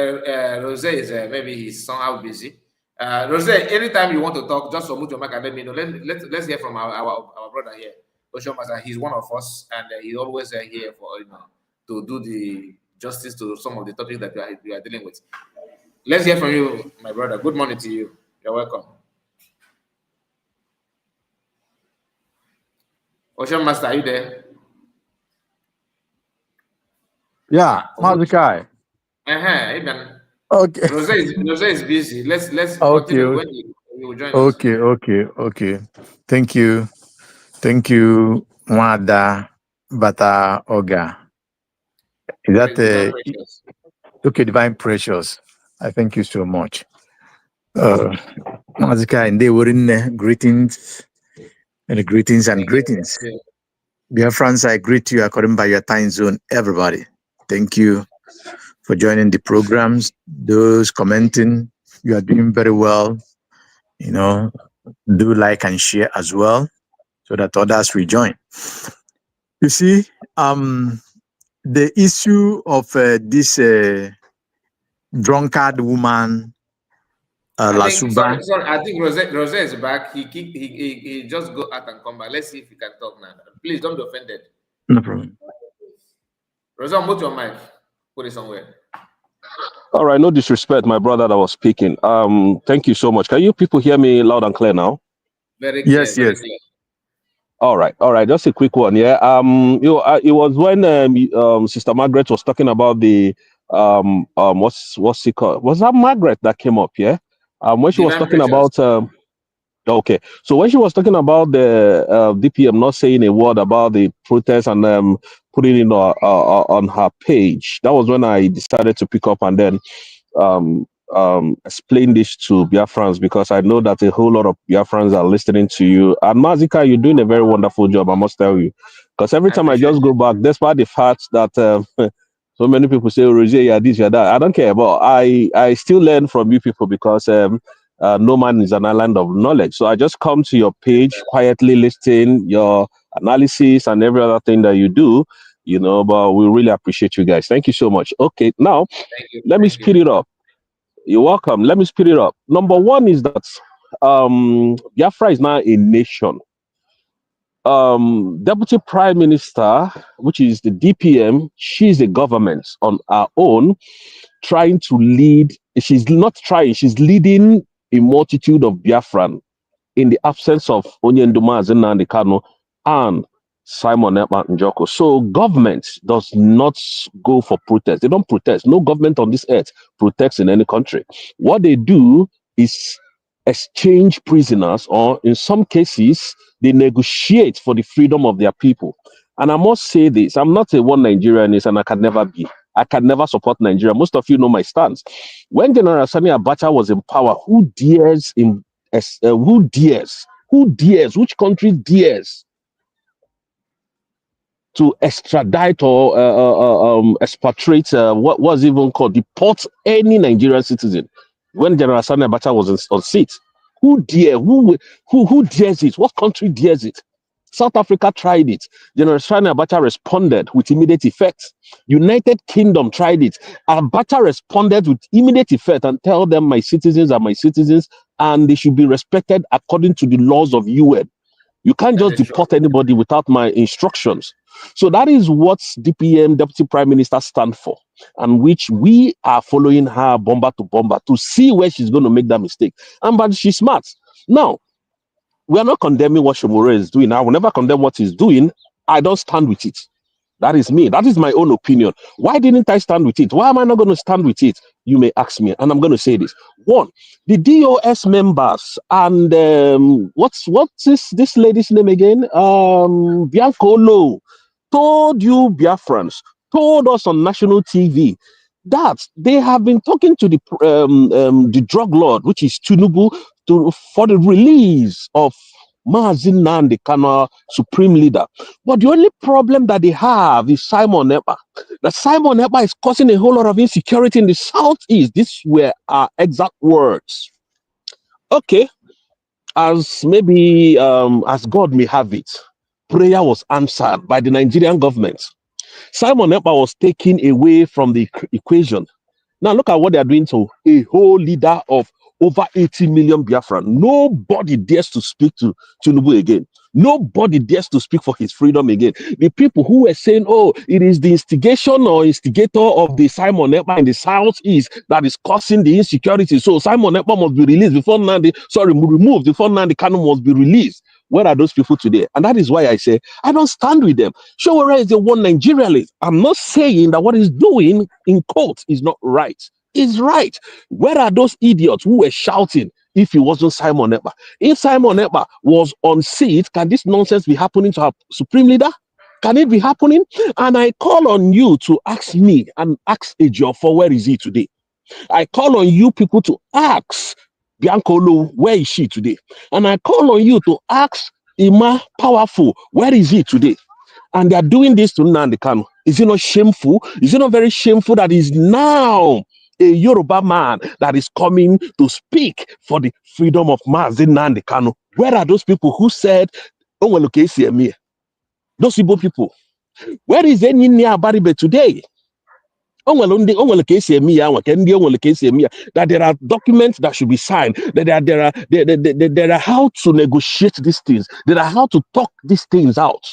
Speaker 1: Rose is maybe he's somehow busy. Rose, anytime you want to talk, just unmute your mic and let me know. Let's hear from our brother here, Ocean Master. He's one of us, and he's always here for to do the justice to some of the topics that we are dealing with. Let's hear from you, my brother. Good morning to you. You're welcome. Ocean Master, are you there?
Speaker 6: Yeah, Mazikai.
Speaker 1: Okay. Rose is busy. Let's continue when you will join us.
Speaker 6: Okay. Thank you, Wada Bata Oga. Is that okay? Divine Precious. I thank you so much. Mazikai, and they were in greetings. And greetings. Dear friends, I greet you according by your time zone, everybody. Thank you for joining the programs. Those commenting, you are doing very well. Do like and share as well. so that others will join. You see, the issue of this drunkard woman,
Speaker 1: I think
Speaker 6: Lasuba.
Speaker 1: sorry. I think Rose is back. He just go out and come back. Let's see if he can talk now. Please don't be offended.
Speaker 6: No problem.
Speaker 1: Rose, mute your mic. Put it somewhere.
Speaker 7: All right, no disrespect, my brother that was speaking. Thank you so much. Can you people hear me loud and clear now?
Speaker 1: Very clear.
Speaker 6: Yes,
Speaker 1: very
Speaker 6: yes.
Speaker 1: clear.
Speaker 7: All right. Just a quick one. Yeah. It was when Sister Margaret was talking about the what's it called? Was that Margaret that came up? Yeah. When she was
Speaker 1: Divine
Speaker 7: talking
Speaker 1: precious.
Speaker 7: about okay, so when she was talking about the DPM not saying a word about the protest and putting it on her page, that was when I decided to pick up and then explain this to Biafrans, because I know that a whole lot of Biafrans are listening to you. And Mazika, you're doing a very wonderful job, I must tell you. Because every time I just go back, despite the fact that so many people say, oh, Roger, yeah, this, yeah, that, I don't care. But I still learn from you people, because no man is an island of knowledge. So I just come to your page, quietly listen, your analysis and every other thing that you do, but we really appreciate you guys. Thank you so much. Okay, now, let me speed it up. You're welcome. Let me speed it up. Number one is that Biafra is now a nation. Deputy Prime Minister, which is the DPM, she's a government on her own, trying to lead. She's not trying, she's leading a multitude of Biafran in the absence of Onyenduma Nnamdi Kanu and Simon Ekpa Njoko. So government does not go for protest. They don't protest. No government on this earth protects in any country. What they do is exchange prisoners, or in some cases, they negotiate for the freedom of their people. And I must say this, I'm not a one Nigerianist, and I can never be. I can never support Nigeria. Most of you know my stance. When General Sani Abacha was in power, who dares, which country dares to extradite or expatriate, what was even called, deport any Nigerian citizen when General Sani Abacha was on seat? Who dares it? What country dares it? South Africa tried it. General Sani Abacha responded with immediate effect. United Kingdom tried it. Abacha responded with immediate effect and tell them, my citizens are my citizens and they should be respected according to the laws of UN. You can't just deport anybody without my instructions. So that is what DPM, Deputy Prime Minister, stand for, and which we are following her bomber to bomber to see where she's going to make that mistake. But she's smart. Now, we are not condemning what Shomore is doing. I will never condemn what he's doing. I don't stand with it. That is me. That is my own opinion. Why didn't I stand with it? Why am I not going to stand with it? You may ask me, and I'm going to say this. One, the DOS members and what's this lady's name again? Biancolo told you Biafrans, told us on national TV that they have been talking to the drug lord, which is Tinubu, for the release of Mazi Nnamdi Kanu, supreme leader. But the only problem that they have is Simon Ekpa. That Simon Ekpa is causing a whole lot of insecurity in the southeast. These were our exact words. Okay, as maybe as God may have it, prayer was answered by the Nigerian government. Simon Ekpa was taken away from the equation. Now look at what they are doing to a whole leader of over 80 million Biafran. Nobody dares to speak to Tinubu again. Nobody dares to speak for his freedom again. The people who were saying, oh, it is the instigation or instigator of the Simon Ekpa in the southeast that is causing the insecurity. So Simon Ekpa must be released before removed before Nnamdi Kanu must be released. Where are those people today? And that is why I say I don't stand with them. Showore is the one Nigerian. I'm not saying that what he's doing in court is not right. It's right. Where are those idiots who were shouting if it wasn't Simon Ekpa? If Simon Ekpa was on seat, can this nonsense be happening to our supreme leader? Can it be happening? And I call on you to ask me and ask Ejiofor, where is he today? I call on you people to ask Biancolo, where is she today? And I call on you to ask Ima Powerful, where is he today? And they are doing this to Nnamdi Kanu. Is it not shameful? Is it not very shameful that is now a Yoruba man that is coming to speak for the freedom of Mazi Nnamdi Kanu? Where are those people who said Oh, well, okay, see me. Those Igbo people. Where is any near Baribe today? That there are documents that should be signed, that there are how to negotiate these things, there are how to talk these things out.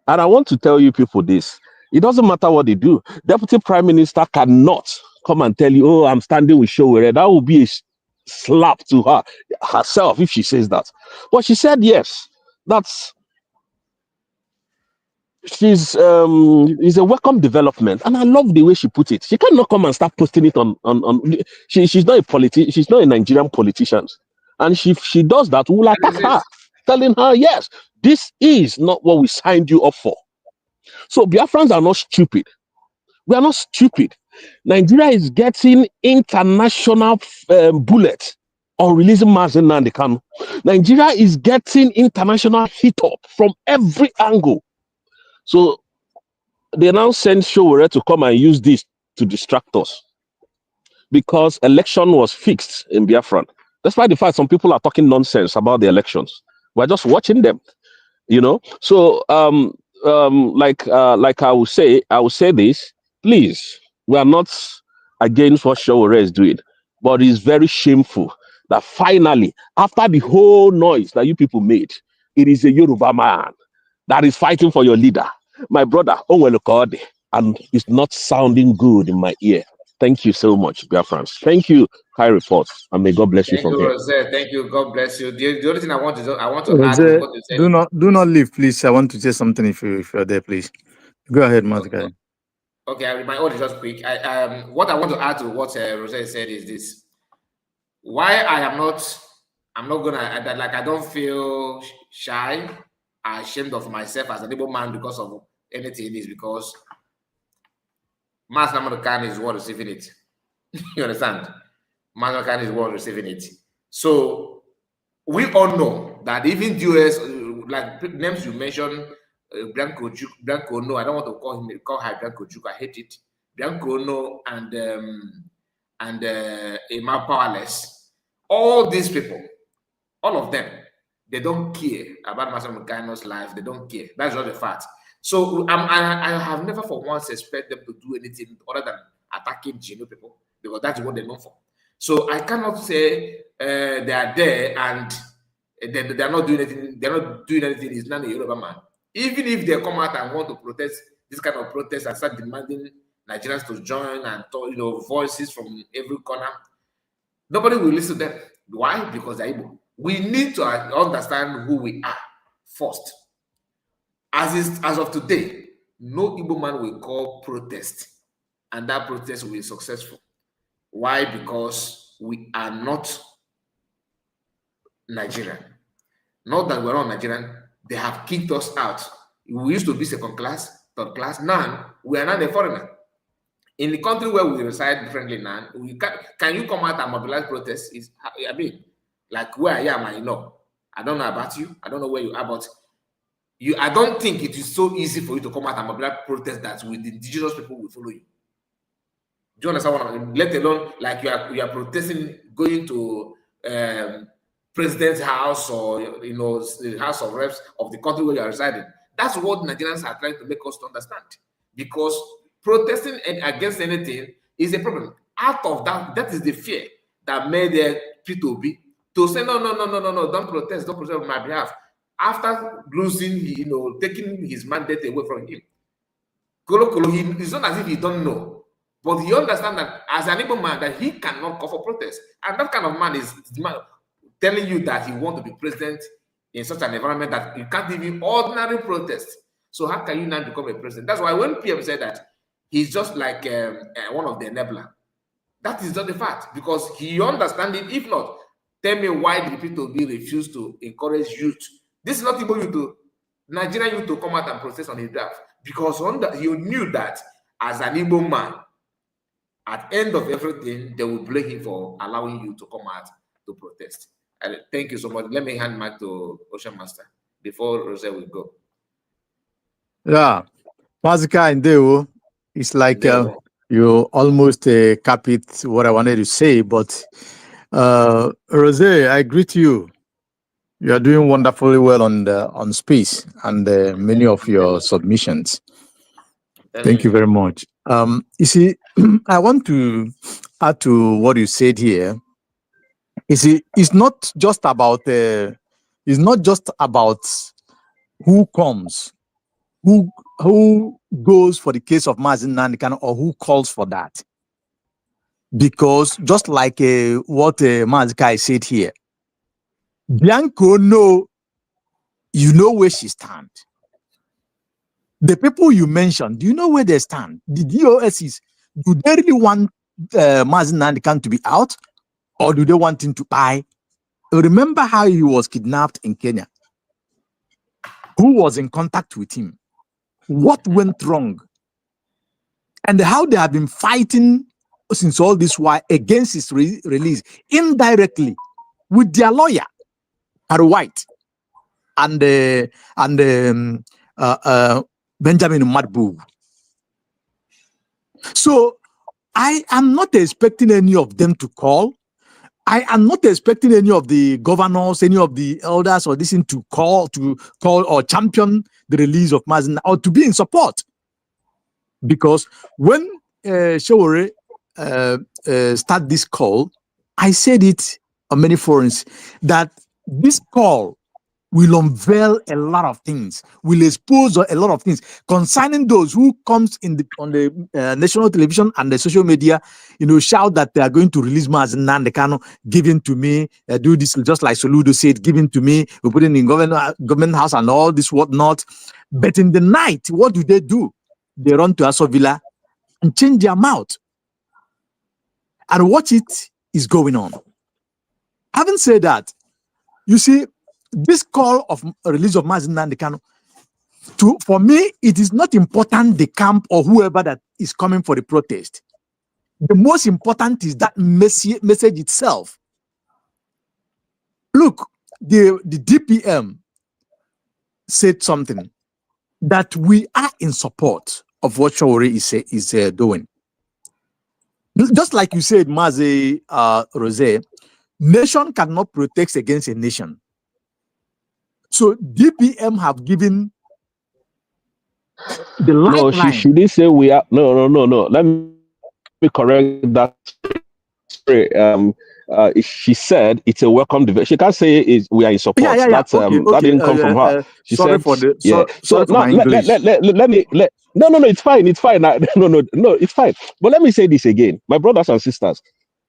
Speaker 7: And I want to tell you people this. It doesn't matter what they do. Deputy Prime Minister cannot come and tell you, oh, I'm standing with Showere. That would be a slap to her herself if she says that. But she said yes. That's is a welcome development, and I love the way she put it. She cannot come and start posting it on she's not she's not a Nigerian politician, and she does that, we'll attack her, telling her yes, this is not what we signed you up for. So Biafrans are not stupid. We are not stupid. Nigeria is getting international bullet on releasing Mazen Nnamdi Kanu. Nigeria is getting international hit up from every angle. So they now send Showore to come and use this to distract us because election was fixed in Biafra. Despite the fact some people are talking nonsense about the elections, we're just watching them, you know. So like I will say this, please, we are not against what Showore is doing, but it's very shameful that finally, after the whole noise that you people made, it is a Yoruba man that is fighting for your leader. My brother, Onwelokode, and it's not sounding good in my ear. Thank you so much, Biafrans. Thank you, High Reports, and may God bless you from here.
Speaker 1: Thank you. God bless you. The only thing I want to
Speaker 6: add is what you said. Do not leave, please. I want to say something if you're there, please. Go ahead, Mazgai.
Speaker 1: Okay, my order is just quick. What I want to add to what Rose said is this: why I'm not gonna like I don't feel shy, ashamed of myself as an able man because of anything is because Mas Namadokan is what receiving it. You understand? Mas Namadokan is what receiving it. So we all know that even US, like names you mentioned, Blanco, no, I don't want to call her Blanco Juk. I hate it. Blanco, no, and Emma Powerless. All these people, all of them, they don't care about Master Mukano's life. They don't care. That's not the fact. So I have never for once expect them to do anything other than attacking Geno people because that's what they're known for. So I cannot say they are there and they are not doing anything. They're not doing anything. It's not a Yoruba man. Even if they come out and want to protest this kind of protest and start demanding Nigerians to join and voices from every corner, nobody will listen to them. Why? Because they're Igbo. We need to understand who we are first. As of today, no Igbo man will call protest, and that protest will be successful. Why? Because we are not Nigerian. Not that we're not Nigerian. They have kicked us out. We used to be second class, third class. Now we are not a foreigner. In the country where we reside differently now, can you come out and mobilize protests? I mean, like where I am, I know. I don't know about you. I don't know where you are, but I don't think it is so easy for you to come out and mobilize protests that with the indigenous people will follow you. Do you understand what I mean? Let alone like you are protesting, going to president's house or the House of Reps of the country where you are residing. That's what Nigerians are trying to make us to understand. Because protesting against anything is a problem. Out of that is the fear that made the P2B to say no, don't protest on my behalf. After losing, taking his mandate away from him, it's not as if he don't know, but he understands that as an Igbo man that he cannot call for protest, and that kind of man is telling you that he wants to be president in such an environment that you can't even ordinary protest. So how can you now become a president? That's why when PM said that he's just like one of the enabler, that is not the fact because he understands it. If not, tell me why the P2B refuse to encourage youth. This is not Igbo youth to Nigerian youth to come out and protest on his behalf because you knew that as an Igbo man, at the end of everything, they will blame him for allowing you to come out to protest. Thank you so much. Let me hand back to Ocean Master before Rose will go.
Speaker 6: Yeah, Mazika and Deo, it's like you almost cap it what I wanted to say, but Rose, I greet you. You are doing wonderfully well on space and many of your submissions. Thank you very much. You see, I want to add to what you said here. You see, it's not just about who comes, who goes for the case of Mazi Nnamdi Kanu, or who calls for that. Because just like what Mazi Kai said here, Bianco you know where she stands. The people you mentioned, do you know where they stand? The DOSs, do they really want Mazi Nnamdi Kanu to be out, or do they want him to buy? Remember how he was kidnapped in Kenya? Who was in contact with him? What went wrong? And how they have been fighting since all this while against his release indirectly with their lawyer, Harry White, and Benjamin Madbu. So I am not expecting any of them to call. I am not expecting any of the governors, any of the elders or this to call or champion the release of Mazi or to be in support. Because when Showore start this call, I said it on many forums that this call will unveil a lot of things, will expose a lot of things concerning those who comes on the national television and the social media, shout that they are going to release Mazi Nnamdi Kanu, given to me, do this just like Soludo said, given to me, we put it in government house and all this whatnot. But in the night, what do? They run to Aso Villa and change their mouth and watch it is going on. Having said that, you see, this call of release of Mazi Nnamdi Kanu, for me, it is not important the camp or whoever that is coming for the protest. The most important is that message itself. Look, the DPM said something that we are in support of what Showore is doing. Just like you said, Mazi Rose, nation cannot protect against a nation. So DPM have given the lifeline.
Speaker 7: No, she didn't say we are. No. Let me correct that. She said it's a welcome development. She can't say we are in support.
Speaker 6: Yeah.
Speaker 7: That's
Speaker 6: okay.
Speaker 7: That didn't come from her. She
Speaker 6: sorry
Speaker 7: said,
Speaker 6: for the
Speaker 7: yeah.
Speaker 6: sorry for my English.
Speaker 7: No, it's fine. It's fine. No, it's fine. But let me say this again, my brothers and sisters.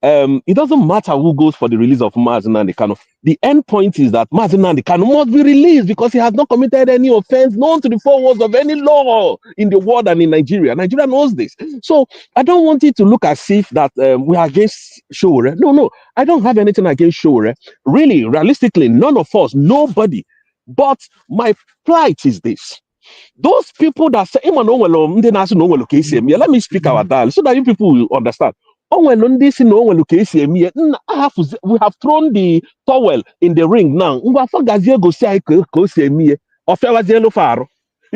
Speaker 7: It doesn't matter who goes for the release of Mazi Nnamdi Kanu. The end point is that Mazi Nnamdi Kanu must be released because he has not committed any offense known to the four walls of any law in the world and in Nigeria. Nigeria knows this. So I don't want it to look as if that we are against Showore. No, I don't have anything against Showore. Really, realistically, none of us, nobody. But my plight is this. Those people that say, let me speak our dialogue so that you people will understand. We have thrown the towel in the ring now. You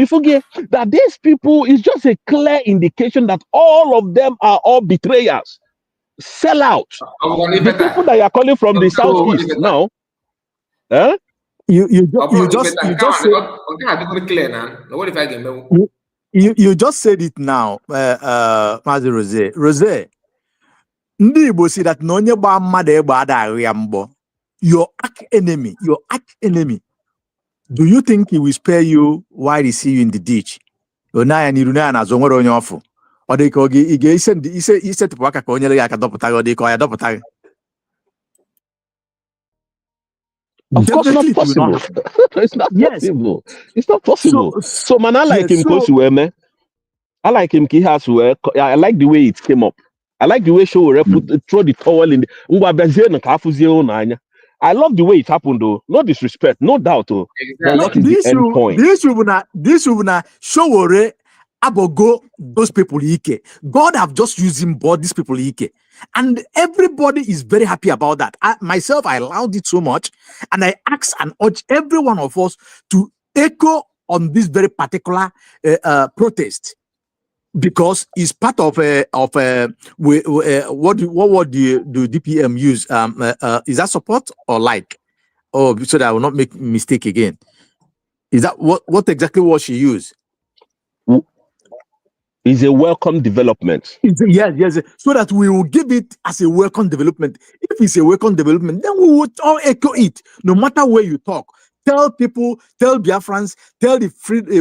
Speaker 7: forget that these people is just a clear indication that all of them are all betrayers, sell out. The people that are calling from the southeast now,
Speaker 6: You just said it now, Mazi Rose. Ndị Igbo say that na onye gba mmadụ egbe adaghị ya mbọ. Your arch enemy. Do you think he will spare you while he see you in the ditch? Onaya nirunaya na zonwere onye ofu. Ọ dị ka ọ isetụpụ aka ka onye le aka dọpụta gị, ọ dị ka ọ ya dọpụta gị.
Speaker 7: Of course not possible. It's not possible. It's not possible. So man, I like him because I like him. He has I like the way it came up. I like the way Showore throw the towel in the. I love the way it happened, though. No disrespect, no doubt, though. Exactly. But what is the end point?
Speaker 6: This will not Showore abogo those people ike. God have just used him, but these people ike. And everybody is very happy about that. I allowed it so much, and I ask and urge every one of us to echo on this very particular protest, because it's part of what word do DPM use? Is that support or like? Oh, so that I will not make mistake again. Is that what exactly was she used?
Speaker 7: Is a welcome development.
Speaker 6: Yes. So that we will give it as a welcome development. If it's a welcome development, then we would all echo it, no matter where you talk. Tell people, tell Biafrans, tell the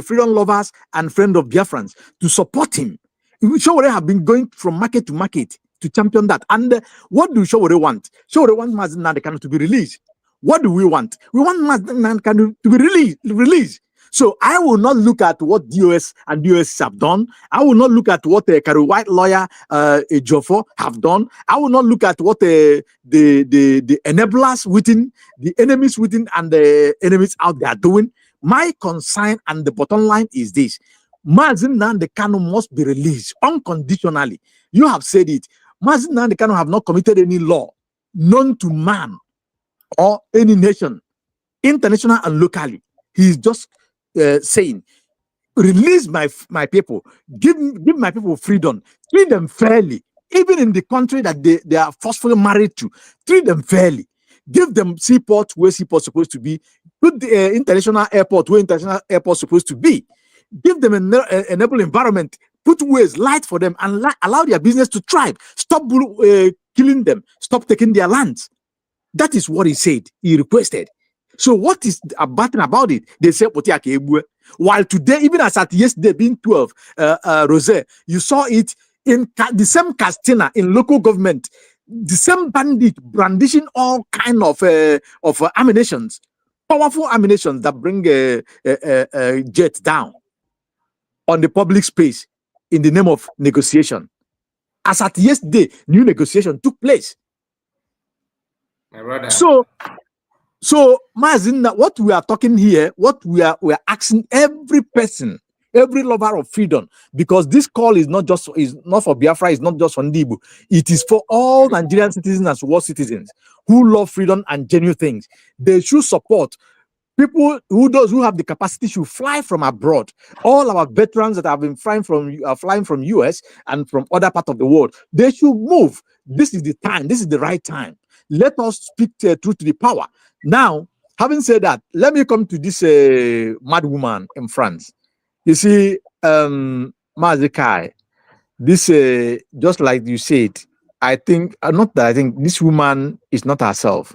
Speaker 6: freedom lovers and friend of Biafrans to support him. Showore have been going from market to market to champion that. And what do Showore want? Showore wants Mazi Nnamdi Kanu to be released. What do we want? We want Mazi Nnamdi Kanu to be released. So I will not look at what DOS and DOS have done. I will not look at what a white lawyer Jofo have done. I will not look at what the enablers within, the enemies within, and the enemies out there are doing. My concern and the bottom line is this: Mazi Nnamdi Kanu must be released unconditionally. You have said it. Mazi Nnamdi Kanu have not committed any law known to man or any nation, international and locally. He is just saying, release my people, give my people freedom, treat them fairly, even in the country that they are forcefully married to. Treat them fairly, give them seaport where seaport supposed to be, put the international airport where international airport supposed to be, give them an enable environment, put ways light for them, and allow their business to thrive. Stop killing them, stop taking their lands. That is what he said, he requested. So what is about it? They say, while today, even as at yesterday being 12, Rose, you saw it in the same Castina in local government, the same bandit brandishing all kind of ammunitions, powerful ammunitions that bring jets down on the public space in the name of negotiation. As at yesterday, new negotiation took place.
Speaker 1: My brother.
Speaker 6: So, Mazin, what we are talking here, what we are asking every person, every lover of freedom, because this call is not for Biafra, it's not just for Ndibu. It is for all Nigerian citizens as world citizens who love freedom and genuine things. They should support people who have the capacity to fly from abroad. All our veterans that have been flying from US and from other parts of the world, they should move. This is the time. This is the right time. Let us speak truth to the power. Now, having said that, let me come to this mad woman in France. You see, Mazikai, this, just like you said, I think, this woman is not herself.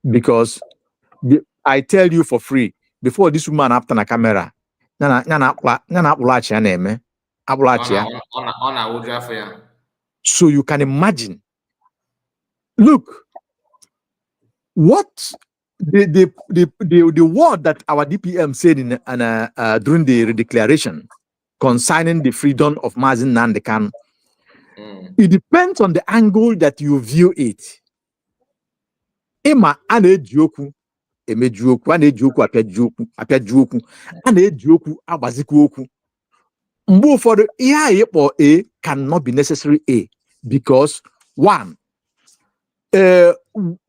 Speaker 6: Because I tell you for free, before this woman after the camera, so you can imagine. Look, what the word that our DPM said in during the declaration concerning the freedom of Mazi Nnamdi Kanu, it depends on the angle that you view it. Emma anejuoku emejuoku anejuoku apiajuoku anejuoku agbazikuoku. Mgbe ụfọdụ ihe anyị kpọ A cannot be necessary A, because one,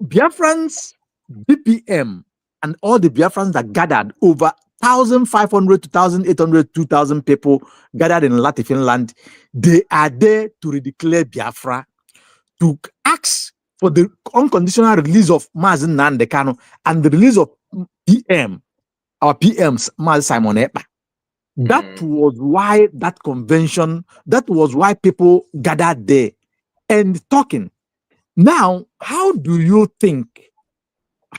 Speaker 6: Biafrans, BPM, and all the Biafrans that gathered, over 1,500 to 1,800, 2,000 people gathered in Latin, they are there to redeclare Biafra, to ask for the unconditional release of Mazi Nnamdi Kanu and the release of PM, our PMs, Mazi Simon Ekpa. That was why that convention, that was why people gathered there and talking. Now, how do you think,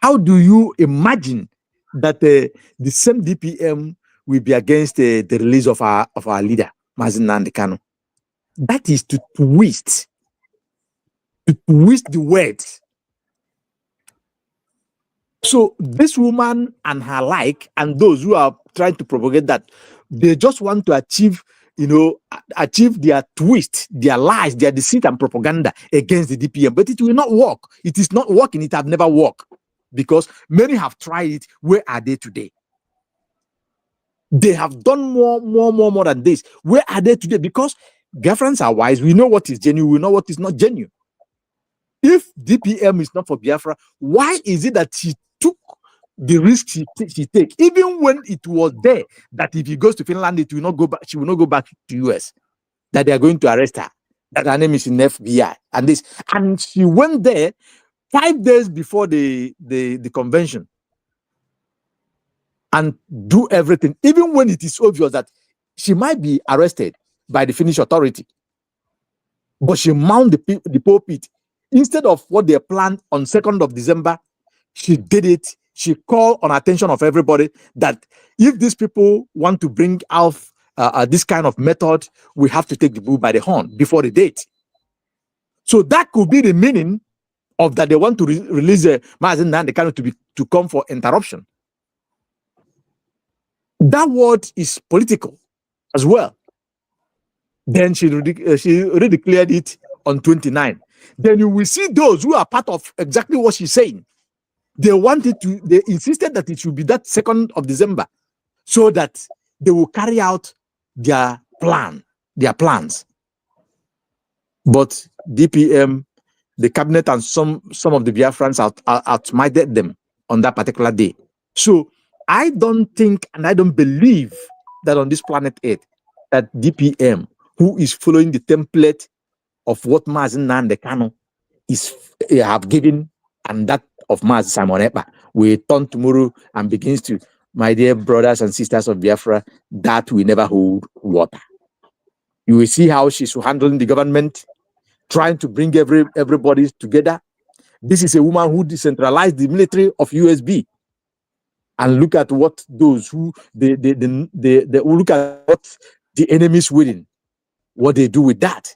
Speaker 6: how do you imagine that the same DPM will be against the release of our leader, Mazi Nnamdi Kanu? That is to twist the words. So this woman and her like, and those who are trying to propagate that, they just want to achieve their twist, their lies, their deceit and propaganda against the DPM. But it will not work. It is not working. It has never worked, because many have tried it. Where are they today? They have done more than this. Where are they today? Because Biafrans are wise. We know what is genuine. We know what is not genuine. If DPM is not for Biafra, why is it that she took the risk she take, even when it was there that if he goes to Finland, it will not go back. She will not go back to US. That they are going to arrest her. That her name is in FBI and this. And she went there 5 days before the convention and do everything, even when it is obvious that she might be arrested by the Finnish authority. But she mount the pulpit. Instead of what they planned on 2nd of December, she did it. She called on attention of everybody that if these people want to bring out this kind of method, we have to take the bull by the horn before the date. So that could be the meaning of that they want to release Mazen Nandekano to come for interruption. That word is political as well. Then she redeclared it on 29. Then you will see those who are part of exactly what she's saying. They insisted that it should be that 2nd of December so that they will carry out their plans. But DPM, the cabinet, and some of the Biafrans outminded them on that particular day. So I don't think and I don't believe that on this planet Earth, that DPM, who is following the template of what Mazen Nandekano have given, and that of Mazen Simon Ekpa, will turn tomorrow and begins to, my dear brothers and sisters of Biafra, that will never hold water. You will see how she's handling the government, trying to bring everybody together. This is a woman who decentralized the military of USB. And look at what those who they look at what the enemies within, what they do with that.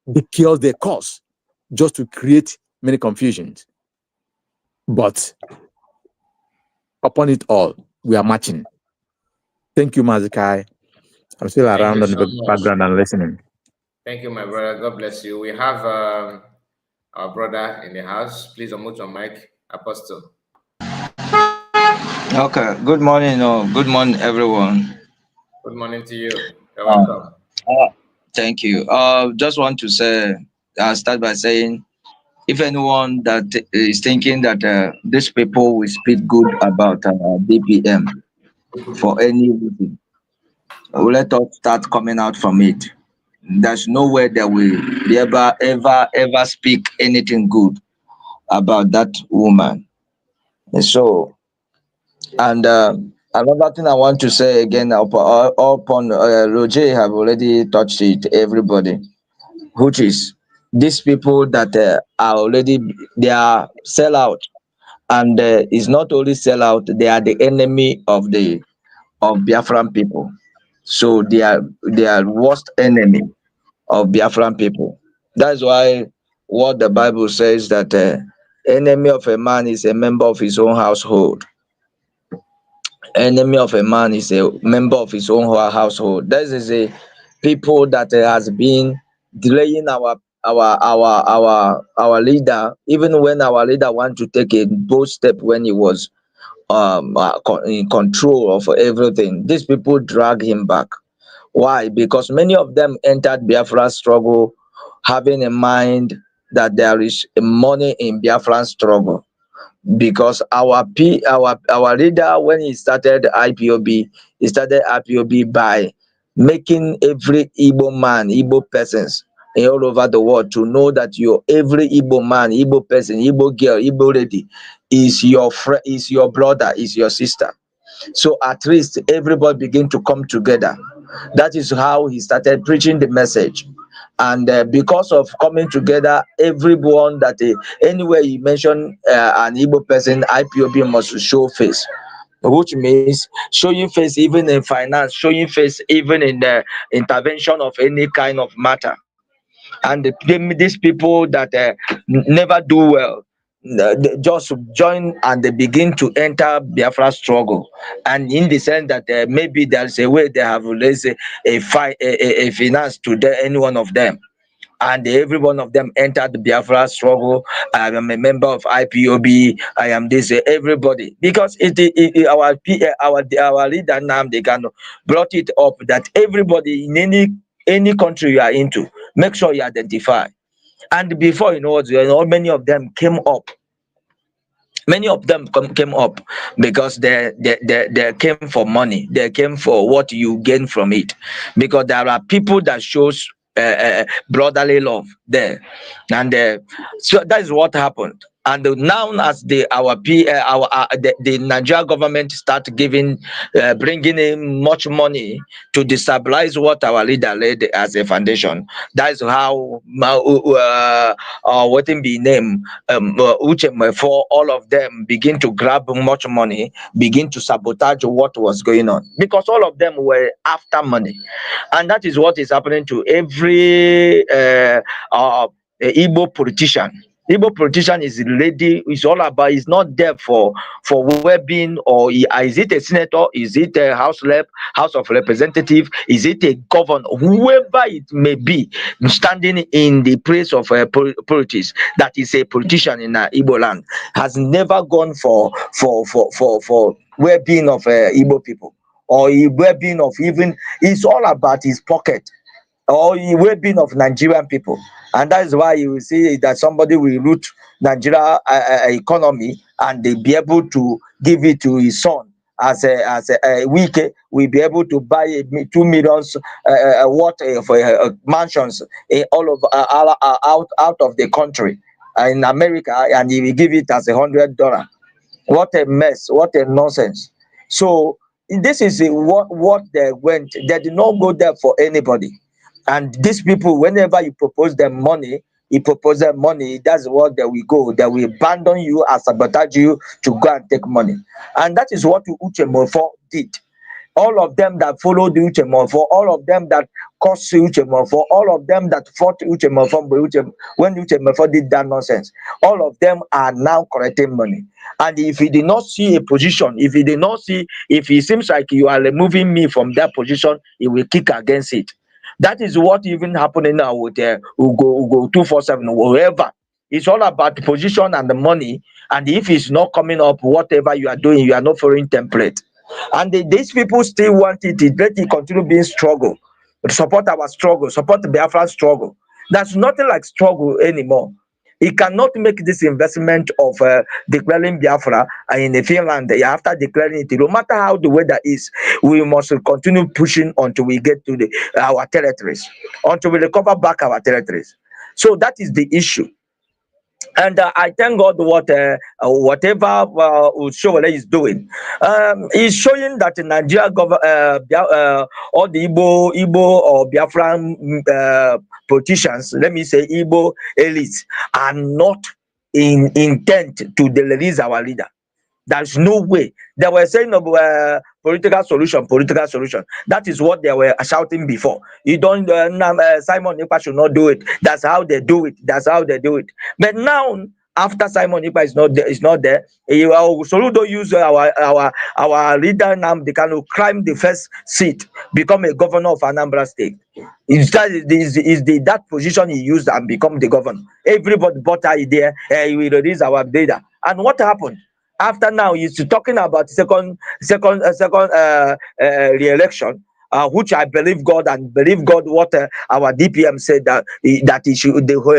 Speaker 6: They kill their cause just to create many confusions. But upon it all, we are marching. Thank you, Mazikai. I'm still around on the background and listening.
Speaker 1: Thank you, my brother. God bless you. We have our brother in the house. Please unmute your mic, Apostle.
Speaker 8: Okay. Good morning, good morning, everyone.
Speaker 1: Good morning to you. You're welcome.
Speaker 8: Thank you. Just want to say, start by saying, if anyone that is thinking that these people will speak good about DPM for any reason, let us start coming out from it. There's no way that we ever speak anything good about that woman. And so, and another thing I want to say again, upon Roger have already touched it, everybody, which is these people that are already, they are sell out, and it's not only sell out, they are the enemy of Biafran people. So they are worst enemy of Biafran people. That's why what the Bible says that enemy of a man is a member of his own household. Enemy of a man is a member of his own household. This is a people that has been delaying our leader, even when our leader want to take a bold step when he was in control of everything. These people drag him back. Why? Because many of them entered Biafra struggle having in mind that there is money in Biafran struggle. Because our leader, when he started IPOB, he started IPOB by making every Igbo man, Igbo persons all over the world to know that every Igbo man, Igbo person, Igbo girl, Igbo lady is your friend, is your brother, is your sister. So at least everybody begin to come together. That is how he started preaching the message. And because of coming together, everyone that anywhere you mention an Igbo person, IPOB must show face, which means showing face even in finance, showing face even in the intervention of any kind of matter. And these people that never do well, they just join and they begin to enter Biafra struggle, and in the sense that maybe there's a way they have raised a finance to any one of them, and every one of them entered the Biafra struggle. I am a member of IPOB. I am this. Everybody, because our leader Nnamdi Kanu brought it up that everybody in any country you are into, make sure you identify. And before you know, many of them came up. Many of them came up because they came for money. They came for what you gain from it. Because there are people that shows brotherly love there, and so that is what happened. And now, as the Nigeria government start bringing in much money to destabilize what our leader laid as a foundation, that is how what in be name Uche, for all of them begin to grab much money, begin to sabotage what was going on, because all of them were after money. And that is what is happening to every Igbo politician. Igbo politician is ready. It's all about. It's not there for well-being, or is it a senator? Is it a House of Representative? Is it a governor? Whoever it may be, standing in the place of politics, that is a politician in Igbo land, has never gone for well-being of Igbo people, or well-being of even. It's all about his pocket, or well-being of Nigerian people. And that is why you will see that somebody will root Nigeria economy, and they be able to give it to his son as a week. Will be able to buy 2 million worth of mansions all of out of the country in America, and he will give it as $100. What a mess! What a nonsense! So this is what they went. They did not go there for anybody. And these people, whenever you propose them money, that's what they will go. They will abandon you and sabotage you to go and take money. And that is what Uche Mofo did. All of them that followed Uche Mofo, all of them that caused Uche Mofo, all of them that fought Uche Mofo when Uche Mofo did that nonsense, all of them are now collecting money. And if he did not see a position, if it seems like you are removing me from that position, he will kick against it. That is what even happening now with Ugo 247, wherever. It's all about the position and the money. And if it's not coming up, whatever you are doing, you are not following template. And these people still want it. Let it continue being struggle. Support our struggle. Support the Biafran struggle. There's nothing like struggle anymore. He cannot make this investment of declaring Biafra in Finland after declaring it. No matter how the weather is, we must continue pushing until we get to our territories, until we recover back our territories. So that is the issue. And I thank God whatever Showale is doing. He's showing that the Nigeria all the Igbo or Biafran politicians, let me say Igbo elites, are not in intent to release our leader. There's no way. They were saying political solution. That is what they were shouting before. You don't, Simon Ekpa should not do it. That's how they do it. But now, after Simon Ekpa is not there, Soludo use our leader now. They can climb the first seat, become a governor of Anambra State. That position he used and become the governor. Everybody bought our idea. He will release our leader. And what happened? After now, he's talking about second re-election, which I believe God what our DPM said that the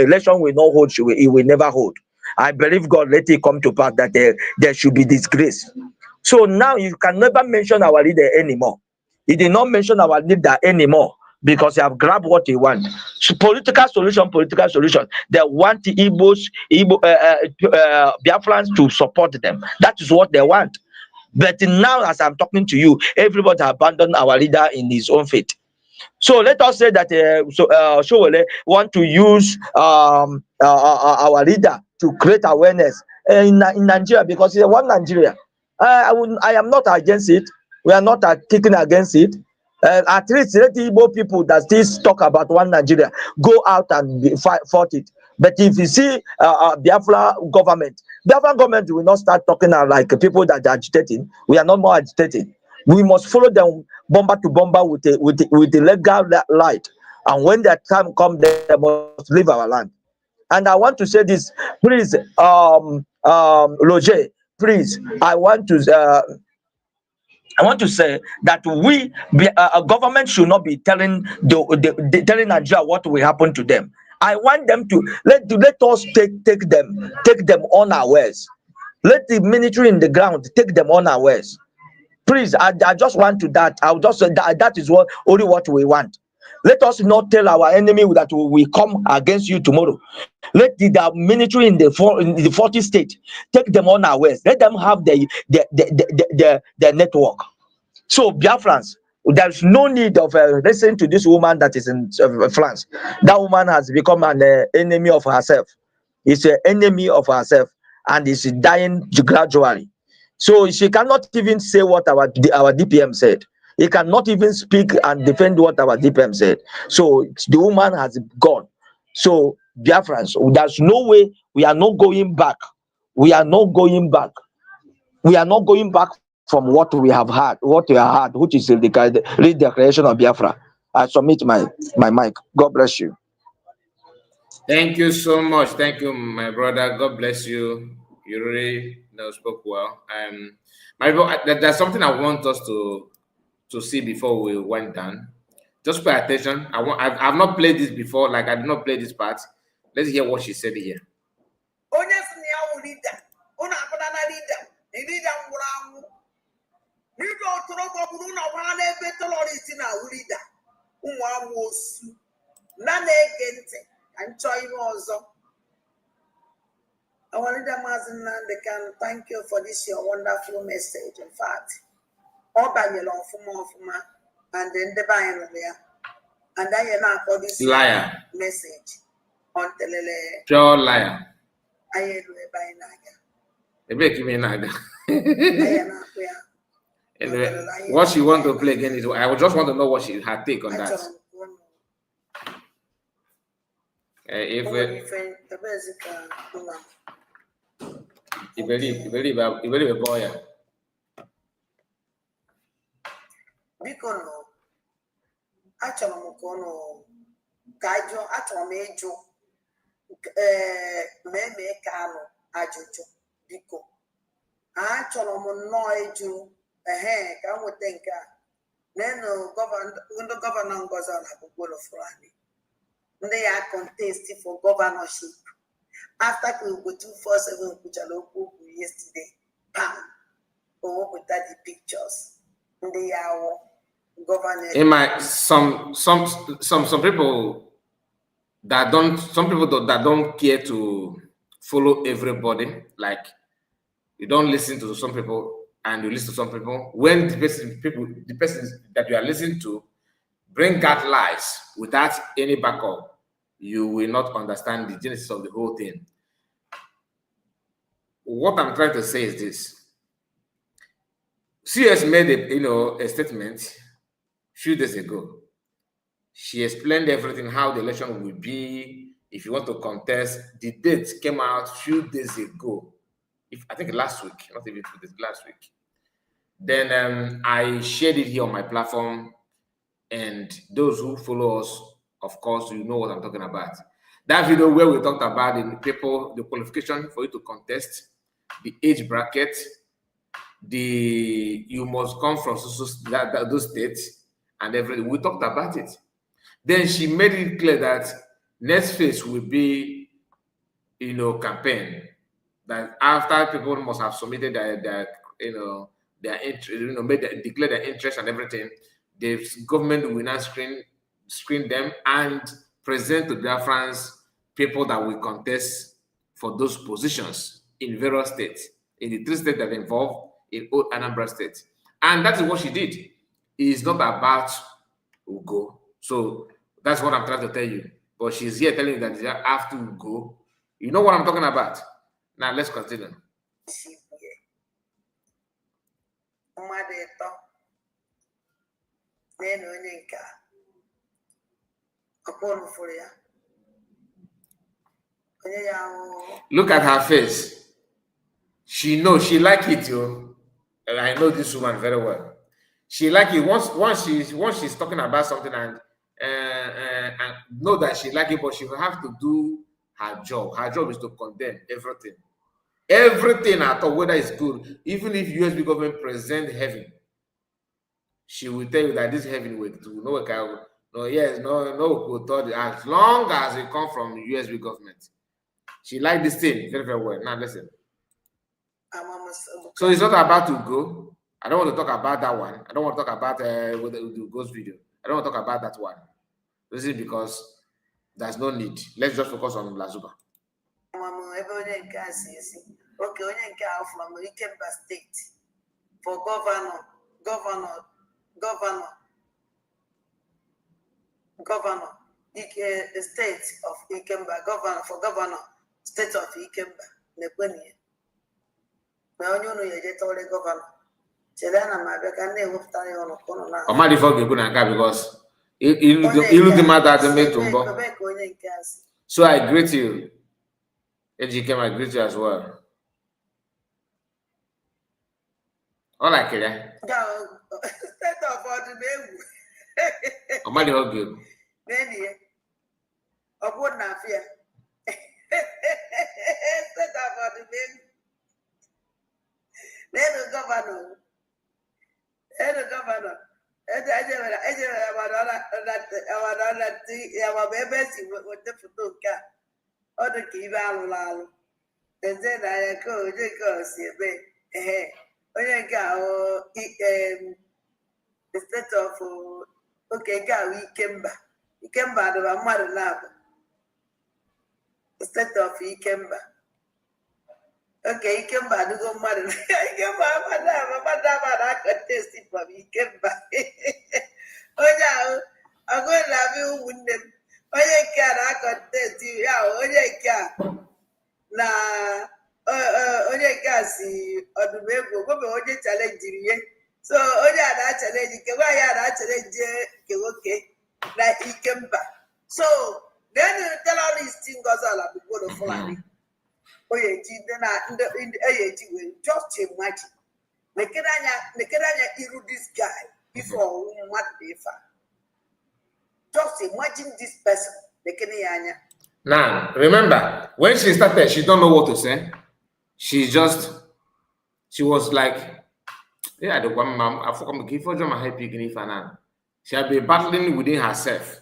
Speaker 8: election will not hold, he will never hold. I believe God let it come to pass that there should be disgrace. So now you can never mention our leader anymore. He did not mention our leader anymore, because they have grabbed what they want. So political solution. They want the Biafrans to support them. That is what they want. But now, as I'm talking to you, everybody abandoned our leader in his own fate. So let us say that Showale want to use our leader to create awareness in Nigeria, because it's one Nigeria. I am not against it. We are not kicking against it. At least let the Igbo people that still talk about one Nigeria go out and fight it. But if you see Biafra government will not start talking like people that are agitating. We are not more agitating. We must follow them bomber to bomber with the legal light. And when that time comes, they must leave our land. And I want to say this, please, Roger, please, I want to say that a government should not be telling telling Nigeria what will happen to them. I want them to let us take them unawares. Let the military in the ground take them unawares. Please, I just want to that. I'll just say that is only what we want. Let us not tell our enemy that we come against you tomorrow. Let the military in the 40 state take them unawares. Let them have the network. So Biafrans, there's no need of listening to this woman that is in France. That woman has become an enemy of herself. It's an enemy of herself, and is dying gradually. So she cannot even say what our DPM said. He cannot even speak and defend what our DPM said. So the woman has gone. So Biafrans, there's no way. We are not going back. We are not going back. We are not going back from what we have had, which is the declaration of Biafra. I submit my mic. God bless you.
Speaker 1: Thank you so much. Thank you, my brother. God bless you. You really spoke well. My brother, there's something I want us to see before we went down. Just pay attention. I've not played this before. Like I did not play this part. Let's hear what she said here.
Speaker 2: Our leader Mazen can thank you for this your wonderful message. In fact, all by your long form and then the buying there. And then you now for this
Speaker 1: liar
Speaker 2: message on Telele.
Speaker 1: Pure liar.
Speaker 2: I ain't by Naga.
Speaker 1: They make me Naga. Anyway, what she want to play again is I would just want to know what she had take on that. You believe a boy.
Speaker 2: Because achọrọ m ka ụnụ ka ajụ achọrọ m ịjụ mee ka anụ ajụjụ biko achọrọ m nnọọ ịjụ ka m nweta nke a nenu ndị gọvanọ Ngozi Alagbogbo fụrụ anyị ndị ya contest for governorship after ka Igbo 247 kwuchara okwu yesterday pam o wepụta the pictures ndị ya awụ.
Speaker 1: In my some people that don't care to follow everybody, like you don't listen to some people and you listen to some people. When the person that you are listening to bring out lies without any backup, you will not understand the genesis of the whole thing. What I'm trying to say is this: CS made a statement few days ago. She explained everything, how the election will be, if you want to contest. The date came out few days ago. I think last week, not even 2 days, last week. Then I shared it here on my platform, and those who follow us, of course, you know what I'm talking about. That video where we talked about the qualification for you to contest, the age bracket, you must come from those states, and everything. We talked about it. Then she made it clear that next phase will be, campaign. That after people must have submitted their interest, declare their interest and everything, the government will now screen them and present to Biafrans people that will contest for those positions in various states, in the 3 states that are involved in old Anambra State. And that is what she did. It's not about Ugo. So that's what I'm trying to tell you. But she's here telling you that you have to go. You know what I'm talking about. Now let's continue. Look at her face. She knows, she like it, yo. And I know this woman very well. She like it once she's talking about something and know that she like it, but she will have to do her job. Her job is to condemn everything. Everything at all, whether it's good, even if USB government present heaven, she will tell you that this heaven will do no work out. No, yes, no, as long as it comes from USB government. She like this thing very, very well. Now listen. So it's not about to go. I don't want to talk about that one. I don't want to talk about with the ghost video. I don't want to talk about that one. This is because there's no need. Let's just focus on Lasuba.
Speaker 2: Okay, onye nke a from Ikemba State for governor, the state of Ikemba, governor, state of Ikemba, Nekwenye. Na onye unu yeje tole governor. Chelana mabeka na ewepụta ya ọnụ kono na.
Speaker 1: Omadi for go na nka because ilu the matter to make tumbo. So I greet you. Ejikem, I greet you as well. All I care.
Speaker 2: State of Odumegu.
Speaker 1: Omadi for go.
Speaker 2: Neni. Obo na fear. State of Odumegu. Nenu governor. The state of okay, Ikemba. Ikemba do mmadụ na-abụ. The state of Ikemba. Okay, Ikemba do go mmadụ. Ikemba mmadụ contest from Ikemba. Onye ahụ ọgụ na-abịa ụmụnne m. Onye nke a na-contest ya onye nke a na onye nke a si Odumegwu gobe onye challenge ihe. So onye a na-challenge nke nwaanyị a na-challenge nke nwoke na Ikemba. So then tell all these things ala bụ gboro Fulani. Just imagine. Nekedanya iru this guy before what they found. Just imagine this person.
Speaker 1: Now, remember, when she started, she don't know what to say. She was like, yeah, the one mom, I forgot to give her my happy fan. She had been battling within herself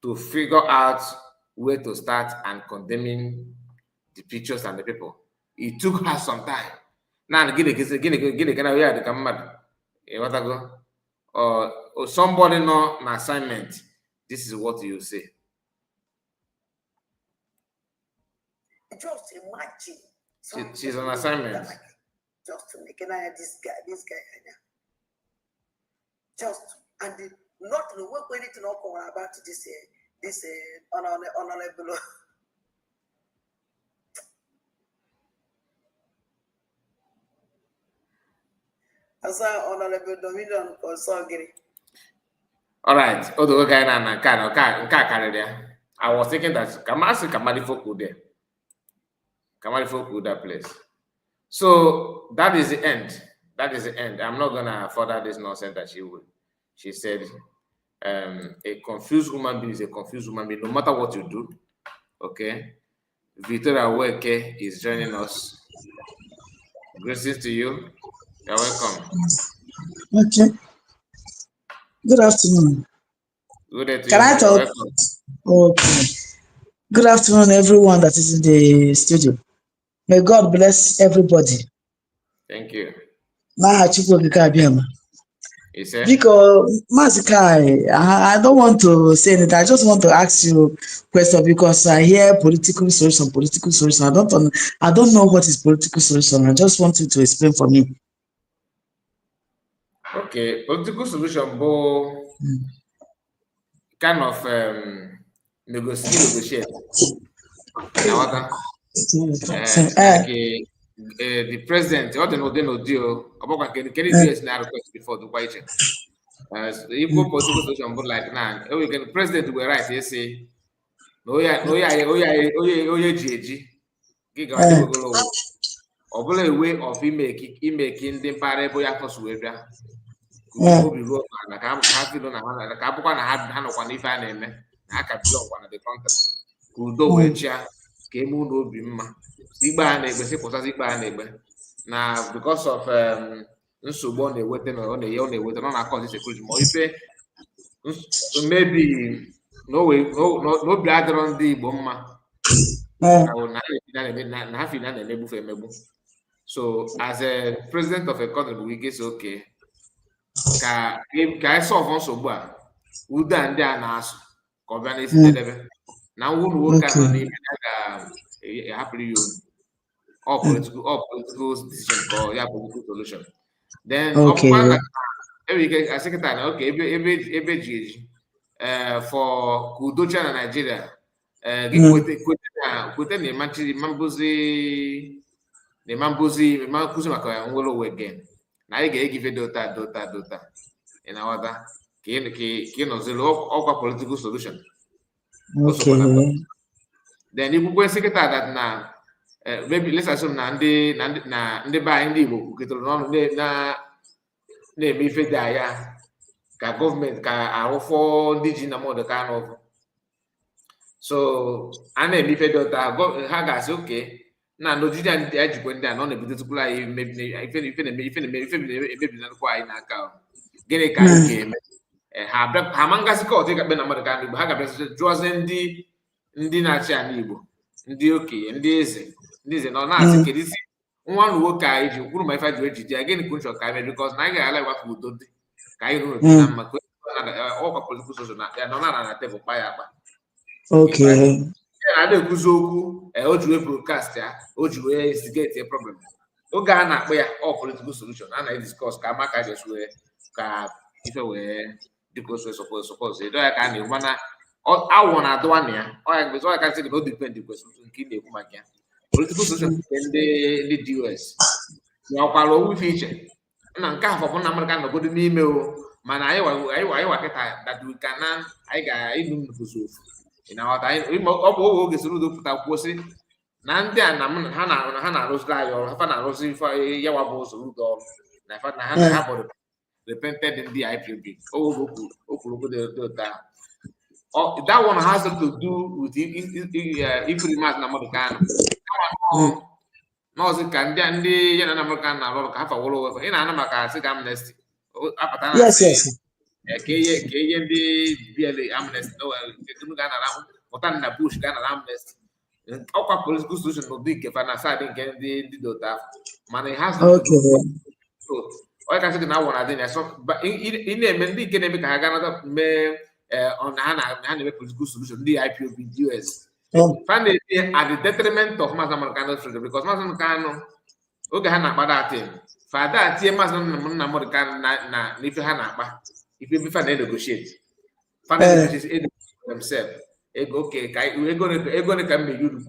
Speaker 1: to figure out where to start and condemning the pictures and the people. It took her some time. Now, or somebody know an assignment. This is what you say.
Speaker 2: Just imagine.
Speaker 1: She's on assignment.
Speaker 2: Just to make this guy. Just and not the work we need to know about this honorable. As honorable Dominion or Sogiri.
Speaker 1: All right. Although guy na I was thinking that Kamali folk would there. Kamali folk would that place. So that is the end. That is the end. I'm not gonna further this nonsense that she would. She said, a confused human being is a confused human being, no matter what you do. Okay. Victoria Weke is joining us. Greetings to you. You're welcome.
Speaker 9: Okay. Good afternoon.
Speaker 1: Good day to
Speaker 9: Can
Speaker 1: you.
Speaker 9: I talk? Okay. Good afternoon, everyone that is in the studio. May God bless everybody.
Speaker 1: Thank you.
Speaker 9: You say? Because Mazikai, I don't want to say anything. I just want to ask you a question because I hear political solution. I don't know what is political solution. I just want you to explain for me.
Speaker 1: Okay, political solution, but kind of negotiate. The president, what they no deal about can do is not request before the white check. The equal political solution, but like now, the president will write, they say, no, GG, a way of making the parable for Sweden. Could be wrote like I'm happy on a couple and had one if I name I can blow one of the country. Could do which came on Bima. Now, because of Nsubon, they waiting on the only waiting on our cause security. Maybe no way, no blood on the bomber. I will not have it. So, as a president of a country, we guess okay. Can I solve also? uda ndị a na-asụ ka ọ bịa na-esitedebe na nwụrụ nwoke a nọ n'ime ya ga-ahapụrụ ya unu political decision ka ya political solution. Then ọ bụkwa na enwere ike asị kịta na oke ebe ji eji for ka udo chia na Nigeria gị kwete na ịmankụzi maka nwere onwe gen na anyị ga-egive dota ị na-aghọta ka ị nọziri ọkwa political solution. Then ikwukwe sekịta that na maybe let's assume na ndị be anyị ndị Igbo kwukọtara n'ọnụ na-eme ife dị anya ka gọọmenti ka arụfọ ndị ji na mmadụ ka anụ. So a na-eme ife dị ụta ha ga-asị oke na n'ojiji ndị a jikwa ndị a na ọ na-ebute tupu anyị ife na-emebi na nkwa anyị n'aka. Gịnị ka anyị ga-eme? Ha ma ngasị kọt ịgakpe na mmadụ ka anụ Igbo, ha ga-abịa jụọzie ndị na-achị ala Igbo, ndị okenye, ndị eze nọ na-asị kedu isi nwa na nwoke anyị ji kwuru ma ife ji ejiji ya gịnị ka nchọ ka anyị mee bikọs na anyị ga-ala ịgwa ka udo dị ka anyị rụrụ na mma ọkwa politikal soso na ya nọ na tebụl kpa ya akpa na-ekwuzi okwu o ji wee broadcast ya o ji wee instigate problem oge a na-akpọ ya ọ political solution a na-ediskọs ka ama ka ga-esi wee ka ife wee dịka osu sọpọs edo ya ka a na-ekwu mana awụ na-adụwa na ya ọ ya kasị gị na o dipendị kwesịrị nke ị na-ekwu maka ya political solution ndị DOS ọkwara owu ife iche na nke afọ bụ na Amerịka nọgodo n'ime o mana anyị wakịta that we can anyị ga-ịnụ nnukwu ofu na-aghọta ọ bụ oge soro udo pụta kwuo sị na ndị a na ha na-arụziri anyị ọrụ ha na-arụzi ife yawa bụ usoro udo ọrụ na ha bụ repented ndị IPOB o kwuru okwu dị ụta. That one has to do with ifri mas na mmadụ ka anọ n'ọzọ ka ndị ya na Amerịka na-arụ ọrụ ka ha faworo onwe ị na-ana maka sị ga amnesty apụta na ka ihe ndị BLA amnesty ga-anara pụta na Bush ga-anara amnesty ọkwa political solution n'ụdị nke fa na sadị nke ndị dota mana ị has ọ kasị gị na awọ na dị ya ị na-eme ndị nke na-eme ka ha ganata mee ha na-eme political solution ndị IPOB US fa na-ete at the detriment of Maazị Nnamdi freedom because Maazị Nnamdi oge ha na-akpada atin fada tie Maazị Nnamdi na ife ha na-akpa ife fa na-negotiate fa na-negotiate themselves ego ka mmeghe unu ka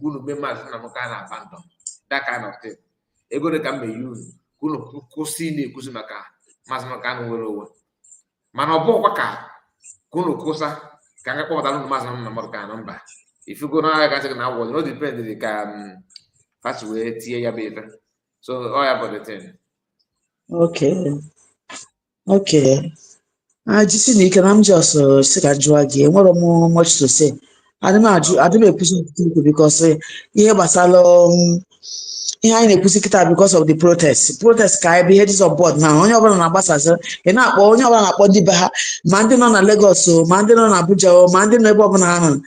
Speaker 1: unu mee Maazị Nnamdi na abandon that kind of thing ego ka mmeghe unu ka unu kwụsị na-ekwuzi maka Maazị Nnamdi nwere onwe mana ọ bụghịkwa ka unu kwụsa ka a ga-akpọpụtara unu Maazị Nnamdi mba ifugo na gasị na awọ no depend ka fast wee tie ya bụ ife so ọ ya bụ the thing.
Speaker 9: Jisi na ike na m just si ka jụọ gị enwere m much to say adịm ekwusi okwu because ihe gbasara ihe anyị na-ekwusi kịta because of the protest ka anyị bụ ihe dị on board na onye ọbụla na-agbasasị ị na-akpọ onye ọbụla na-akpọ ndị be ha ma ndị nọ na Lagos ma ndị nọ na Abuja ma ndị nọ ebe ọbụla ha nọ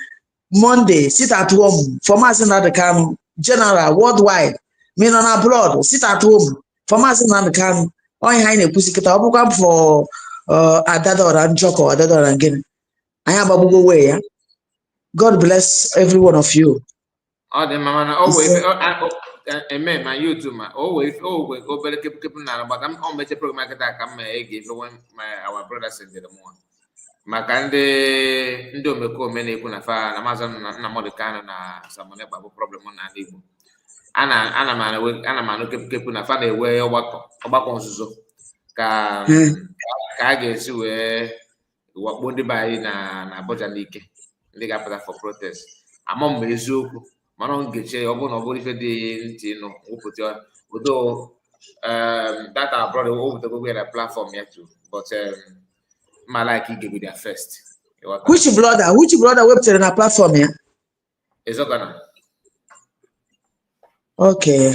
Speaker 9: Monday sit at home for Maazị Nnamdi Kanu general worldwide me nọ na abroad sit at home for Maazị Nnamdi Kanu onye ha anyị na-ekwusi kịta ọ bụkwa for Adadora Njọkọ Adadora gịnị anyị agbagbugo wee ya. God bless every one of you.
Speaker 1: Ọ dị mma mana o wee eme ma YouTube ma o wee obere kepụ na agbata ọ meche program kịta ka m ege ife our brothers in the morning maka ndị omekome na-ekwu na fa na Maazị Nnamdi Kanu na Simon Ekpa bụ problem na ndị Igbo ana m anụ kepụ na fa na-ewe ọgbakọ nzuzo ka a ga-esi wee wakpo ndị be anyị na Abuja n'ike ndị ga-apụta for protest ama m eziokwu mana ọ ga-eche ọ bụrụ na ọ bụrụ ife dị ntị nụ wụpụta odo data abroad wụpụtagogo ya na platform ya too but ma like you give their first.
Speaker 9: Which brother wepụtara na platform ya?
Speaker 1: Ezogana.
Speaker 9: Okay.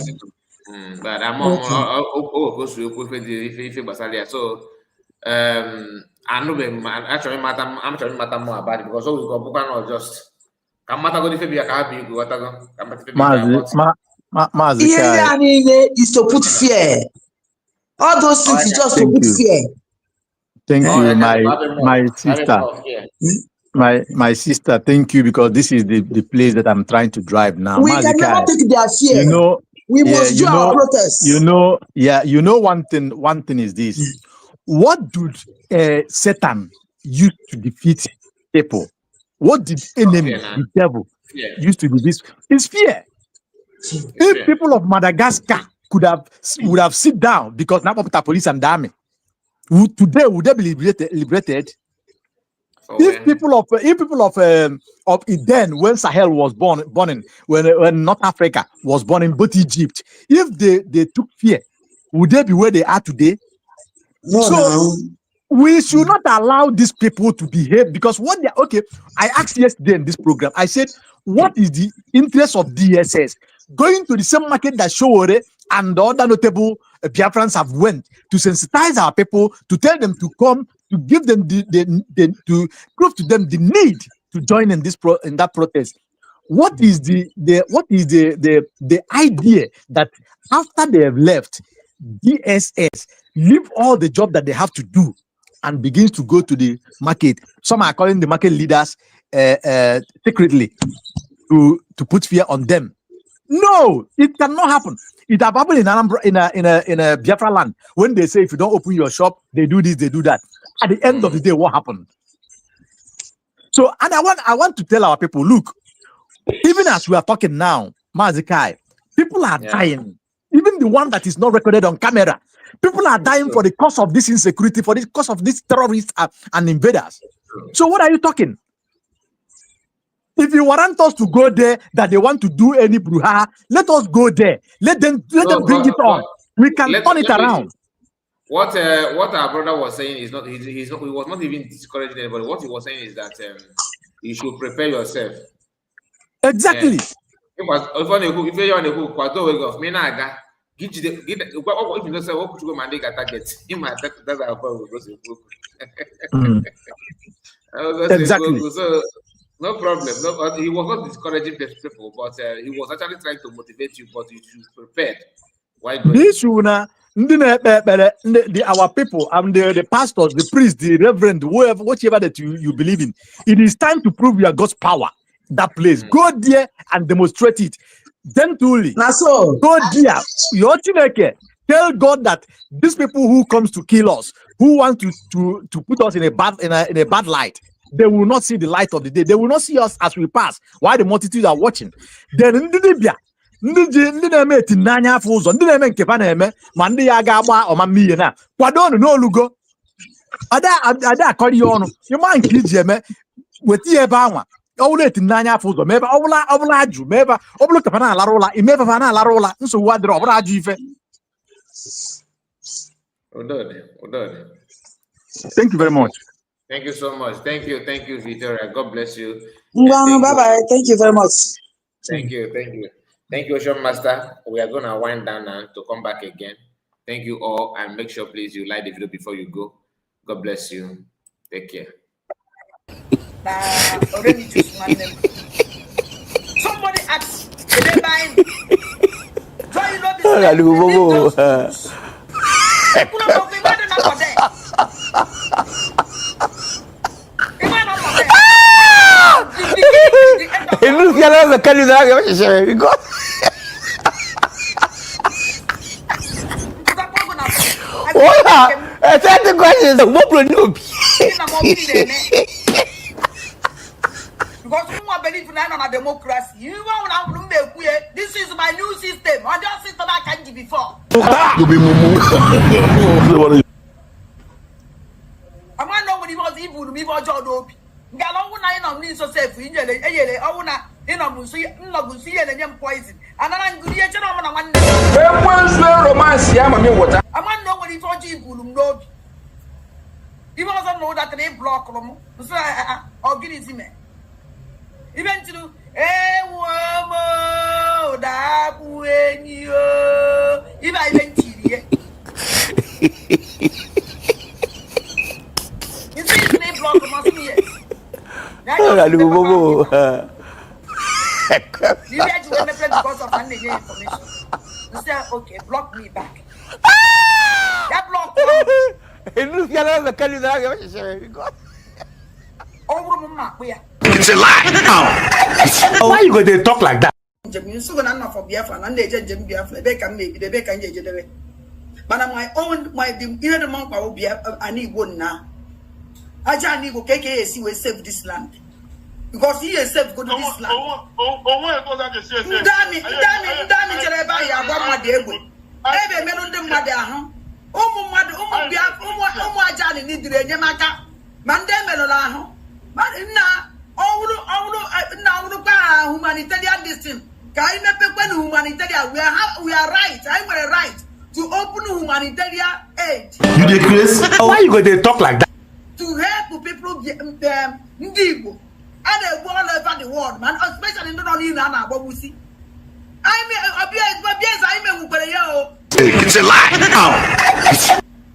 Speaker 1: But I'm gosu okwu ife gbasara ya so anụbeghị m achọrọ ịmata m about it because ọ bụkwa na just ka mmata go ife bịa ka ha bụ igwe ghọtago ka mmata ife
Speaker 6: Maazị
Speaker 9: ihe ndị a niile is to put fear. All those things is just to put fear.
Speaker 6: Thank
Speaker 1: Oh,
Speaker 6: you,
Speaker 1: okay,
Speaker 6: my
Speaker 1: Bible
Speaker 6: sister.
Speaker 1: more, yeah.
Speaker 6: My sister, thank you, because this is the place that I'm trying to drive now.
Speaker 9: We can never
Speaker 6: Mazikai,
Speaker 9: take their fear.
Speaker 6: you know,
Speaker 9: We
Speaker 6: yeah,
Speaker 9: must do our protest.
Speaker 6: you know one thing is this. What did Satan use to defeat people? What did enemy,
Speaker 1: Fear,
Speaker 6: the devil,
Speaker 1: fear.
Speaker 6: use to do this? It's fear.
Speaker 1: It's
Speaker 6: If
Speaker 1: fear.
Speaker 6: people of Madagascar would have sit down, because now police and the army, today would they be liberated? If people of Eden, when Sahel was born when North Africa was born in both Egypt, if they took fear, would they be where they are today?
Speaker 9: No,
Speaker 6: So
Speaker 9: no.
Speaker 6: we should not allow these people to behave, because what they okay. I asked yesterday in this program, I said, what is the interest of DSS going to the same market that Showore and the other notable Biafrans have went to sensitize our people, to tell them to come, to give them to prove to them the need to join in that protest. What is the idea that after they have left, DSS leave all the job that they have to do and begins to go to the market? Some are calling the market leaders secretly to put fear on them. No, it cannot happen. It have happened in Anambra, in a Biafra land, when they say if you don't open your shop, they do this, they do that. At the end of the day, what happened? So, and I want to tell our people, look, even as we are talking now, Mazikai, people are dying. Even the one that is not recorded on camera, people are dying for the cause of this insecurity, for the cause of these terrorists and invaders. So what are you talking? If you want us to go there, that they want to do any brouhaha, let us go there. Let them bring it on. We can turn it around.
Speaker 1: What our brother was saying is not. He was not even discouraging anybody. What he was saying is that you should prepare yourself.
Speaker 6: Exactly.
Speaker 1: If you're on the hook, what do we go? Me na ga. If you don't say what could you go mandate target? That's our problem.
Speaker 6: Exactly.
Speaker 1: So no problem. No, he was not discouraging people, but he was actually trying to motivate you. But you should prepare. Why going?
Speaker 6: This our people, the pastors, the priests, the reverend, whoever, whatever that you believe in, it is time to prove your God's power. That place, go there and demonstrate it. Then truly,
Speaker 9: so
Speaker 6: go there. Your tell God that these people who comes to kill us, who want to put us in a bad light, they will not see the light of the day. They will not see us as we pass. While the multitude are watching. Then in the Libya, ndị na-eme eti n'anya afọ ụzọ, ndị na-eme nke fa na-eme ma ndị ya ga-agba ọma mmiri na kwado ọnụ n'olugo ada akọrọ ihe ọnụ ịma nke iji eme weta ihe ebe anwa ọbụla eti n'anya afọ ụzọ ma ebe ọbụla ajụ ma ebe ọbụla ka fa na-alara ụla ime ebe fa na-alara ụla nsogbu adịrị ọbụla ajụ ife. Thank you very much.
Speaker 1: Thank you so much. Thank you, Victoria. God bless you.
Speaker 9: Bye-bye. Thank you very much.
Speaker 1: Thank you. Thank you, Ocean Master. We are going to wind down now to come back again. Thank you all, and make sure, please, you like the video before you go. God bless you. Take care.
Speaker 2: Somebody asked, did they buy me? Do you know this? Believe in democracy. This is my new system. I don't system I can't give before.
Speaker 7: You be mumu.
Speaker 2: I want nobody was evil to me for John Obi. Gallo na in on so safe in Yele, Auna, in on Musi, and young poison. And I'm good yet on one. Romance, Yamami. I want nobody for evil to know. He doesn't know that they block them. Or get his man. Eventually, that when you if I went to you see, they block must be it. You had to because of information. You say, okay, block me back. That block
Speaker 10: It's a lie. Why you go to talk like that?
Speaker 2: But my own, the monk will be an Igbo now. Ajani will KKC will save this land. Because he is safe good this land. Humanitarian distance. We are right. I were right to open humanitarian aid.
Speaker 10: You decrease? Why you go to talk like that?
Speaker 2: To help people Ndigo and all over the world, man, especially not only in Anna Bobusi.
Speaker 10: It's a lie.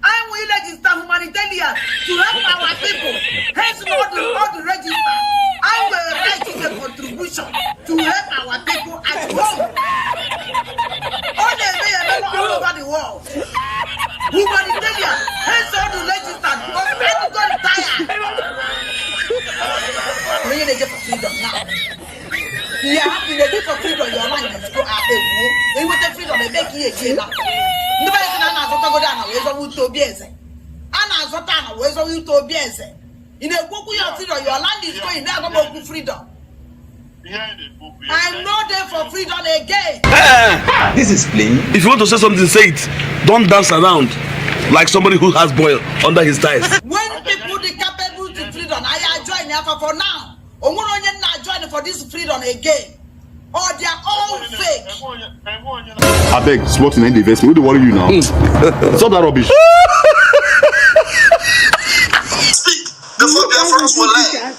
Speaker 2: I'm will register humanitarian to help our people. Hence, all the register. I will write the contribution to help our people at home. All over the world. Humanitarian, hence all the register because everybody tired. We need to get for freedom now. You have to get for freedom. Your mind is go out there. We want the freedom. They make you a jail now. Nobody can answer to go down. Where's all to be as? Anna Zotana, where's all to be as? In a book, your freedom, your land is going there about freedom. I'm not there for freedom again.
Speaker 11: This is plain.
Speaker 10: If you want to say something, say it. Don't dance around like somebody who has boil under his thighs.
Speaker 2: When people are capable to freedom, I join for now. Or not join for this freedom again. Or they are all fake.
Speaker 12: I beg, slot in the investment. Who do worry you now? Stop that rubbish.
Speaker 13: Speak before Biafrans will learn.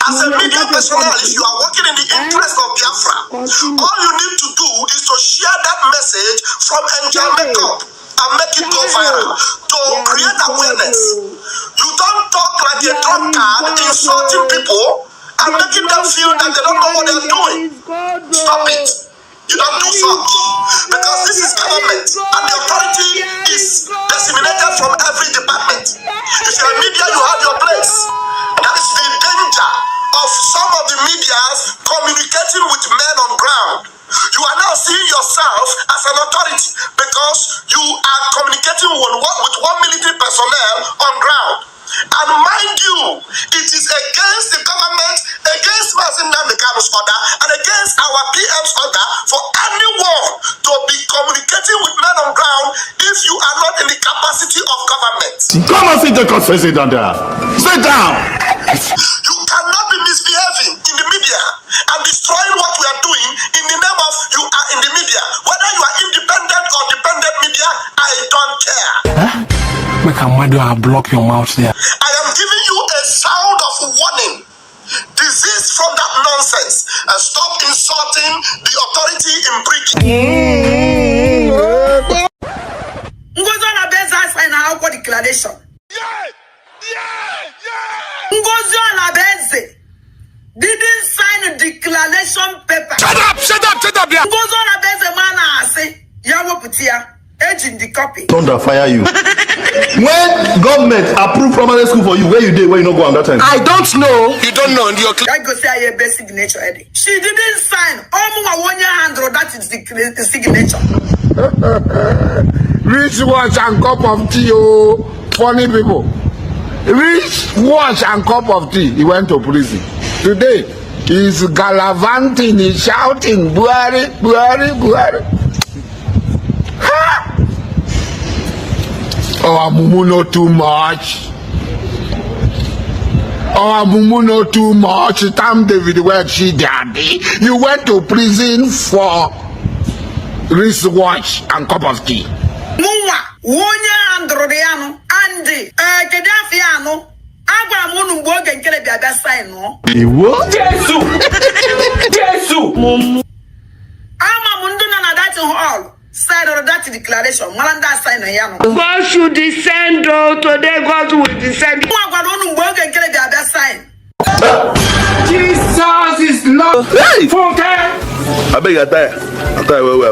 Speaker 13: As a media personnel, if you are working in the interest of Biafra, all you need to do is to share that message from Angel Makeup and make it go viral to create awareness. You don't talk like a drunkard insulting people and making them feel that they don't know what they're doing. Stop it. You don't do such. Because this is government and the authority is disseminated from every department. If you're a media, you have your place. That is the danger of some of the medias communicating with men on ground. You are now seeing yourself as an authority because you are communicating with one military personnel on ground. And mind you, it is against the government, against Mazin Namdekanu's order, and against our PM's order for anyone to be communicating with men on ground if you are not in the capacity of government.
Speaker 12: Come and sit down there. Sit down.
Speaker 13: You cannot be misbehaving in the media and destroying what we are doing in the name of you are in the media. Whether you are independent or dependent media, I don't care.
Speaker 10: Make a mother block your mouth there.
Speaker 13: I am giving you a sound of warning. Desist from that nonsense and stop insulting the authority in Britain. Ngozona Benza sign our declaration. Ngozona Benze didn't sign a declaration paper.
Speaker 10: Shut up, yeah.
Speaker 13: Ngozona Benze mana say yawo putia. In the copy.
Speaker 12: Thunder fire you. When government approve primary school for you, where you did, where you not go on that time?
Speaker 10: I don't know. You don't know.
Speaker 2: I go say I best signature. She didn't sign. Almost 1 year hand. That is the signature.
Speaker 14: Rich watch and cup of tea, oh, funny people. Rich watch and cup of tea. He went to prison. Today, he's gallivanting, he's shouting, Buhari, Buhari, Buhari. Oh, Mumu not too much. Oh, Mumu not too much. Tam David went she daddy. You went to prison for wristwatch and cup of tea.
Speaker 2: Muwa, wonya androdiano, Andy, Kedafiano, Abba Munu Bogan Kelebia sign, no?
Speaker 12: What?
Speaker 10: Jesus!
Speaker 2: Ama Munduna that hall. Side of that declaration, Malanda sign a yano.
Speaker 3: God should descend, oh, today God will descend.
Speaker 14: Jesus is not.
Speaker 12: Hey!
Speaker 14: I
Speaker 12: beg you, I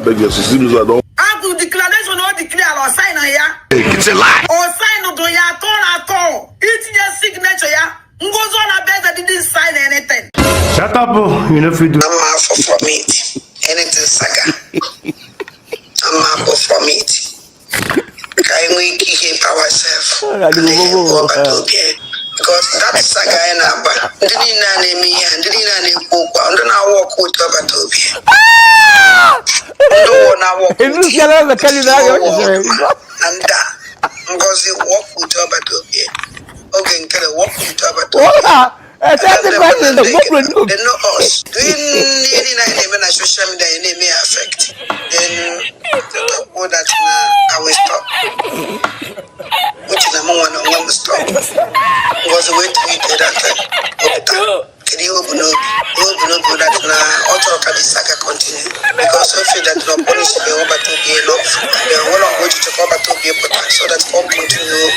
Speaker 12: beg you, I don't.
Speaker 2: I do declaration or declare or sign a ya.
Speaker 10: It's a lie.
Speaker 2: Or sign of
Speaker 10: top, you know, if you do.
Speaker 2: I'm out for meat. Anything saga. I'm out for meat. Can we keep ourselves? Because that saga in Abba, didn't name me and didn't name Cook, and then I walk with Tobatobia. And that, because you walk with Tobatobia. Okay, can I walk with Tobatobia? They know us. Doing any name and social media may affect. Then all that I will stop. Which is number one will stop. Was the way to meet that time. Can you open up that auto saga continue? Because I feel that no police will be over to be enough. They are well on way to take over to be important so that all continue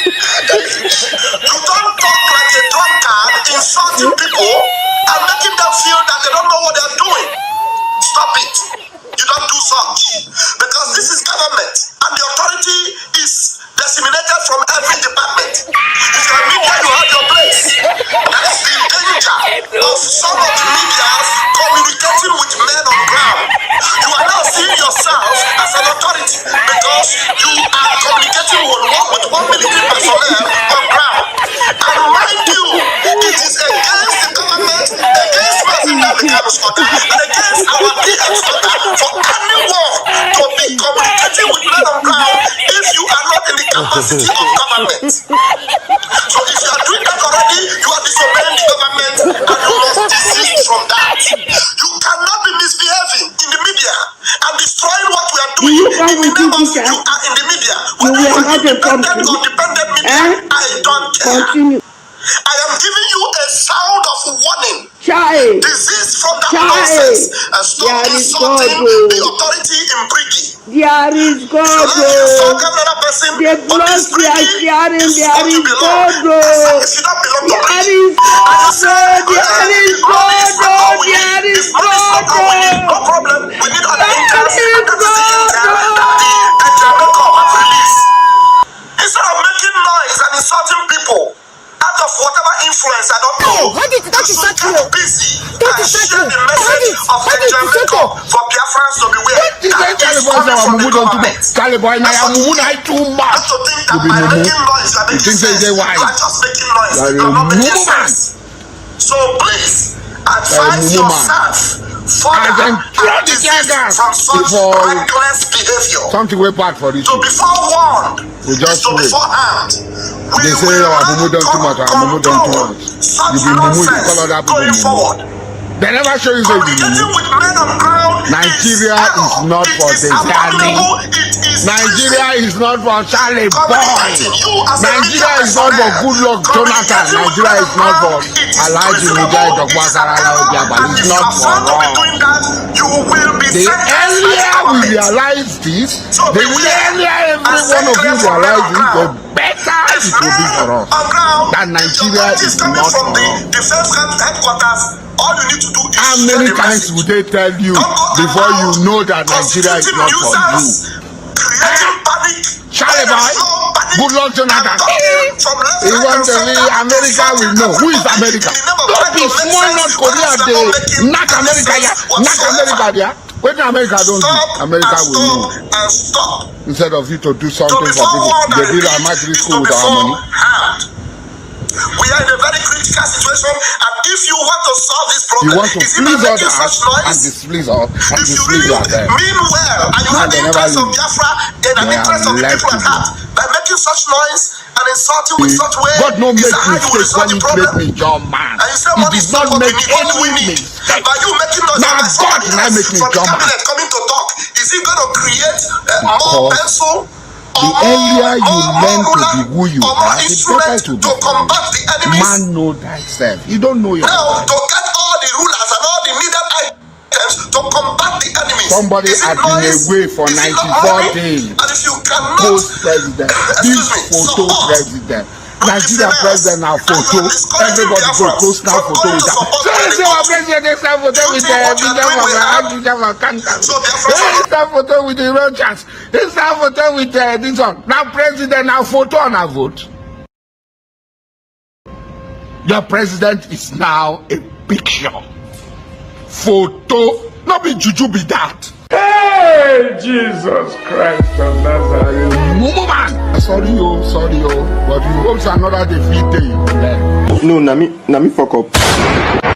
Speaker 2: damage. You don't talk like a drunkard, insulting people and making them feel that they don't know what they're doing. Stop it. You don't do such. Because this is government and the authority is disseminated from every department. If you're media, you have your place. That's the danger of some of the medias communicating with men on ground. You are now seeing yourself as an authority because you are communicating with one military personnel on ground. And mind you, it is against the government, against President Scott, and against our DM for anyone to be communicating with men on ground if you are not in the capacity of government. So if you are doing that already, you are disobeying the government and you must desist from that. You cannot be misbehaving in the media and destroying what we are doing in the name of you are in the media. Whether you are independent or dependent media, I don't care. I am giving you a sound of warning. Desist from that nonsense and stop insulting the authority in Briggy.
Speaker 3: There is God. The blood we are sharing, there is God. There is God. There is God. There is God.
Speaker 2: No problem. We need other interns. That is the intel that the Ezenagu have released. Instead of making noise and insulting people out of whatever influence, I don't know, you should get busy and share the message of Ezenagu for Biafrans to beware. That is coming from the government. Not to think that by making noise you are making sense. You are just making noise. You are not making sense. So please advise yourself further and desist from such reckless behavior.
Speaker 14: Something way bad for this.
Speaker 2: To be forewarned is to be forearmed. We will not control such nonsense going forward.
Speaker 14: They never show you
Speaker 2: communicating with men on ground.
Speaker 14: Nigeria is not for the Charlie. Nigeria is not for Charlie boy. Nigeria is not for good luck Jonathan. Nigeria is not for Alhaji Mujahid Okwasarala Ojaba. It's not for all. The earlier we realize this, the earlier every one of you realize this, the better it will be for us. That Nigeria is not for all.
Speaker 2: Defense headquarters. All you need to do is
Speaker 14: how many times would they tell you before you know that Nigeria is not for you?
Speaker 2: Creating panic.
Speaker 14: Charlie boy, good luck Jonathan. You want to be America, we know. Who is America? Don't be small North Korea, they knock America, knock America there. When America don't do, America will know. Instead of you to do something for people, they build a magic school with our money.
Speaker 2: We are in a very critical situation, and if you want to solve this problem,
Speaker 14: you want to please others and displease us, and
Speaker 2: if you really mean well, and you have the interest of Biafra and an interest of the people at heart, by making such noise and insulting with such way,
Speaker 14: God no make mistakes when He create me John man. He did not make any mistake.
Speaker 2: By you making noise,
Speaker 14: now God did not make me John man.
Speaker 2: Coming to talk, is He going to create more pencil?
Speaker 14: The earlier you learn to be who you are, the better to be. Man know thyself. You don't know yourself.
Speaker 2: Now, to get all the rulers and all the needed items to combat the enemy.
Speaker 14: Somebody had been away for 94 days.
Speaker 2: And if you cannot,
Speaker 14: post-president, this photo president. Nigeria president now photo. Everybody go post now photo with that. So you say our president is now photo with the photo with the Rogers. This now photo with this one. Now president now photo on a vote. Your president is now a picture. photo. Not be juju be that.
Speaker 15: Hey, Jesus Christ of Nazareth.
Speaker 14: Woman. Sorry, but you hope another defeat day.
Speaker 12: No, na me fuck up.